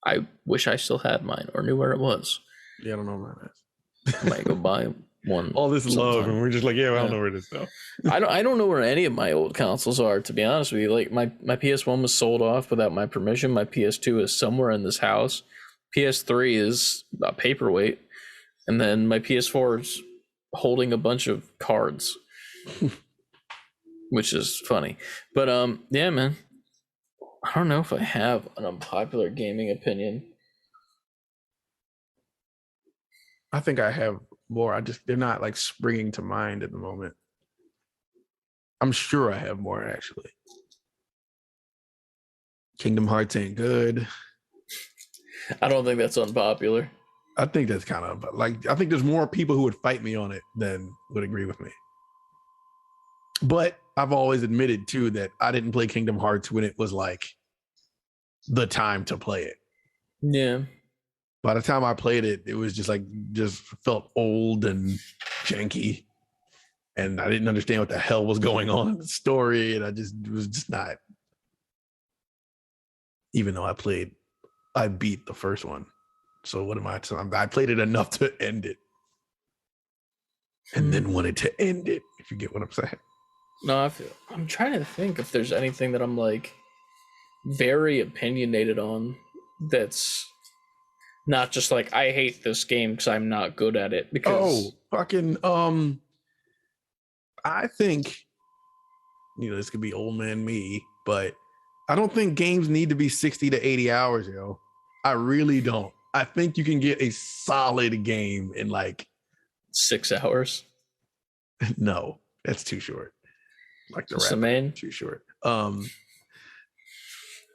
I wish I still had mine or knew where it was. Yeah, I don't know about that. I might go buy one. All this sometime. Love, and we're just like, I don't know where it is though. I don't know where any of my old consoles are, to be honest with you. Like, my PS1 was sold off without my permission. My PS2 is somewhere in this house. PS3 is a paperweight, and then my PS4 is holding a bunch of cards, which is funny. But yeah, man. I don't know if I have an unpopular gaming opinion. I think I have more. They're not like springing to mind at the moment. I'm sure I have more actually. Kingdom Hearts ain't good. I don't think that's unpopular. I think that's kind of like, I think there's more people who would fight me on it than would agree with me. But I've always admitted too that I didn't play Kingdom Hearts when it was like the time to play it. Yeah. By the time I played it, it was just felt old and janky. And I didn't understand what the hell was going on in the story. And it was just not, even though I beat the first one. So what am I played it enough to end it. And then wanted to end it, if you get what I'm saying. No, I'm trying to think if there's anything that I'm like very opinionated on that's not just like, I hate this game because I'm not good at it. Because I think, this could be old man me, but I don't think games need to be 60 to 80 hours, yo. I really don't. I think you can get a solid game in like 6 hours. No, that's too short. Like the rap, too short.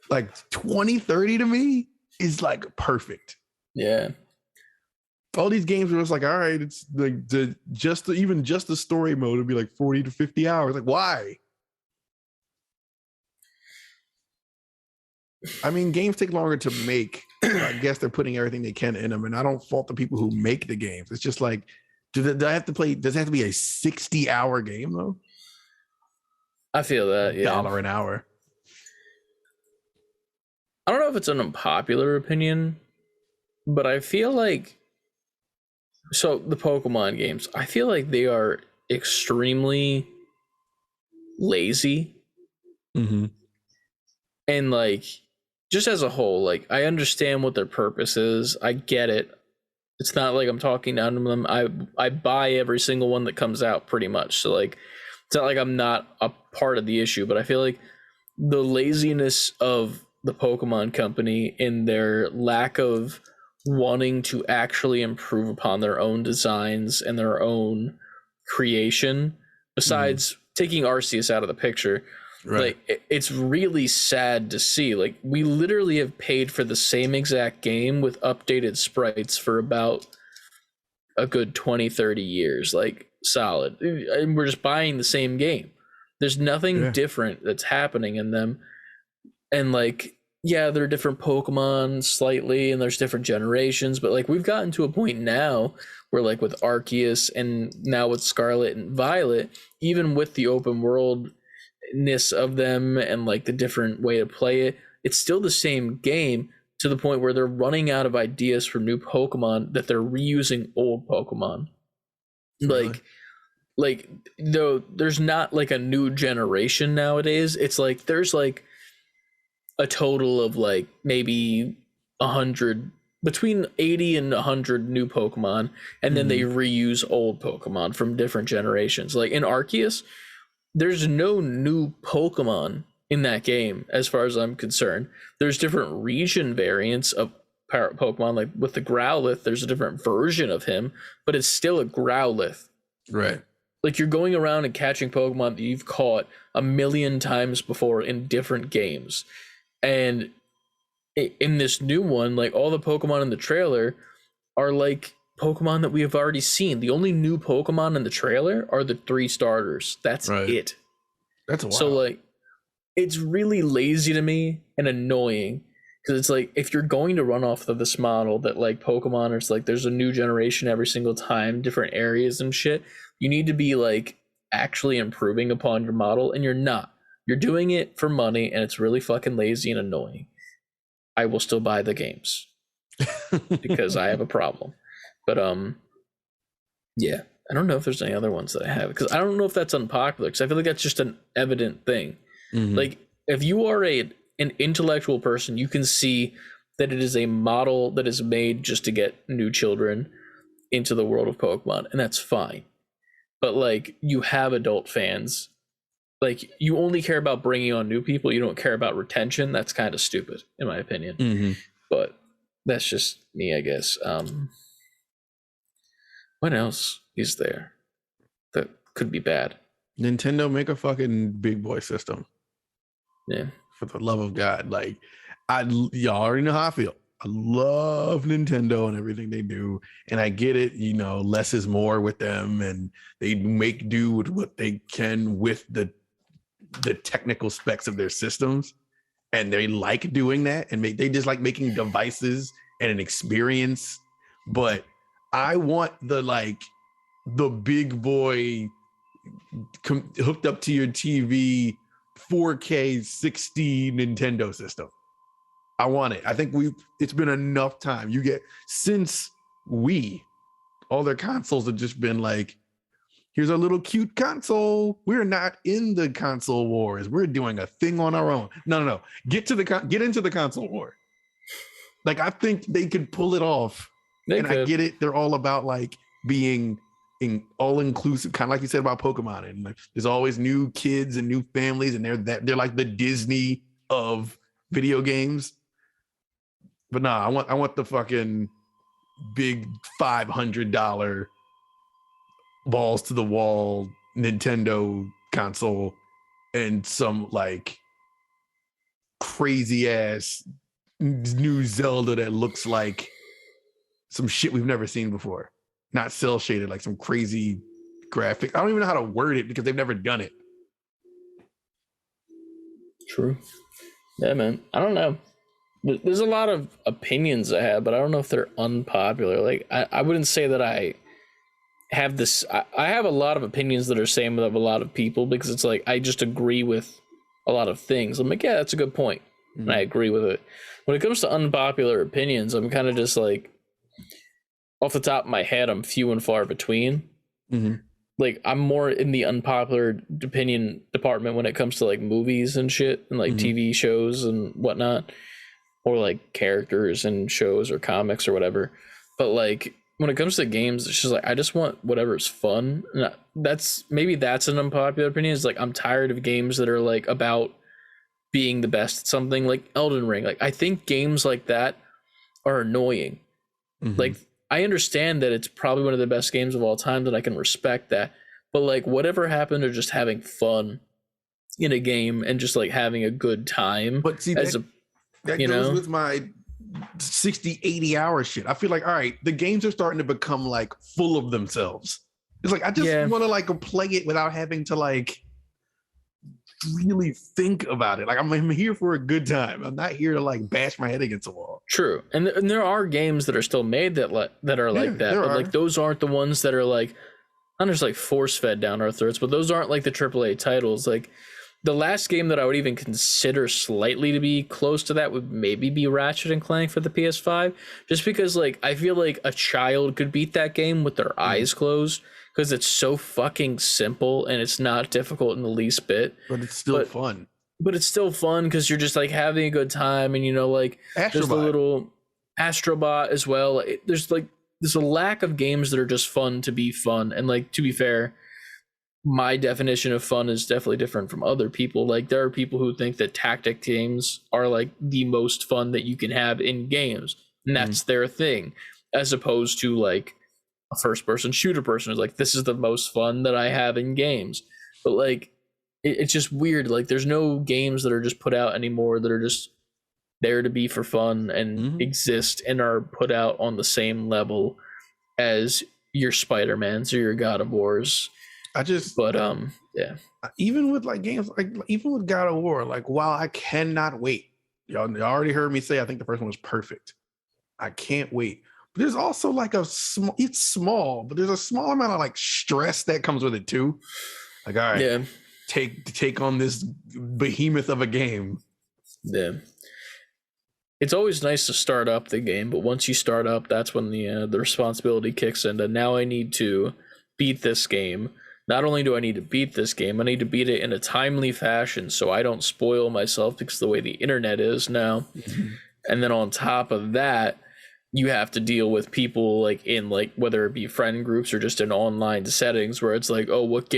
Like 20, 30 to me is like perfect. Yeah. All these games where it's like, all right, it's like even the story mode would be like 40 to 50 hours. Like, why? I mean, games take longer to make. I guess they're putting everything they can in them, and I don't fault the people who make the games. It's just like, does it have to be a 60-hour game though? I feel that, yeah. $1 an hour. I don't know if it's an unpopular opinion, but I feel like, so the Pokemon games, I feel like they are extremely lazy. Mm-hmm. And like, just as a whole, like, I understand what their purpose is. I get it. It's not like I'm talking down to them. I buy every single one that comes out pretty much. So like, it's not like I'm not a part of the issue, but I feel like the laziness of the Pokemon company in their lack of wanting to actually improve upon their own designs and their own creation, besides taking Arceus out of the picture, right? Like, it's really sad to see. Like, we literally have paid for the same exact game with updated sprites for about a good 20-30 years, like, solid, and we're just buying the same game. There's nothing different that's happening in them. And like, yeah, there are different Pokemon slightly, and there's different generations, but like we've gotten to a point now where like with Arceus and now with Scarlet and Violet, even with the open worldness of them and like the different way to play it, it's still the same game to the point where they're running out of ideas for new Pokemon that they're reusing old Pokemon. Really? Like though there's not like a new generation nowadays. It's like there's like a total of like maybe 100, between 80 and 100 new Pokemon, and then they reuse old Pokemon from different generations. Like in Arceus, there's no new Pokemon in that game as far as I'm concerned. There's different region variants of Pokemon, like with the Growlithe there's a different version of him, but it's still a Growlithe. Right. Like you're going around and catching Pokemon that you've caught a million times before in different games. And in this new one, like all the Pokemon in the trailer are like Pokemon that we have already seen. The only new Pokemon in the trailer are the 3 starters. That's it. That's wild. So like, it's really lazy to me and annoying, because it's like, if you're going to run off of this model that like Pokemon is like there's a new generation every single time, different areas and shit, you need to be like actually improving upon your model, and you're not. You're doing it for money, and it's really fucking lazy and annoying. I will still buy the games because I have a problem. But yeah, I don't know if there's any other ones that I have, because I don't know if that's unpopular, because I feel like that's just an evident thing. Like if you are an intellectual person, you can see that it is a model that is made just to get new children into the world of Pokemon, and that's fine. But like, you have adult fans. Like, you only care about bringing on new people. You don't care about retention. That's kind of stupid, in my opinion. But that's just me, I guess. What else is there that could be bad? Nintendo, make a fucking big boy system. Yeah. For the love of God. Like, y'all already know how I feel. I love Nintendo and everything they do. And I get it, you know, less is more with them. And they make do with what they can with the technical specs of their systems, and they like doing that, and they just like making devices and an experience. But I want the big boy hooked up to your TV 4K 60 Nintendo system. I want it. I think it's been enough time. You get, since all their consoles have just been like, here's a little cute console. We're not in the console wars. We're doing a thing on our own. No. Get into the console war. Like, I think they could pull it off. I get it. They're all about like being all inclusive, kind of like you said about Pokemon. And like, there's always new kids and new families, and they're like the Disney of video games. But nah, I want the fucking big $500 balls to the wall Nintendo console, and some like crazy ass new Zelda that looks like some shit we've never seen before. Not cell shaded, like some crazy graphic. I don't even know how to word it because they've never done it. True. Yeah, man. I don't know. There's a lot of opinions I have, but I don't know if they're unpopular. Like, I wouldn't say that I have this. I have a lot of opinions that are same with a lot of people, because it's like I just agree with a lot of things. I'm like, yeah, that's a good point, and I agree with it. When it comes to unpopular opinions, I'm kind of just like, off the top of my head, I'm few and far between. Like, I'm more in the unpopular opinion department when it comes to like movies and shit, and like TV shows and whatnot, or like characters and shows or comics or whatever. But like, when it comes to games, it's just like, I just want whatever's fun. And that's an unpopular opinion. It's like, I'm tired of games that are like about being the best at something, like Elden Ring. Like, I think games like that are annoying. Like, I understand that it's probably one of the best games of all time, that I can respect that. But like, whatever happened to just having fun in a game and just like having a good time? But see, that goes with my 60, 80 hour shit. I feel like, all right, the games are starting to become like full of themselves. It's like, I just want to like play it without having to like really think about it. Like I'm here for a good time. I'm not here to like bash my head against a wall. True, and there are games that are still made that are like that, but like those aren't the ones that are like not just like force fed down our throats, but those aren't like the AAA titles. Like the last game that I would even consider slightly to be close to that would maybe be Ratchet and Clank for the PS5, just because like I feel like a child could beat that game with their eyes closed because it's so fucking simple and it's not difficult in the least bit. But it's still fun. But it's still fun because you're just like having a good time, and you know, like there's the little Astrobot as well. There's a lack of games that are just fun to be fun, and like to be fair, my definition of fun is definitely different from other people. Like there are people who think that tactic games are like the most fun that you can have in games, and that's their thing, as opposed to like a first person shooter person is like, this is the most fun that I have in games. But like it's just weird, like there's no games that are just put out anymore that are just there to be for fun and exist and are put out on the same level as your Spider-Mans or your God of Wars. Yeah, even with like games like even with God of War, like while I cannot wait, y'all already heard me say I think the first one was perfect. I can't wait. But there's also like it's small, but there's a small amount of like stress that comes with it too. Like, all right, take on this behemoth of a game. Yeah. It's always nice to start up the game, but once you start up, that's when the responsibility kicks in. And now I need to beat this game. Not only do I need to beat this game, I need to beat it in a timely fashion so I don't spoil myself because of the way the internet is now. And then on top of that, you have to deal with people like in like whether it be friend groups or just in online settings where it's like, oh, what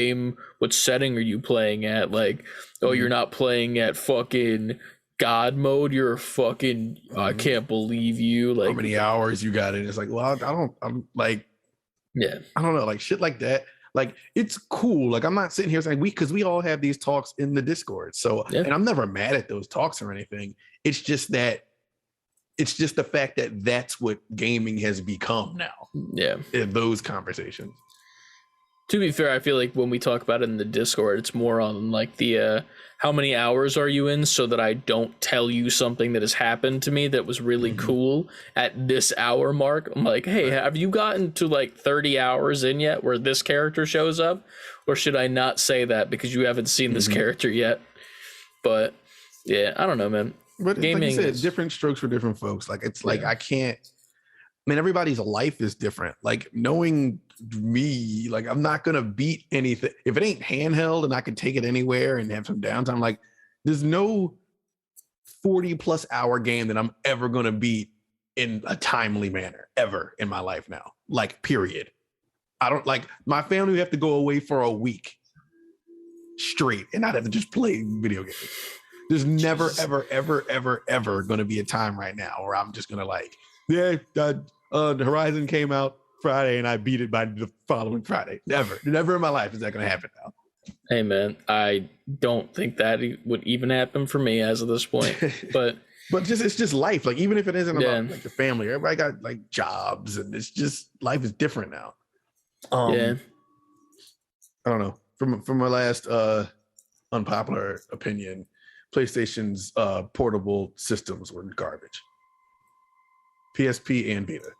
setting are you playing at? Like, oh, you're not playing at fucking God mode. You're fucking I can't believe you. Like how many hours you got in? It's like, well, I'm like, yeah, I don't know, like shit like that. Like it's cool. Like I'm not sitting here saying because we all have these talks in the Discord. So and I'm never mad at those talks or anything. It's just the fact that that's what gaming has become now. Yeah. In those conversations. To be fair, I feel like when we talk about it in the Discord, it's more on like the how many hours are you in so that I don't tell you something that has happened to me that was really cool at this hour mark. I'm like, hey, have you gotten to like 30 hours in yet where this character shows up? Or should I not say that because you haven't seen this character yet? But yeah, I don't know, man. But gaming, like you said, different strokes for different folks. Like it's like I can't. I mean, everybody's life is different. Like knowing me, like I'm not gonna beat anything if it ain't handheld and I can take it anywhere and have some downtime. Like there's no 40+ hour game that I'm ever gonna beat in a timely manner ever in my life now. Like period. I don't like my family have to go away for a week straight and not have to just play video games. There's never, ever going to be a time right now where I'm just going to like, the Horizon came out Friday and I beat it by the following Friday. Never in my life is that going to happen now. Hey, man, I don't think that would even happen for me as of this point. But it's just life. Like, even if it isn't about like the family, everybody got like jobs and it's just life is different now. I don't know. From my last unpopular opinion, PlayStation's portable systems were garbage. PSP and Vita.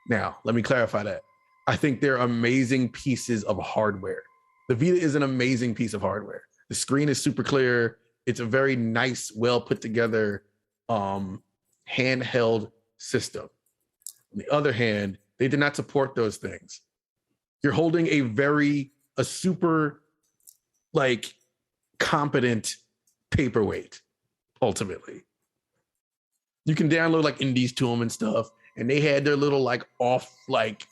Now, let me clarify that. I think they're amazing pieces of hardware. The Vita is an amazing piece of hardware. The screen is super clear. It's a very nice, well put together handheld system. On the other hand, they did not support those things. You're holding a super like competent paperweight. Ultimately, you can download like indies to them and stuff, and they had their little like off like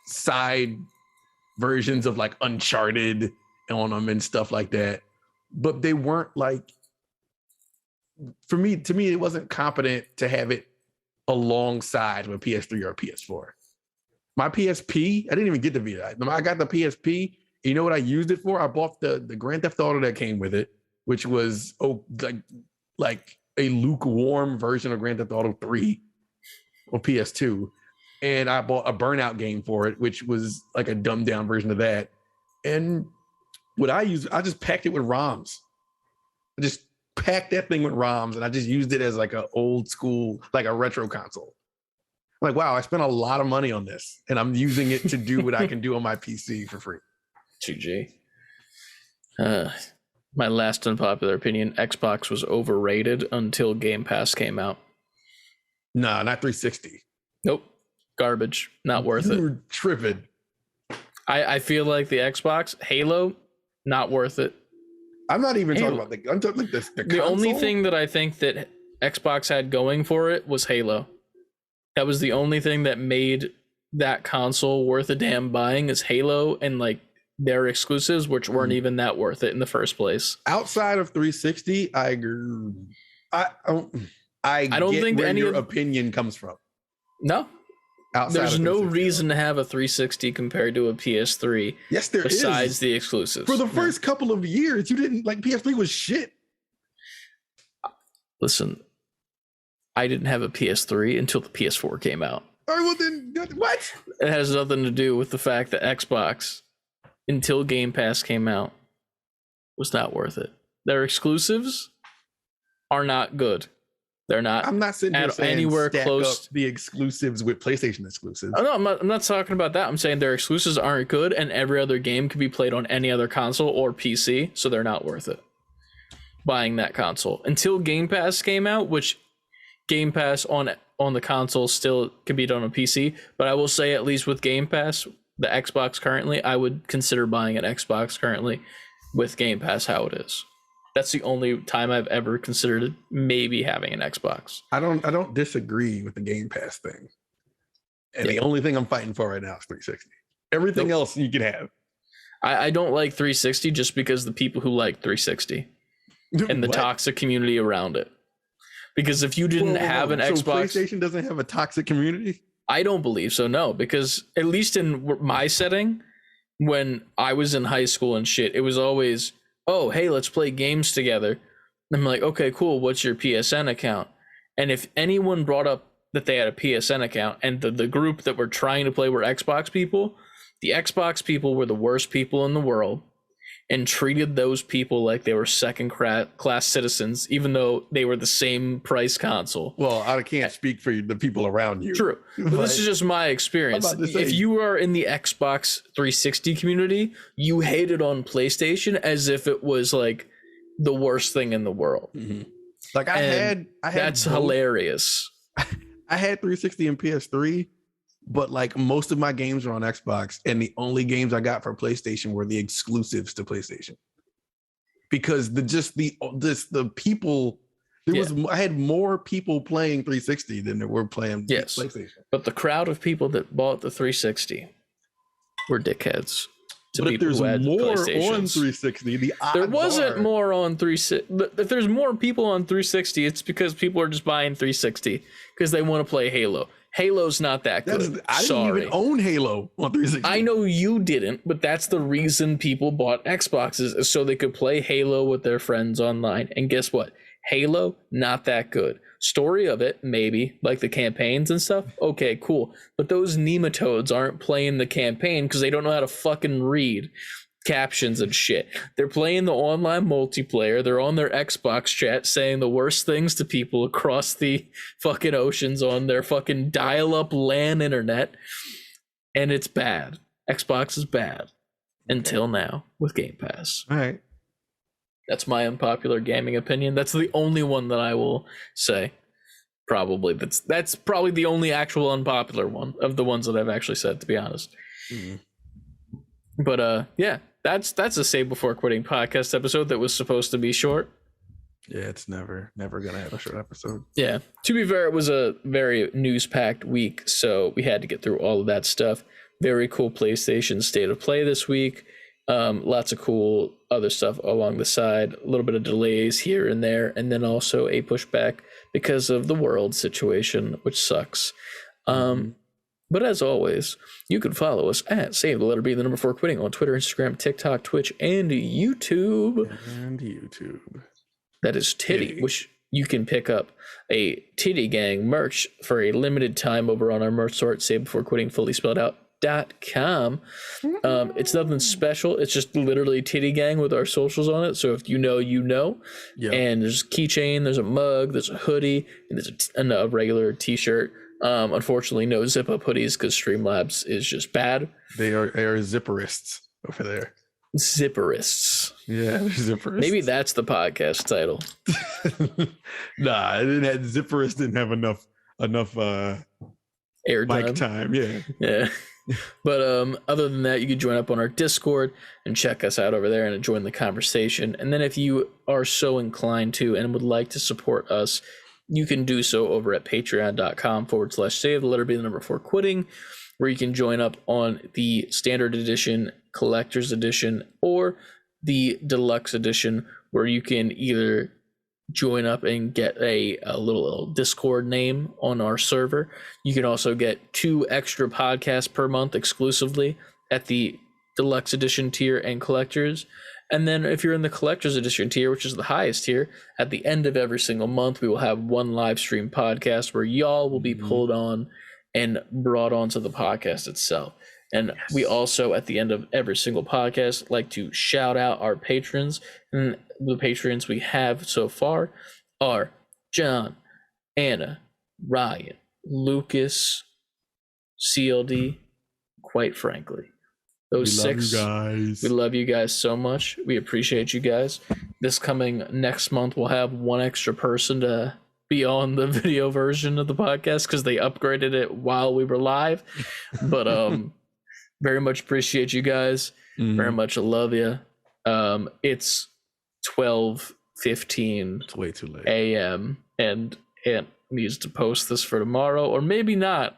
side versions of like Uncharted on them and stuff like that, but they weren't like, to me it wasn't competent to have it alongside with PS3 or PS4. My PSP, I didn't even get the Vita. I got the PSP. You know what I used it for? I bought the Grand Theft Auto that came with it, which was like a lukewarm version of Grand Theft Auto 3 or PS2. And I bought a Burnout game for it, which was like a dumbed down version of that. And what I used, I just packed it with ROMs. I just packed that thing with ROMs and I just used it as like an old school, like a retro console. I'm like, wow, I spent a lot of money on this and I'm using it to do what I can do on my PC for free. 2G. My last unpopular opinion, Xbox was overrated until Game Pass came out. Nah, not 360. Nope. Garbage. Not worth it. You're tripping. I feel like the Xbox, Halo, not worth it. I'm not even talking about I'm talking like the console? Only thing that I think that Xbox had going for it was Halo. That was the only thing that made that console worth a damn buying is Halo and like their exclusives, which weren't even that worth it in the first place. Outside of 360, I agree. I don't think where any your opinion comes from. No. There's no reason to have a 360 compared to a PS3. Yes, there is. Besides the exclusives. For the first couple of years, you didn't like PS3 was shit. Listen, I didn't have a PS3 until the PS4 came out. All right, well then, what? It has nothing to do with the fact that Xbox, until Game Pass came out, was not worth it. Their exclusives are not good. They're not. I'm not sitting here saying anywhere stack close up the exclusives with PlayStation exclusives. Oh, no, I'm not talking about that. I'm saying their exclusives aren't good, and every other game can be played on any other console or PC, so they're not worth it. Buying that console until Game Pass came out, which Game Pass on the console still can be done on PC. But I will say, at least with Game Pass, the Xbox currently, I would consider buying an Xbox currently with Game Pass how it is. That's the only time I've ever considered maybe having an Xbox. I don't disagree with the Game Pass thing. And the only thing I'm fighting for right now is 360. Everything else you can have. I don't like 360 just because the people who like 360 and the toxic community around it. Because if you didn't have an Xbox... PlayStation doesn't have a toxic community? I don't believe so, no. Because at least in my setting, when I was in high school and shit, it was always... oh, hey, let's play games together. I'm like, okay, cool. What's your PSN account? And if anyone brought up that they had a PSN account and the group that were trying to play were Xbox people, the Xbox people were the worst people in the world and treated those people like they were second class citizens, even though they were the same price console. Well, I can't speak for the people around you. True. But this is just my experience. If you are in the Xbox 360 community, you hated on PlayStation as if it was like the worst thing in the world. Mm-hmm. Like I had that's both. Hilarious. I had 360 and PS3, but like most of my games were on Xbox, and the only games I got for PlayStation were the exclusives to PlayStation. Because the people I had more people playing 360 than there were playing PlayStation. But the crowd of people that bought the 360 were dickheads. But if there's more on 360, there wasn't more on 360. If there's more people on 360, it's because people are just buying 360 because they want to play Halo. Halo's not that good. I didn't even own Halo on 360. I know you didn't, but that's the reason people bought Xboxes, is so they could play Halo with their friends online. And guess what? Halo, not that good. Story of it, maybe, like the campaigns and stuff. Okay, cool. But those nematodes aren't playing the campaign because they don't know how to fucking read captions and shit. They're playing the online multiplayer. They're on their Xbox chat saying the worst things to people across the fucking oceans on their fucking dial-up LAN internet. And it's bad. Xbox is bad. Until now with Game Pass. All right. That's my unpopular gaming opinion. That's the only one that I will say. Probably. That's probably the only actual unpopular one of the ones that I've actually said, to be honest. Mm-hmm. But yeah, that's a Save Before Quitting podcast episode that was supposed to be short. Yeah, it's never gonna have a short episode. Yeah. To be fair, it was a very news-packed week, so we had to get through all of that stuff. Very cool PlayStation State of Play this week. Lots of cool other stuff along the side, a little bit of delays here and there, and then also a pushback because of the world situation, which sucks. But as always, you can follow us at Save the Letter B, the number 4 Quitting on Twitter, Instagram, TikTok, Twitch, and YouTube. That is Titty, which you can pick up a Titty Gang merch for a limited time over on our merch store at Save Before Quitting, fully spelled out, It's nothing special. It's just literally Titty Gang with our socials on it. So if you know, you know. Yeah. And there's a keychain, there's a mug, there's a hoodie, and there's a regular t-shirt. Unfortunately, no zip-up hoodies because Streamlabs is just bad. They are zipperists over there. Zipperists. Yeah, they're zipperists. Maybe that's the podcast title. Nah, Zipperist didn't have enough Air mic time. Yeah. But other than that, you can join up on our Discord and check us out over there and join the conversation. And then if you are so inclined to and would like to support us, you can do so over at patreon.com/save the letter B the number 4 quitting, where you can join up on the standard edition, collector's edition, or the deluxe edition, where you can either join up and get a little Discord name on our server. You can also get 2 extra podcasts per month exclusively at the deluxe edition tier and collectors. And then if you're in the collector's edition tier, which is the highest tier, at the end of every single month, we will have 1 live stream podcast where y'all will be pulled on and brought onto the podcast itself. And we also, at the end of every single podcast, like to shout out our patrons. And the patrons we have so far are John, Anna, Ryan, Lucas, CLD, quite frankly. Those 6 guys. We love you guys so much. We appreciate you guys. This coming next month, we'll have 1 extra person to be on the video version of the podcast because they upgraded it while we were live. But very much appreciate you guys. Very much love you. It's 12:15. It's way too late. a.m. and Ant needs to post this for tomorrow, or maybe not.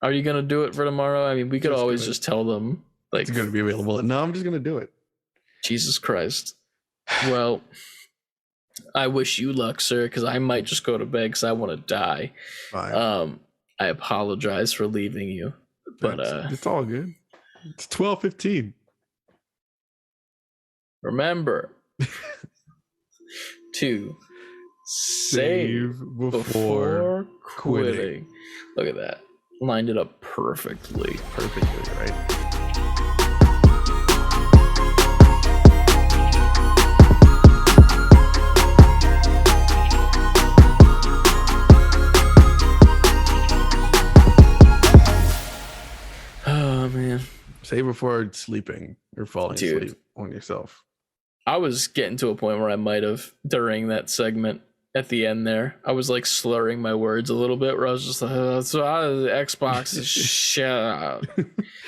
Are you gonna do it for tomorrow? I mean, we could always just tell them like it's gonna be available. No, I'm just gonna do it. Jesus Christ. Well, I wish you luck, sir, because I might just go to bed because I want to die. Fine. I apologize for leaving you, but it's all good. It's 12:15. Remember to save before quitting. Look at that. Lined it up perfectly. Perfectly, right? Oh, man. Save before sleeping or falling asleep on yourself. I was getting to a point where I might have, during that segment at the end there, I was like slurring my words a little bit, where I was just like, so Xbox is shit.